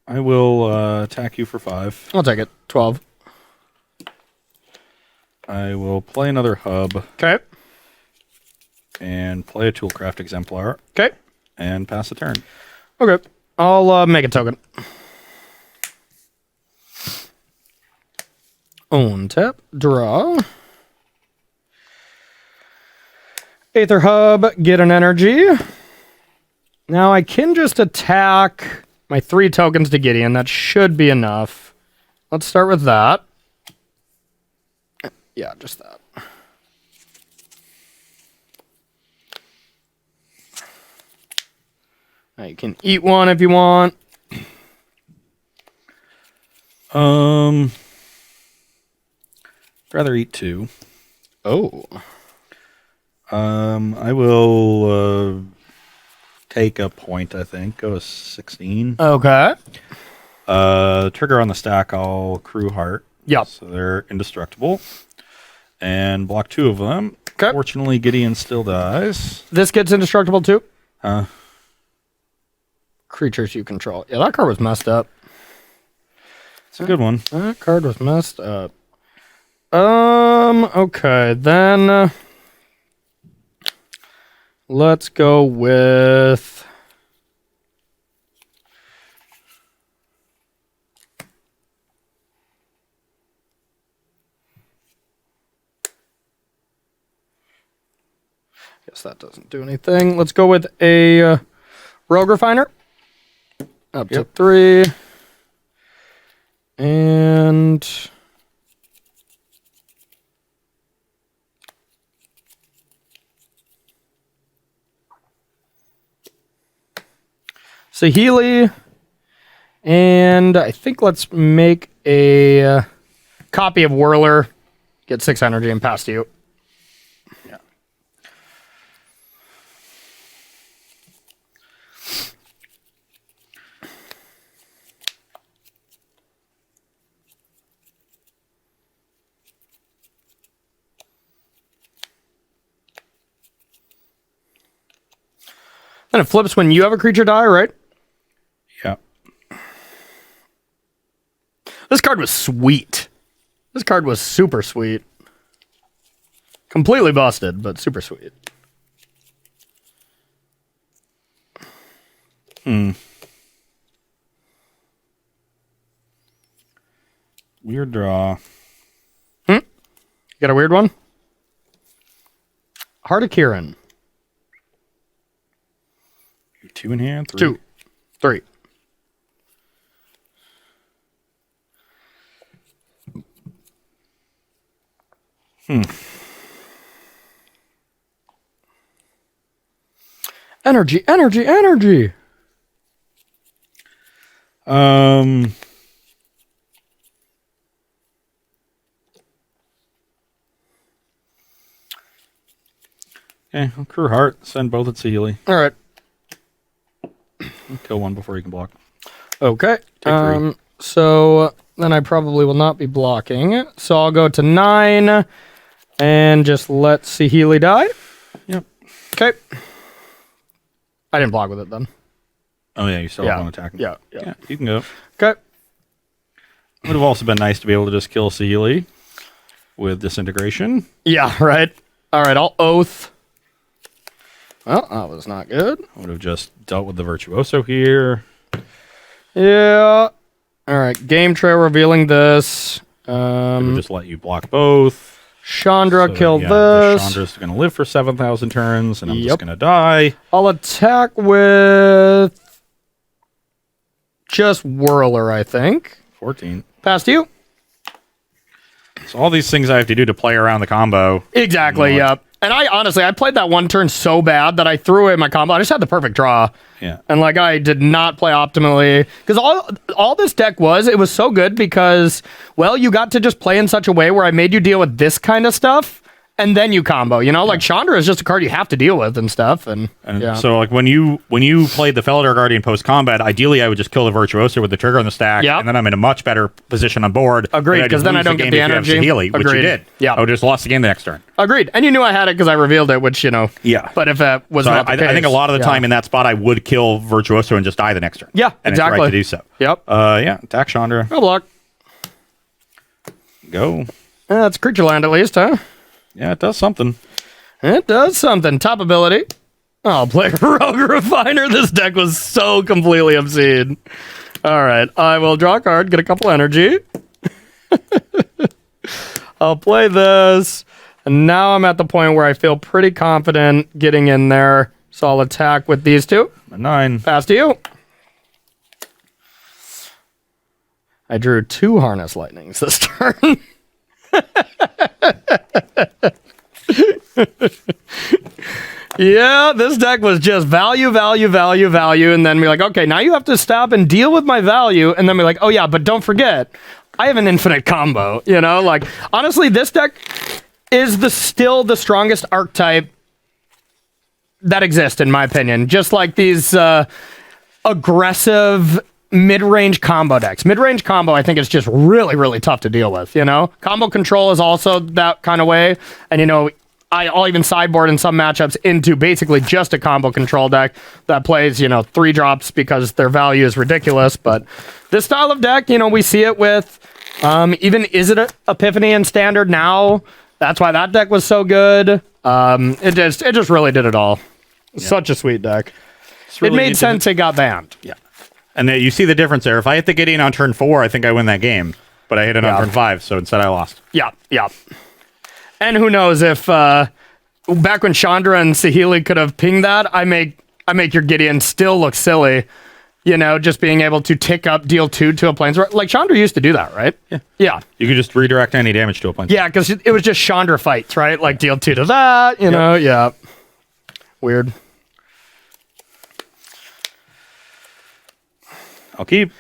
I will attack you for 5. I'll take it. 12. I will play another hub Okay. and play a Toolcraft Exemplar Okay. and pass a turn. Okay. I'll make a token. Untap. Draw. Aether Hub. Get an energy. Now I can just attack my 3 tokens to Gideon. That should be enough. Let's start with that. Yeah, just that. Now you can eat 1 if you want. Rather eat 2. Oh. I will take a point, I think. Go to 16. Okay. Trigger on the stack, I'll Crew Heart. Yep. So they're indestructible. And block 2 of them. Okay. Fortunately, Gideon still dies. This gets indestructible too? Huh? Creatures you control. Yeah, that card was messed up. It's a good one. That card was messed up. Okay, then let's go with guess that doesn't do anything. Let's go with a Rogue Refiner. Up to 3. And Saheeli. And I think let's make a copy of Whirler. Get 6 energy and pass to you. Yeah. And it flips when you have a creature die, right? Yeah. This card was sweet. This card was super sweet. Completely busted, but super sweet. Weird draw. You got a weird one? Heart of Kieran. 2 in hand. 3. 2. 3. Energy. Okay, Crew Heart. Send both at Saheeli. All right. Kill 1 before you can block. Okay. Take 3. So then I probably will not be blocking. So I'll go to 9 and just let Saheeli die. Yep. Okay. I didn't block with it then. Oh, yeah, you still have one attacking. Yeah. Yeah, you can go. Okay. Would have also been nice to be able to just kill Sealy with Disintegration. Yeah, right. All right, I'll Oath. Well, that was not good. I would have just dealt with the Virtuoso here. Yeah. All right, game trail revealing this. It would just let you block both. Chandra So, killed yeah, this. Chandra's going to live for 7,000 turns, and I'm just going to die. I'll attack with just Whirler, I think. 14. Past you. So all these things I have to do to play around the combo. Exactly, yep. And I played that one turn so bad that I threw away my combo. I just had the perfect draw. Yeah. And like I did not play optimally. Because all this deck it was so good because, well, you got to just play in such a way where I made you deal with this kind of stuff. And then you combo, like Chandra is just a card you have to deal with and stuff. And so like when you played the Felidar Guardian post combat, ideally I would just kill the Virtuoso with the trigger on the stack, and then I'm in a much better position on board. Agreed, because then I don't get the energy. Healy, which you did. Yeah, I would just lost the game the next turn. Agreed, and you knew I had it because I revealed it, which Yeah. But if that was not the case, I think a lot of the time in that spot I would kill Virtuoso and just die the next turn. Yeah, and exactly. It's right to do so. Yep. Attack Chandra. No block. Go. That's creature land at least, huh? Yeah, it does something. It does something. Top ability. I'll play Rogue Refiner. This deck was so completely obscene. All right. I will draw a card, get a couple energy. I'll play this. And now I'm at the point where I feel pretty confident getting in there. So I'll attack with these two. A 9. Pass to you. I drew 2 Harness Lightnings this turn. Yeah, this deck was just value, and then be like, okay, now you have to stop and deal with my value, and then be like, oh yeah, but don't forget, I have an infinite combo, like, honestly, this deck is still the strongest archetype that exists, in my opinion, just like these aggressive mid-range combo decks. Mid-range combo, I think, is just really, really tough to deal with, Combo control is also that kind of way, and, I'll even sideboard in some matchups into basically just a combo control deck that plays, 3 drops because their value is ridiculous. But this style of deck, we see it with even Is It Epiphany in Standard now. That's why that deck was so good. It just really did it all. Yeah. Such a sweet deck. Really, it made sense it got banned. Yeah. And you see the difference there. If I hit the Gideon on turn 4, I think I win that game. But I hit it on turn 5, so instead I lost. Yeah. And who knows if back when Chandra and Saheeli could have pinged that, I make your Gideon still look silly. Just being able to tick up, deal 2 to a planeswalker. Like Chandra used to do that, right? Yeah. You could just redirect any damage to a planeswalker. Yeah, because it was just Chandra fights, right? Like deal 2 to that, know. Yeah. Weird. I'll keep.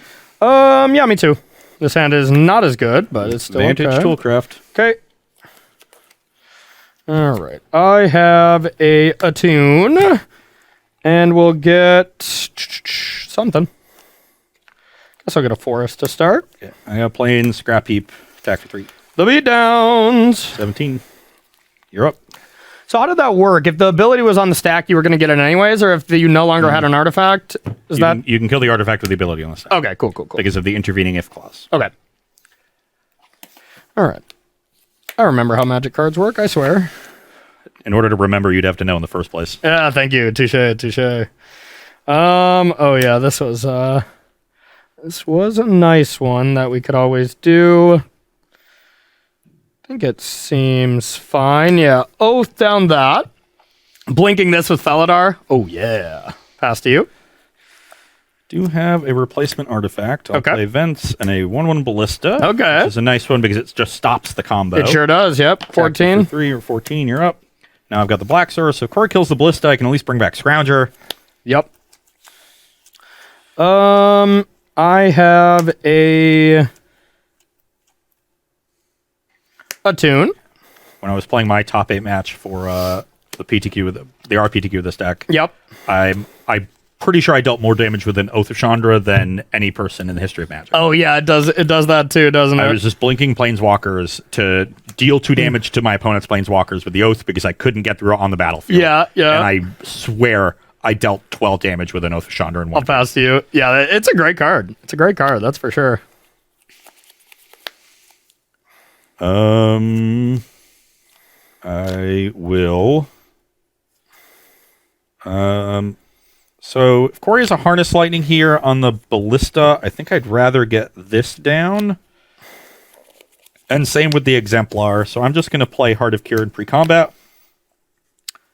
Yeah, me too. This hand is not as good, but it's still Vantage okay. Toolcraft. Okay. All right. I have a Attune, and we'll get something. Guess I'll get a Forest to start. Yeah. I got Plains, Scrap Heap, attack for 3. The beatdowns. 17. You're up. So how did that work? If the ability was on the stack, you were going to get it anyways, or if you no longer had an artifact? You can kill the artifact with the ability on the stack. Okay, cool. Because of the intervening if clause. Okay. All right. I remember how Magic cards work, I swear. In order to remember, you'd have to know in the first place. Yeah, thank you. Touche. Oh yeah, this was a nice one that we could always do. I think it seems fine. Yeah, Oath down that. Blinking this with Felidar. Oh yeah. Pass to you. Do have a replacement artifact. I'll play Vents and a 1/1 Ballista. Okay. Which is a nice one because it just stops the combo. It sure does, yep. 14. 3 or 14, you're up. Now I've got the Black Source, so if Corey kills the Ballista, I can at least bring back Scrounger. Yep. I have a Attune. When I was playing my top 8 match for the PTQ with the RPTQ with this deck, yep, I'm pretty sure I dealt more damage with an Oath of Chandra than any person in the history of Magic. Oh yeah, it does that too, doesn't it? I was just blinking Planeswalkers to deal 2 damage to my opponent's Planeswalkers with the Oath because I couldn't get through on the battlefield. Yeah. And I swear I dealt 12 damage with an Oath of Chandra in I'll one. pass to you. Yeah, it's a great card. It's a great card, that's for sure. I will. So if Corey has a Harness Lightning here on the Ballista, I think I'd rather get this down. And same with the Exemplar. So I'm just going to play Heart of Kieran pre-combat.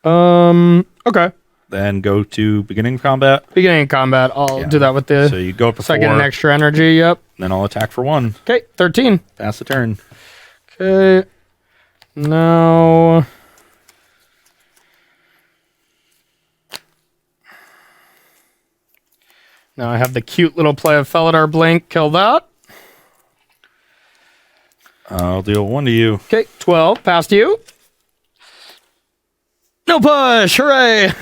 Okay. Then go to beginning of combat. Beginning of combat, I'll do that with the So you go up to so I 4. get an extra energy, yep. Then I'll attack for 1. Okay, 13. Pass the turn. Okay. Now I have the cute little play of Felidar Blink. Kill that. I'll deal 1 to you. Okay, 12. Pass to you. No push! Hooray!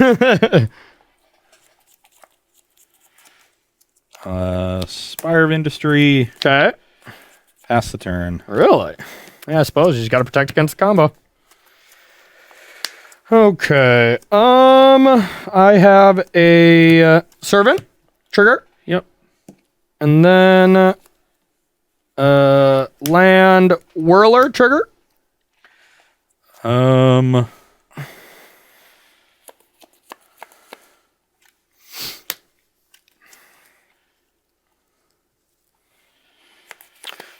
Spire of Industry. Okay. Pass the turn. Really? Yeah, I suppose you just got to protect against the combo. Okay. I have a Servant trigger. Yep. And then Land Whirler trigger.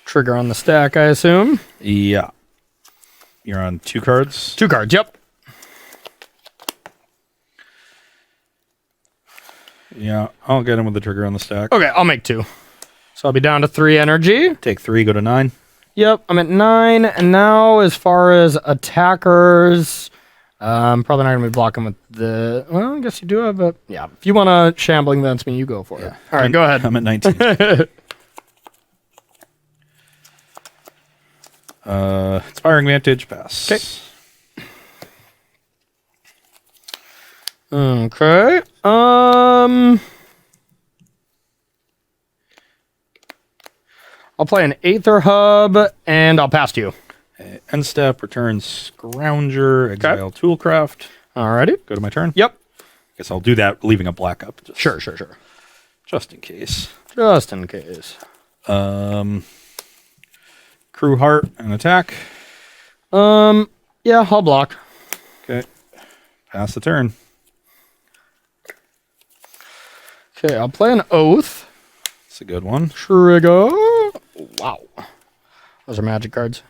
Trigger on the stack, I assume. Yeah. You're on 2 cards. 2 cards, yep. Yeah, I'll get him with the trigger on the stack. Okay, I'll make 2. So I'll be down to 3 energy. Take 3, go to 9. Yep, I'm at 9. And now as far as attackers, I'm probably not going to be blocking with the... Well, I guess you do have a... Yeah, if you want to shambling against me, you go for it. All right, go ahead. I'm at 19. Inspiring Vantage, pass. Okay. I'll play an Aether Hub, and I'll pass to you. End step, return Scrounger, exile Toolcraft. Alrighty. Go to my turn. Yep. Guess I'll do that, leaving a black up. Sure. Just in case. Just in case. Crew Heart and attack. Yeah, I'll block. Okay. Pass the turn. Okay, I'll play an Oath. It's a good one. Trigger. Wow. Those are magic cards.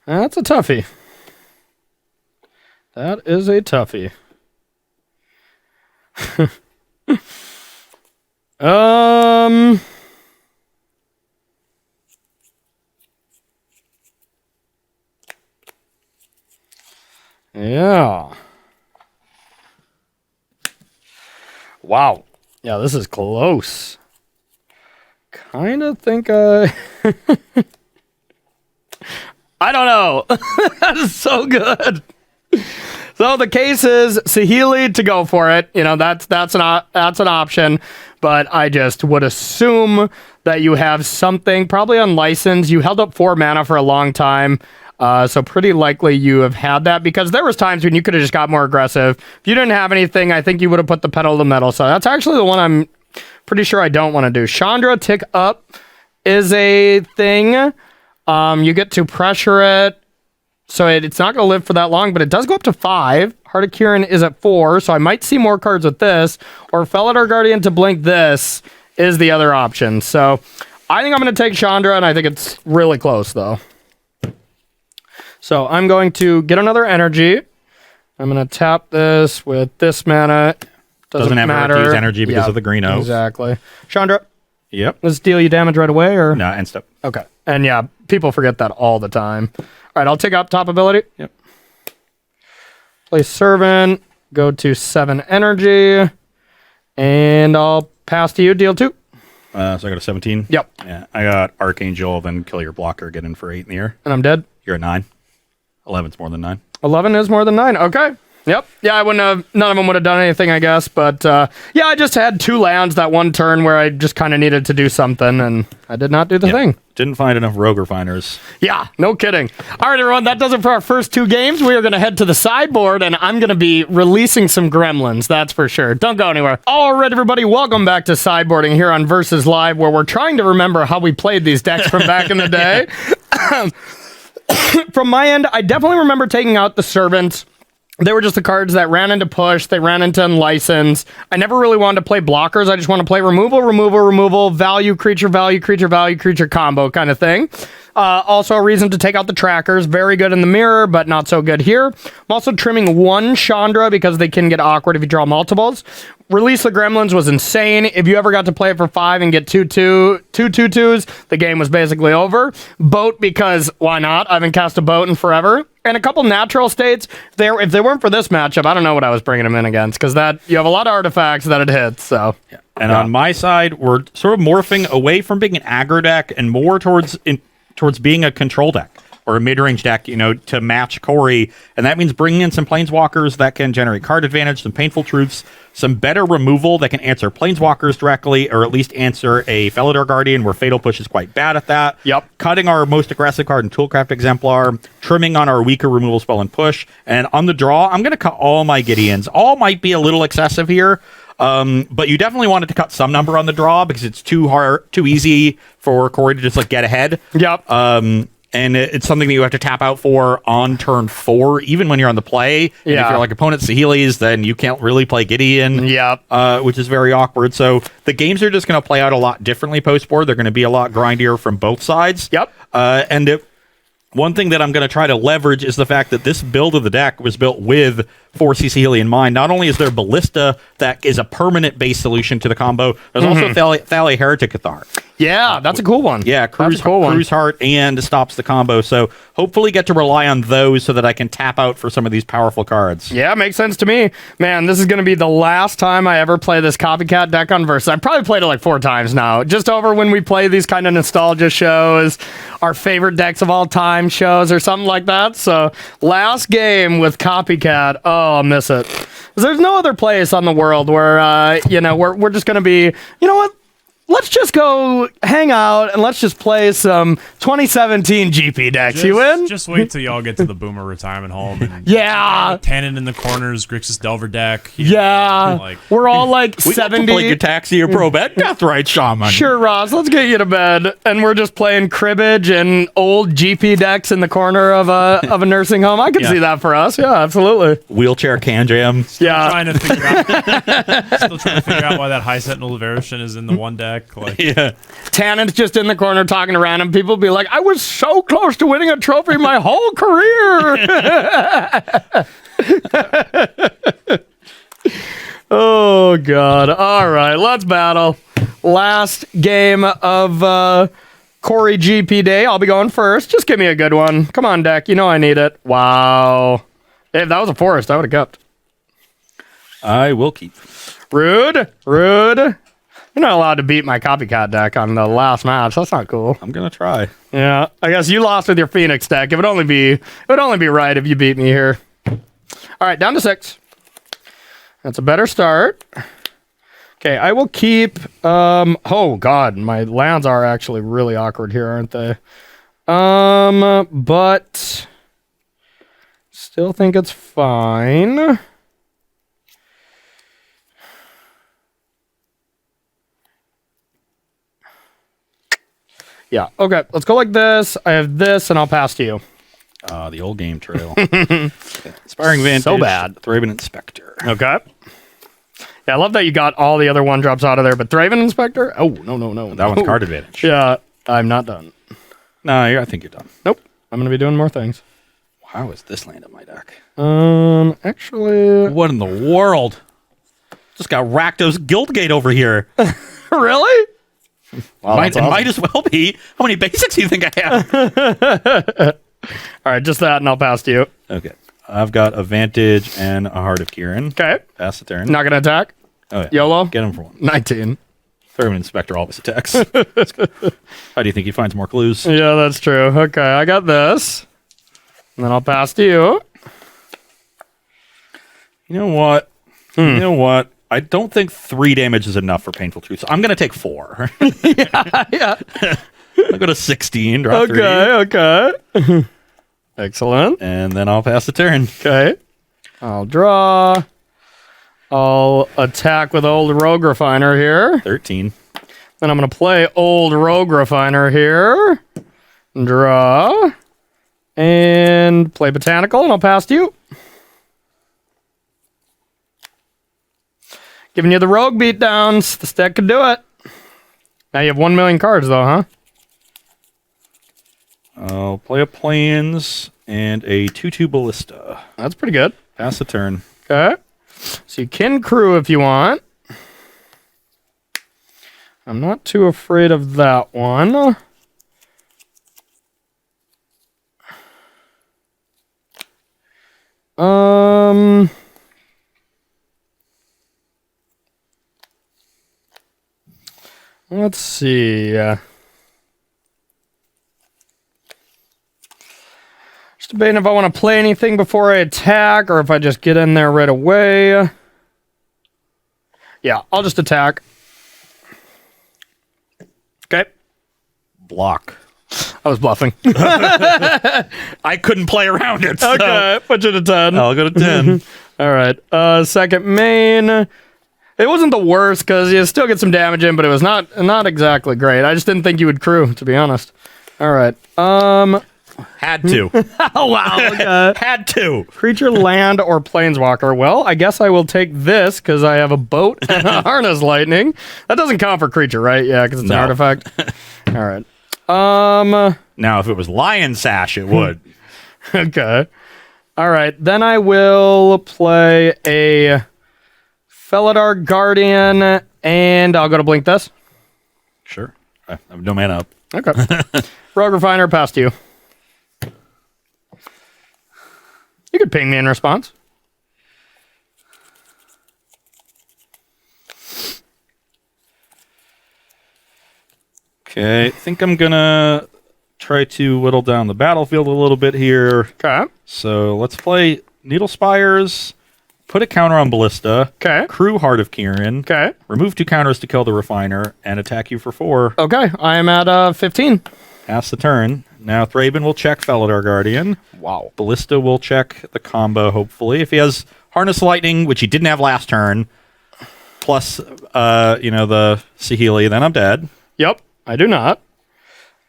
That's a toughie. That is a toughie. Yeah. Wow. Yeah, this is close. Kind of think I don't know. That is so good. So the case is Saheeli to go for it. You know, that's an option, but I just would assume that you have something probably unlicensed. You held up 4 mana for a long time. So pretty likely you have had that, because there was times when you could have just got more aggressive. If you didn't have anything, I think you would have put the pedal to the metal. So that's actually the one I'm pretty sure I don't want to do. Chandra tick up is a thing. You get to pressure it. So it's not going to live for that long, but it does go up to 5. Heart of Kieran is at 4, so I might see more cards with this. Or Felidar Guardian to blink this is the other option. So I think I'm going to take Chandra, and I think it's really close, though. So I'm going to get another energy. I'm going to tap this with this mana. Doesn't have matter. to use energy because of the green oak. Exactly. Chandra, Yep. let's deal you damage right away, or? No, end step. Okay. And yeah, people forget that all the time. All right, I'll take out top ability. Yep. Play Servant. Go to 7 energy. And I'll pass to you, deal 2. So I got a 17. Yep. Yeah, I got Archangel, then kill your blocker, get in for 8 in the air. And I'm dead. You're at 9. 11's more than 9. 11 is more than 9. Okay. Yep. Yeah, I wouldn't have. None of them would have done anything, I guess. But yeah, I just had 2 lands that one turn where I just kind of needed to do something, and I did not do the thing. Didn't find enough rogue refiners. Yeah, no kidding. All right, everyone, that does it for our first 2 games. We are going to head to the sideboard, and I'm going to be releasing some gremlins, that's for sure. Don't go anywhere. All right, everybody, welcome back to sideboarding here on Versus Live, where we're trying to remember how we played these decks from back in the day. From my end, I definitely remember taking out the Servants. They were just the cards that ran into push. They ran into unlicensed. I never really wanted to play blockers. I just want to play removal, value, creature, creature combo kind of thing. Also a reason to take out the trackers. Very good in the mirror, but not so good here. I'm also trimming 1 Chandra because they can get awkward if you draw multiples. Release the Gremlins was insane. If you ever got to play it for 5 and get 2 2/2s, the game was basically over. Boat because why not? I haven't cast a boat in forever. And a couple natural states. If they weren't for this matchup, I don't know what I was bringing them in against, because that you have a lot of artifacts that it hits. So, And on my side, we're sort of morphing away from being an aggro deck and more towards being a control deck or a mid-range deck, to match Corey. And that means bringing in some Planeswalkers that can generate card advantage, some Painful Truths, some better removal that can answer Planeswalkers directly, or at least answer a Felidar Guardian, where Fatal Push is quite bad at that. Yep. Cutting our most aggressive card in Toolcraft Exemplar, trimming on our weaker removal spell and push. And on the draw, I'm going to cut all my Gideons. All might be a little excessive here. But you definitely wanted to cut some number on the draw because it's too easy for Corey to just get ahead. Yep. And it's something that you have to tap out for on turn 4, even when you're on the play. And if you're opponent Saheeli's, then you can't really play Gideon. Yep. Which is very awkward. So the games are just going to play out a lot differently post-board. They're going to be a lot grindier from both sides. Yep. One thing that I'm going to try to leverage is the fact that this build of the deck was built with 4C Saheeli in mind. Not only is there Ballista that is a permanent base solution to the combo, there's also Thalia Heretic Cathar. Yeah, that's a cool one. Yeah, Cruise Heart and stops the combo. So hopefully get to rely on those so that I can tap out for some of these powerful cards. Yeah, makes sense to me. Man, this is going to be the last time I ever play this copycat deck on Versus. I've probably played it 4 times now. Just over when we play these kind of nostalgia shows, our favorite decks of all time shows or something like that. So last game with copycat. Oh, I'll miss it. There's no other place on the world where, we're just going to be, you know what? Let's just go hang out and let's just play some 2017 GP decks. You win? Just wait till y'all get to the Boomer retirement home. And Tannen in the corners, Grixis Delver deck. We're all we 70. We play Gataxia Pro Bet Deathrite Shaman. Sure, Ross. Let's get you to bed. And we're just playing cribbage and old GP decks in the corner of a nursing home. I can see that for us. Yeah, absolutely. Wheelchair can jam. Yeah. Still trying to figure out why that High Sentinel of Erishin is in the one deck. Tannen's just in the corner talking to random people, be like, I was so close to winning a trophy my whole career. Oh, God. All right, let's battle. Last game of Corey GP Day. I'll be going first. Just give me a good one. Come on, deck. You know I need it. Wow. If that was a forest, I would have kept. I will keep. Rude. You're not allowed to beat my copycat deck on the last match. That's not cool. I'm gonna try. Yeah, I guess you lost with your Phoenix deck. It would only be right if you beat me here. All right, down to 6. That's a better start. Okay, I will keep. Oh God, my lands are actually really awkward here, aren't they? But still think it's fine. Yeah, okay, let's go like this. I have this, and I'll pass to you. The old game trail. Inspiring Vantage. So bad. Thraben Inspector. Okay. Yeah, I love that you got all the other 1-drops out of there, but Thraben Inspector? Oh, no. That one's card advantage. Yeah, I'm not done. No, I think you're done. Nope. I'm going to be doing more things. How is this land in my deck? Actually... What in the world? Just got Rakdos Guildgate over here. Really? Wow, it might as well be. How many basics do you think I have? All right, just that, and I'll pass to you. Okay. I've got a Vantage and a Heart of Kieran. Okay. Pass the turn. Not going to attack? Oh, yeah. YOLO? Get him for 1. 19. Thraben Inspector always attacks. How do you think he finds more clues? Yeah, that's true. Okay, I got this. And then I'll pass to you. You know what? You know what? I don't think 3 damage is enough for Painful Truth. So I'm going to take 4. Yeah. I'll go to 16. Draw 3. Okay. Excellent. And then I'll pass the turn. Okay. I'll draw. I'll attack with Old Rogue Refiner here. 13. Then I'm going to play Old Rogue Refiner here. Draw. And play Botanical, and I'll pass to you. Giving you the Rogue beatdowns. This deck could do it. Now you have 1 million cards, though, huh? I'll play a Plains and a 2/2 Ballista. That's pretty good. Pass the turn. Okay. So you can crew if you want. I'm not too afraid of that one. Let's see. Just debating if I want to play anything before I attack or if I just get in there right away. Yeah, I'll just attack. Okay. Block. I was bluffing. I couldn't play around it. So Okay, put you to 10. I'll go to 10. All right. Second main. It wasn't the worst because you still get some damage in, but it was not exactly great. I just didn't think you would crew, to be honest. All right. Had to. Oh wow. Okay. Had to. Creature, land, or planeswalker. Well, I guess I will take this because I have a boat and a harness lightning. That doesn't count for creature, right? Yeah, because it's an No. artifact. All right. Now, if it was Lion Sash, it would. Okay. All right. Then I will play a Felidar Guardian, and I'll go to blink this. Sure. I have no mana up. Okay. Rogue Refiner, pass to you. You could ping me in response. Okay. I think I'm going to try to whittle down the battlefield a little bit here. Okay. So let's play Needle Spires, put a counter on Ballista, Okay. crew Heart of Kieran, Okay. remove 2 counters to kill the Refiner, and attack you for 4. Okay. I am at 15. Pass the turn. Now Thraben will check Felidar Guardian. Wow. Ballista will check the combo, hopefully. If he has Harness Lightning, which he didn't have last turn, plus, the Saheeli, then I'm dead. Yep. I do not.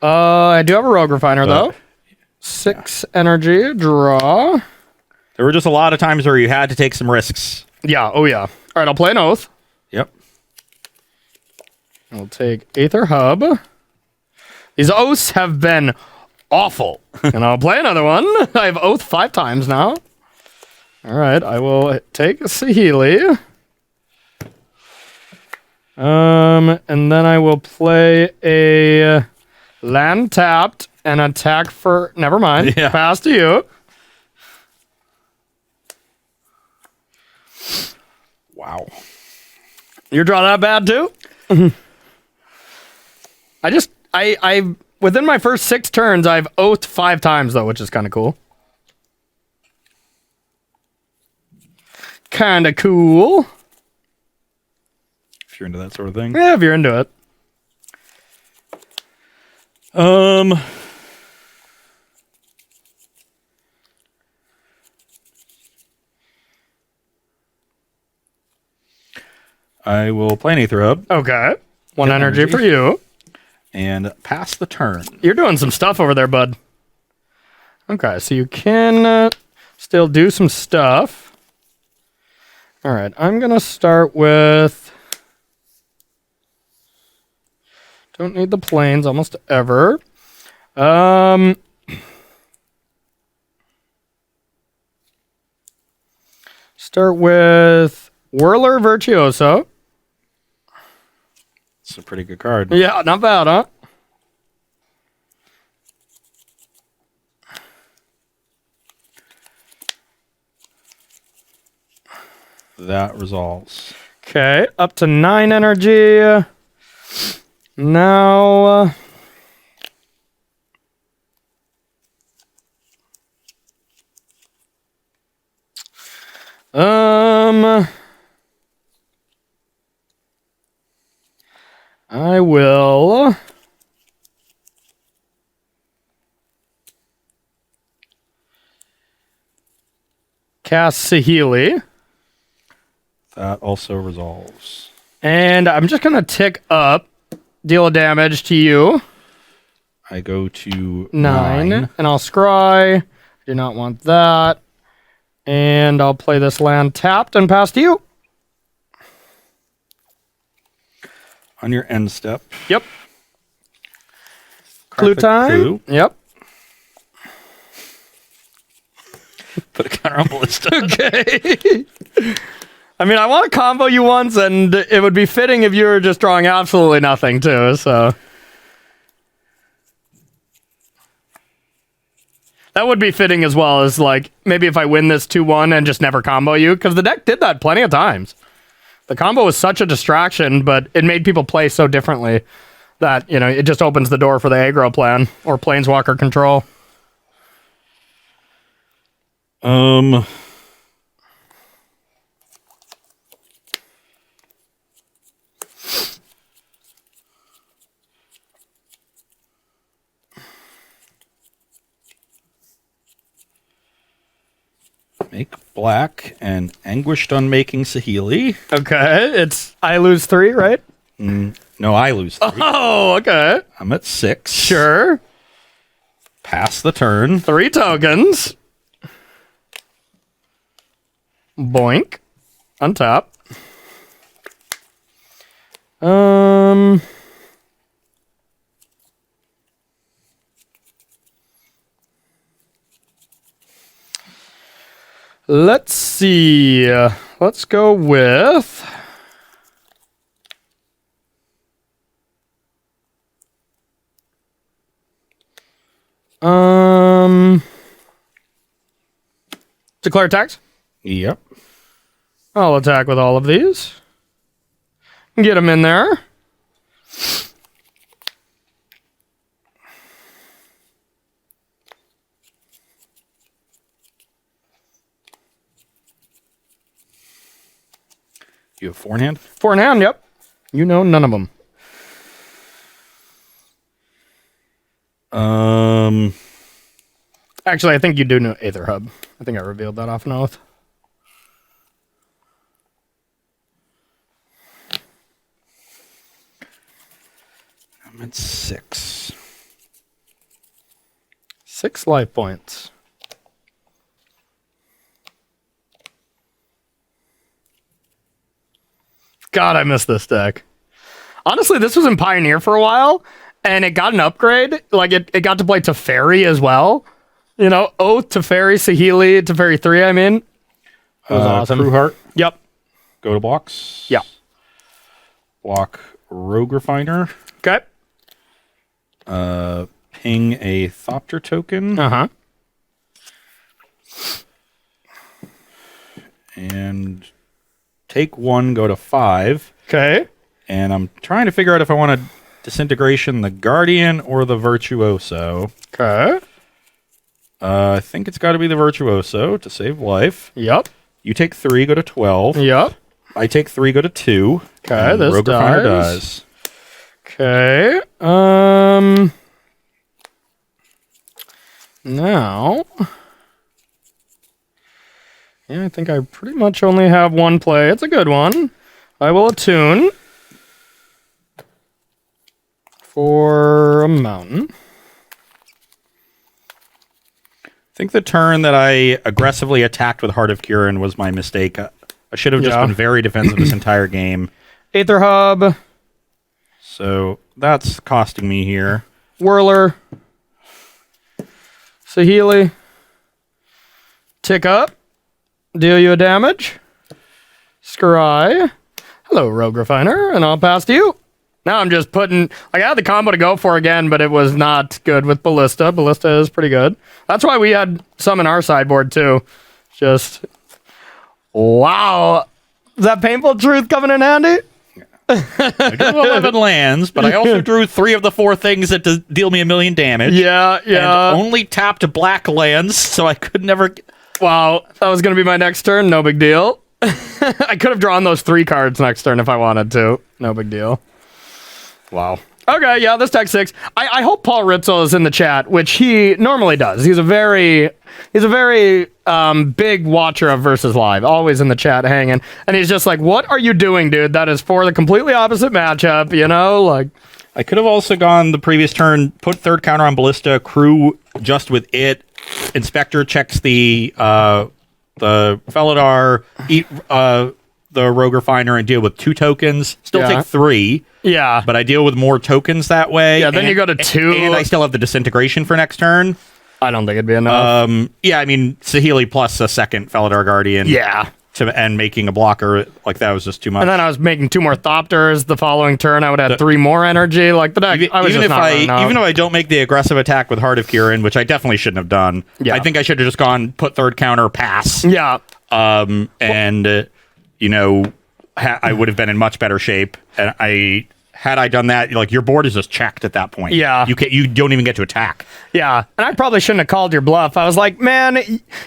I do have a Rogue Refiner, though. 6 energy. Draw. There were just a lot of times where you had to take some risks. Yeah. Oh, yeah. All right. I'll play an Oath. Yep. I'll take Aether Hub. These Oaths have been awful. And I'll play another one. I have Oath 5 times now. All right. I will take a Saheeli. And then I will play a land tapped and attack for... Never mind. Yeah. Pass to you. Wow. You draw that bad too? I within my first 6 turns, I've oathed 5 times though, which is kind of cool. Kind of cool. If you're into that sort of thing. Yeah, if you're into it. I will play an Aether Hub Okay. 1 Get energy energy. for you. and pass the turn. You're doing some stuff over there, bud. Okay, so you can still do some stuff. All right, I'm going to start with... Don't need the planes almost ever. Start with Whirler Virtuoso. It's a pretty good card. Yeah, not bad, huh? That resolves. Okay, up to 9 energy. Now... I will cast Saheeli. That also resolves. And I'm just going to tick up, deal damage to you. I go to 9. 9. And I'll scry. Do not want that. And I'll play this land tapped and pass to you. On your end step. Yep. Crack Clue the time. clue. Yep. Put a counter on Ballista. Okay. I mean, I want to combo you once, and it would be fitting if you were just drawing absolutely nothing, too, so. That would be fitting as well as, like, maybe if I win this 2-1 and just never combo you, because the deck did that plenty of times. The combo was such a distraction, but it made people play so differently that, you know, it just opens the door for the aggro plan or planeswalker control. Make black and anguished on making Saheeli. Okay, it's I lose 3, right? No, I lose 3. Oh, okay. I'm at 6. Sure. Pass the turn. 3 tokens. Boink. Untap. Let's see. Let's go with declare attacks. Yep. I'll attack with all of these. Get them in there. You have 4 in hand? 4 in hand, yep. You know none of them. Actually, I think you do know Aether Hub. I think I revealed that off an oath. I'm at 6. 6 life points. God, I miss this deck. Honestly, this was in Pioneer for a while, and it got an upgrade. Like, it got to play Teferi as well. You know, Oath, Teferi, Saheeli, Teferi 3, I mean. That was awesome. Crew Heart. Yep. Go to blocks. Yeah. Block Rogue Refiner. Okay. Ping a Thopter token. Uh-huh. And take 1, go to 5. Okay. And I'm trying to figure out if I want to Disintegration the Guardian or the Virtuoso. Okay. I think it's got to be the Virtuoso to save life. Yep. You take 3, go to 12. Yep. I take 3, go to 2. Okay, this Rogue Refiner dies. Okay. Now. Yeah, I think I pretty much only have one play. It's a good one. I will attune for a mountain. I think the turn that I aggressively attacked with Heart of Kirin was my mistake. I should have just been very defensive this entire game. Aether Hub. So that's costing me here. Whirler. Saheeli. Tick up. Deal you a damage. Scry. Hello, Rogue Refiner, and I'll pass to you. Now I'm just putting... Like, I had the combo to go for again, but it was not good with Ballista. Ballista is pretty good. That's why we had some in our sideboard, too. Just... Wow. Is that Painful Truth coming in handy? I drew 11 lands, but I also drew 3 of the 4 things that deal me 1,000,000 damage. Yeah. And only tapped black lands, so I could never... Wow. That was going to be my next turn. No big deal. I could have drawn those 3 cards next turn if I wanted to. No big deal. Wow. Okay, yeah, this deck 6. I hope Paul Ritzel is in the chat, which he normally does. He's a very big watcher of Versus Live, always in the chat hanging. And he's just like, what are you doing, dude? That is for the completely opposite matchup, you know? Like, I could have also gone the previous turn, put 3rd counter on Ballista, crew just with it. Inspector checks the Felidar, eat the Rogue Refiner and deal with 2 tokens. Still take 3. Yeah. But I deal with more tokens that way. Yeah, then you go to 2. And I still have the Disintegration for next turn. I don't think it'd be enough. Yeah, I mean, Saheeli plus a 2nd Felidar Guardian. Yeah. And making a blocker, like, that was just too much. And then I was making 2 more Thopters the following turn. I would have 3 more energy. Like, the deck, even if I don't make the aggressive attack with Heart of Kirin, which I definitely shouldn't have done, I think I should have just gone, put 3rd counter, pass. Yeah. You know, I would have been in much better shape. And had I done that, like, your board is just checked at that point. Yeah. You don't even get to attack. Yeah. And I probably shouldn't have called your bluff. I was like, man,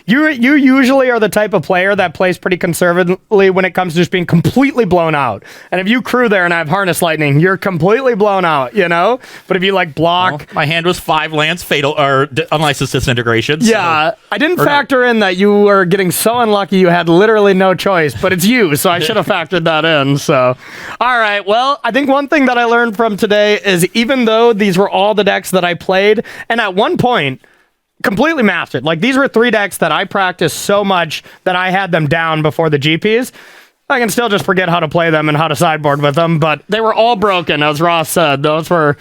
you usually are the type of player that plays pretty conservatively when it comes to just being completely blown out. And if you crew there and I have Harness Lightning, you're completely blown out, you know? But if you, like, block... Well, my hand was 5 lands, fatal, or unlicensed disintegration. Yeah. I didn't factor in that you were getting so unlucky you had literally no choice, but it's you, so I should have factored that in, so... All right, well, I think one thing that I learned from today is even though these were all the decks that I played, and at one point completely mastered, like these were 3 decks that I practiced so much that I had them down before the GPs, I can still just forget how to play them and how to sideboard with them, but they were all broken, as Ross said. Those were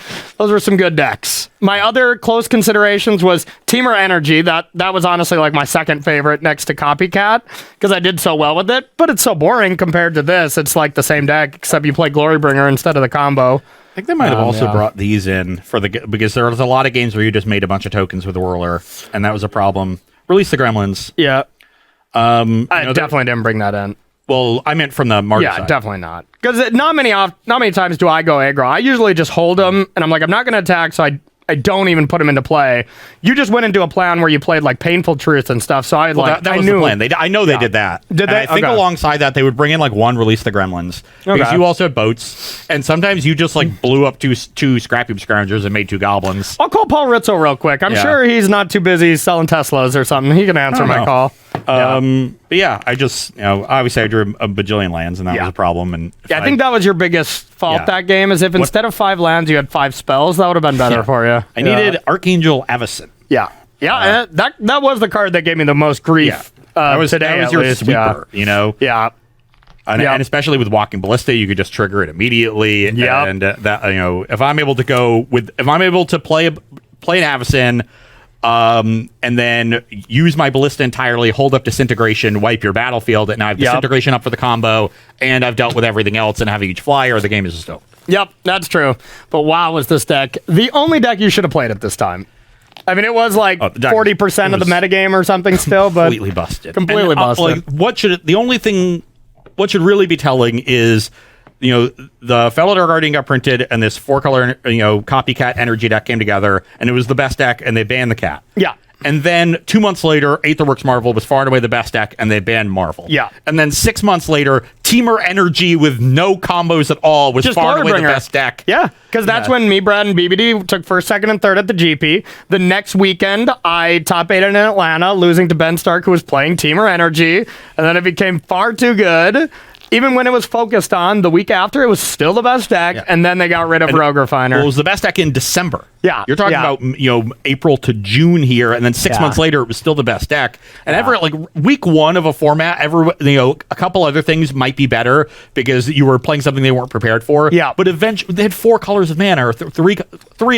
some good decks. My other close considerations was Temur Energy. That was honestly like my 2nd favorite next to Copycat, because I did so well with it, but it's so boring compared to this. It's like the same deck, except you play Glorybringer instead of the combo. I think they might have also brought these in because there was a lot of games where you just made a bunch of tokens with the Whirler, and that was a problem. Release the Gremlins. Yeah. I definitely didn't bring that in. Well, I meant from the market side. Definitely not. Because not many times do I go aggro. I usually just hold them, and I'm like, I'm not going to attack, so I don't even put them into play. You just went into a plan where you played like Painful Truth and stuff, so that was the plan. I know they did that. Did they? I think alongside that, they would bring in like 1 Release the Gremlins. Because you also had boats, and sometimes you just like blew up two Scrappy Scroungers and made 2 Goblins. I'll call Paul Ritzel real quick. I'm sure he's not too busy selling Teslas or something. He can answer my call. But yeah, I just, obviously I drew a bajillion lands, and that was a problem. And I think that was your biggest fault that game, is if instead of 5 lands you had 5 spells, that would have been better for you. I needed Archangel Avacyn. Yeah, that was the card that gave me the most grief today. That was your sweeper, you know? Yeah. And especially with Walking Ballista, you could just trigger it immediately. Yeah. And that, if I'm able to play an Avacyn, and then use my Ballista entirely, hold up Disintegration, wipe your battlefield, and now I have Disintegration up for the combo, and I've dealt with everything else and have a huge flyer, the game is just over. Yep, that's true. But wow, was this deck the only deck you should have played at this time? I mean, it was like 40% of the metagame or something still, but completely busted. Completely busted. What should really be telling is, the Felidar Guardian got printed, and this 4-color, Copycat energy deck came together, and it was the best deck, and they banned the cat. Yeah. And then 2 months later, Aetherworks Marvel was far and away the best deck, and they banned Marvel. Yeah. And then 6 months later, Temur Energy with no combos at all was just far and away the best deck. Yeah, because that's when me, Brad, and BBD took 1st, 2nd, and 3rd at the GP. The next weekend, I top 8'd in Atlanta, losing to Ben Stark, who was playing Temur Energy, and then it became far too good. Even when it was focused on, the week after, it was still the best deck, and then they got rid of Rogue Refiner. Well, it was the best deck in December. Yeah. You're talking about, April to June here, and then 6 months later, it was still the best deck. And week 1 of a format, a couple other things might be better because you were playing something they weren't prepared for. Yeah. But eventually, they had 4 colors of mana, or 3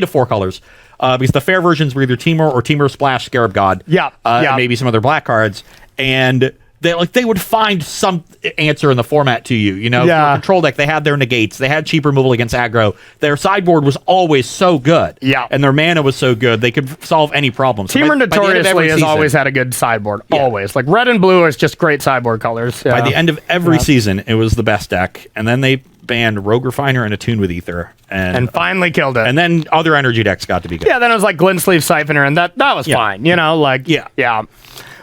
to 4 colors. Because the fair versions were either Temur or Temur Splash, Scarab God. And maybe some other black cards. And they would find some answer in the format to you. For a control deck, they had their negates. They had cheap removal against aggro. Their sideboard was always so good. Yeah. And their mana was so good. They could solve any problem. Temur notoriously has always had a good sideboard. Yeah. Always. Like red and blue is just great sideboard colors. Yeah. By the end of every season, it was the best deck. And then they banned Rogue Refiner and Attune with Ether. And finally killed it. And then other energy decks got to be good. Yeah, then it was like Glint Sleeve Siphoner, and that was fine. Yeah.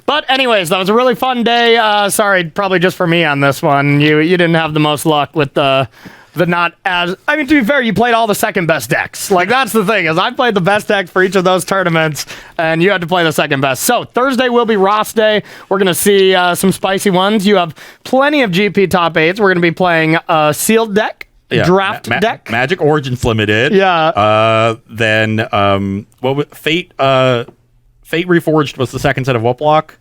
But anyways, that was a really fun day. Sorry, probably just for me on this one. You didn't have the most luck with the not as... I mean, to be fair, you played all the second best decks. Like, that's the thing, is I played the best deck for each of those tournaments, and you had to play the second best. So, Thursday will be Ross Day. We're going to see some spicy ones. You have plenty of GP top 8s. We're going to be playing a sealed deck, draft deck. Magic Origins Limited. Yeah. Then, Fate Reforged was the second set of Whooplock.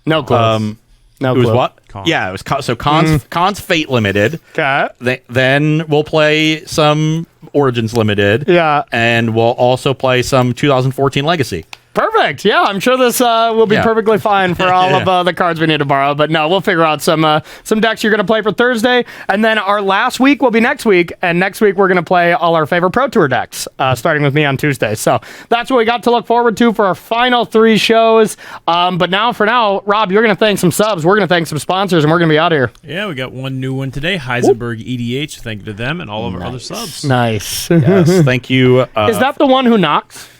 No clue. No It was clue. what? Yeah, it was Cons Fate Limited. Okay. Then we'll play some Origins Limited. Yeah. And we'll also play some 2014 Legacy. Perfect. Yeah, I'm sure this will be perfectly fine for all of the cards we need to borrow. But no, we'll figure out some decks you're going to play for Thursday. And then our last week will be next week. And next week, we're going to play all our favorite Pro Tour decks, starting with me on Tuesday. So that's what we got to look forward to for our final 3 shows. But for now, Rob, you're going to thank some subs. We're going to thank some sponsors, and we're going to be out of here. Yeah, we got one new one today. Heisenberg EDH. Thank you to them and all of our other subs. Nice. Yes, thank you. Is that the one who knocks?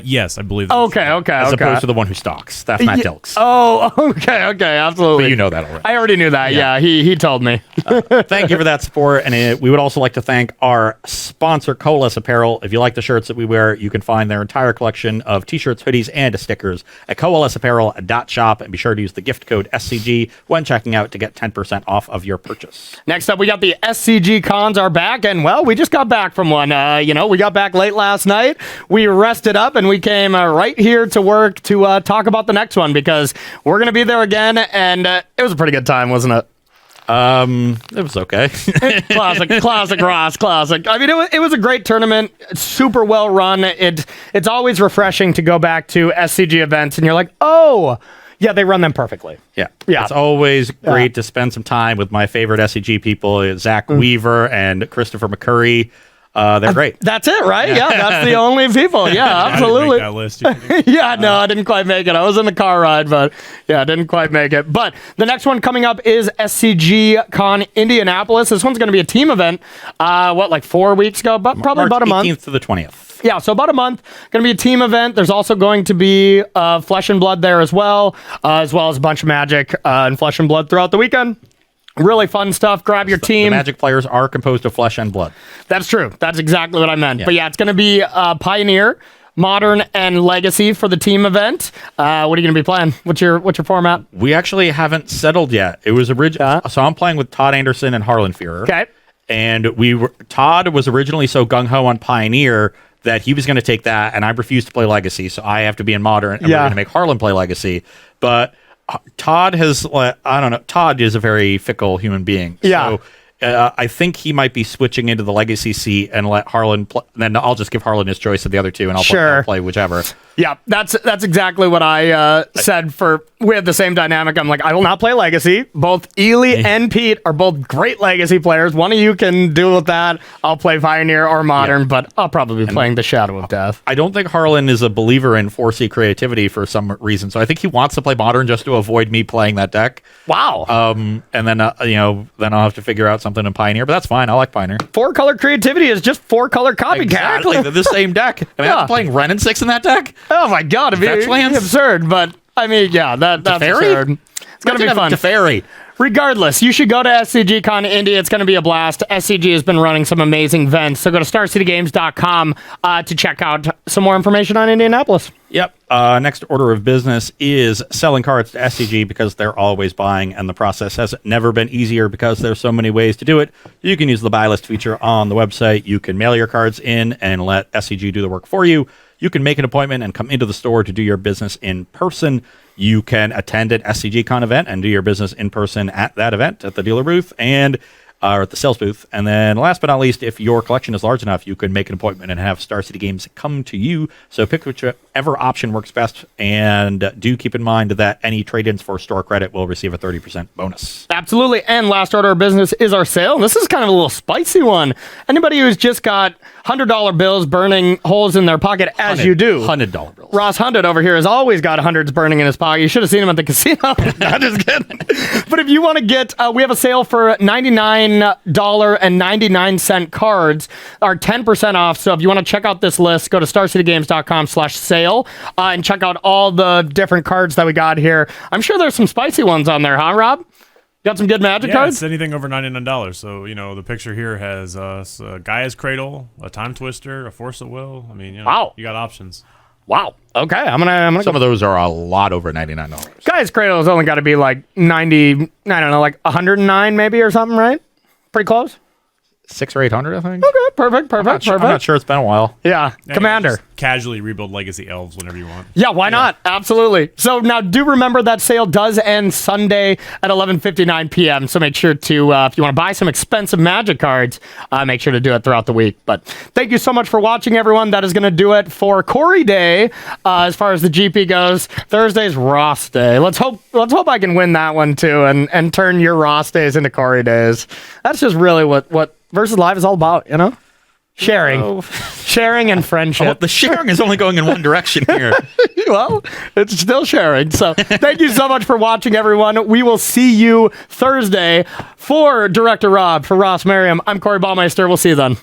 Yes, I believe that. Okay. As opposed to the one who stalks. That's Matt Dilks. Oh, okay, absolutely. But you know that already. I already knew that. Yeah, he told me. Thank you for that support. And we would also like to thank our sponsor, Coalesce Apparel. If you like the shirts that we wear, you can find their entire collection of t-shirts, hoodies, and stickers at coalesceapparel.shop. And be sure to use the gift code SCG when checking out to get 10% off of your purchase. Next up, we got the SCG cons are back. And, well, we just got back from one. We got back late last night. We rested up, and we came right here to work to talk about the next one because we're going to be there again, and it was a pretty good time, wasn't it? It was okay. classic Ross, classic. I mean, it was a great tournament, super well run. It's always refreshing to go back to SCG events, and you're like, oh, yeah, they run them perfectly. Yeah. It's always great to spend some time with my favorite SCG people, Zach Weaver and Christopher McCurry. They're great. That's it, right? Yeah, that's the only people. Yeah, absolutely. I didn't make that list. Yeah, no, I didn't quite make it. I was in the car ride, but yeah, I didn't quite make it. But the next one coming up is SCG Con Indianapolis. This one's going to be a team event. 4 weeks ago? But probably March about a month. 18th to the 20th. Yeah, so about a month. Going to be a team event. There's also going to be Flesh and Blood there as well as a bunch of Magic and Flesh and Blood throughout the weekend. Really fun stuff. Grab your team. The Magic players are composed of flesh and blood. That's true. That's exactly what I meant. Yeah. But yeah, it's going to be Pioneer, Modern, and Legacy for the team event. What are you going to be playing? What's your format? We actually haven't settled yet. It was original. So I'm playing with Todd Anderson and Harlan Führer. Okay. And Todd was originally so gung-ho on Pioneer that he was going to take that, and I refused to play Legacy, so I have to be in Modern, and we're going to make Harlan play Legacy. But Todd Todd is a very fickle human being. Yeah. So I think he might be switching into the Legacy seat and let Harlan play. Then I'll just give Harlan his choice of the other two, and I'll play whichever. Yeah, that's exactly what I said. We had the same dynamic. I'm like, I will not play Legacy. Both Ely and Pete are both great Legacy players. One of you can deal with that. I'll play Pioneer or Modern, but I'll probably be playing the Shadow of Death. I don't think Harlan is a believer in 4C creativity for some reason, so I think he wants to play Modern just to avoid me playing that deck. Wow. And then then I'll have to figure out something in Pioneer, but that's fine. I like Pioneer. 4-color creativity is just 4-color copycat. Exactly, they're the same deck. I mean, I'm playing Ren and 6 in that deck. Oh my god, it'd be absurd, but I mean, yeah, that's absurd. It's gonna be fun. Teferi. Regardless, you should go to SCG Con India. It's going to be a blast. SCG has been running some amazing events, so go to StarCityGames.com to check out some more information on Indianapolis. Yep. Next order of business is selling cards to SCG because they're always buying, and the process has never been easier because there's so many ways to do it. You can use the buy list feature on the website. You can mail your cards in and let SCG do the work for you. You can make an appointment and come into the store to do your business in person. You can attend an SCG-Con event and do your business in person at that event, at the dealer booth, and or at the sales booth. And then last but not least, if your collection is large enough, you can make an appointment and have Star City Games come to you. So pick whichever option works best, and do keep in mind that any trade-ins for store credit will receive a 30% bonus. Absolutely. And last order of business is our sale. This is kind of a little spicy one. Anybody who's just got $100 bills burning holes in their pocket, as you do. $100 bills. Ross Hundred over here has always got hundreds burning in his pocket. You should have seen him at the casino. Not just kidding. But if you want to get, we have a sale for $99 $49.99 cards are 10% off. So if you want to check out this list, go to starcitygames.com/sale and check out all the different cards that we got here. I'm sure there's some spicy ones on there, huh, Rob? Got some good Magic cards? It's anything over $99. So, the picture here has Gaia's Cradle, a Time Twister, a Force of Will. I mean, Wow. You got options. Wow. Okay, I'm gonna Some go. of those are a lot over $99. Guy's Cradle has only got to be like 90, I don't know, like 109 maybe or something, right? Pretty close. 600 or 800, I think. Okay, perfect. I'm not sure. It's been a while. Yeah, Yeah, Commander. just casually rebuild Legacy Elves whenever you want. Yeah, why not? Absolutely. So now do remember that sale does end Sunday at 11:59 p.m. So make sure to, if you want to buy some expensive Magic cards, make sure to do it throughout the week. But thank you so much for watching, everyone. That is going to do it for Corey Day as far as the GP goes. Thursday's Ross Day. Let's hope I can win that one too and turn your Ross Days into Corey Days. That's just really what Versus Live is all about, Sharing. Sharing and friendship. Oh, the sharing is only going in one direction here. Well, it's still sharing. So thank you so much for watching, everyone. We will see you Thursday. For Director Rob, for Ross Merriam, I'm Corey Baumeister. We'll see you then.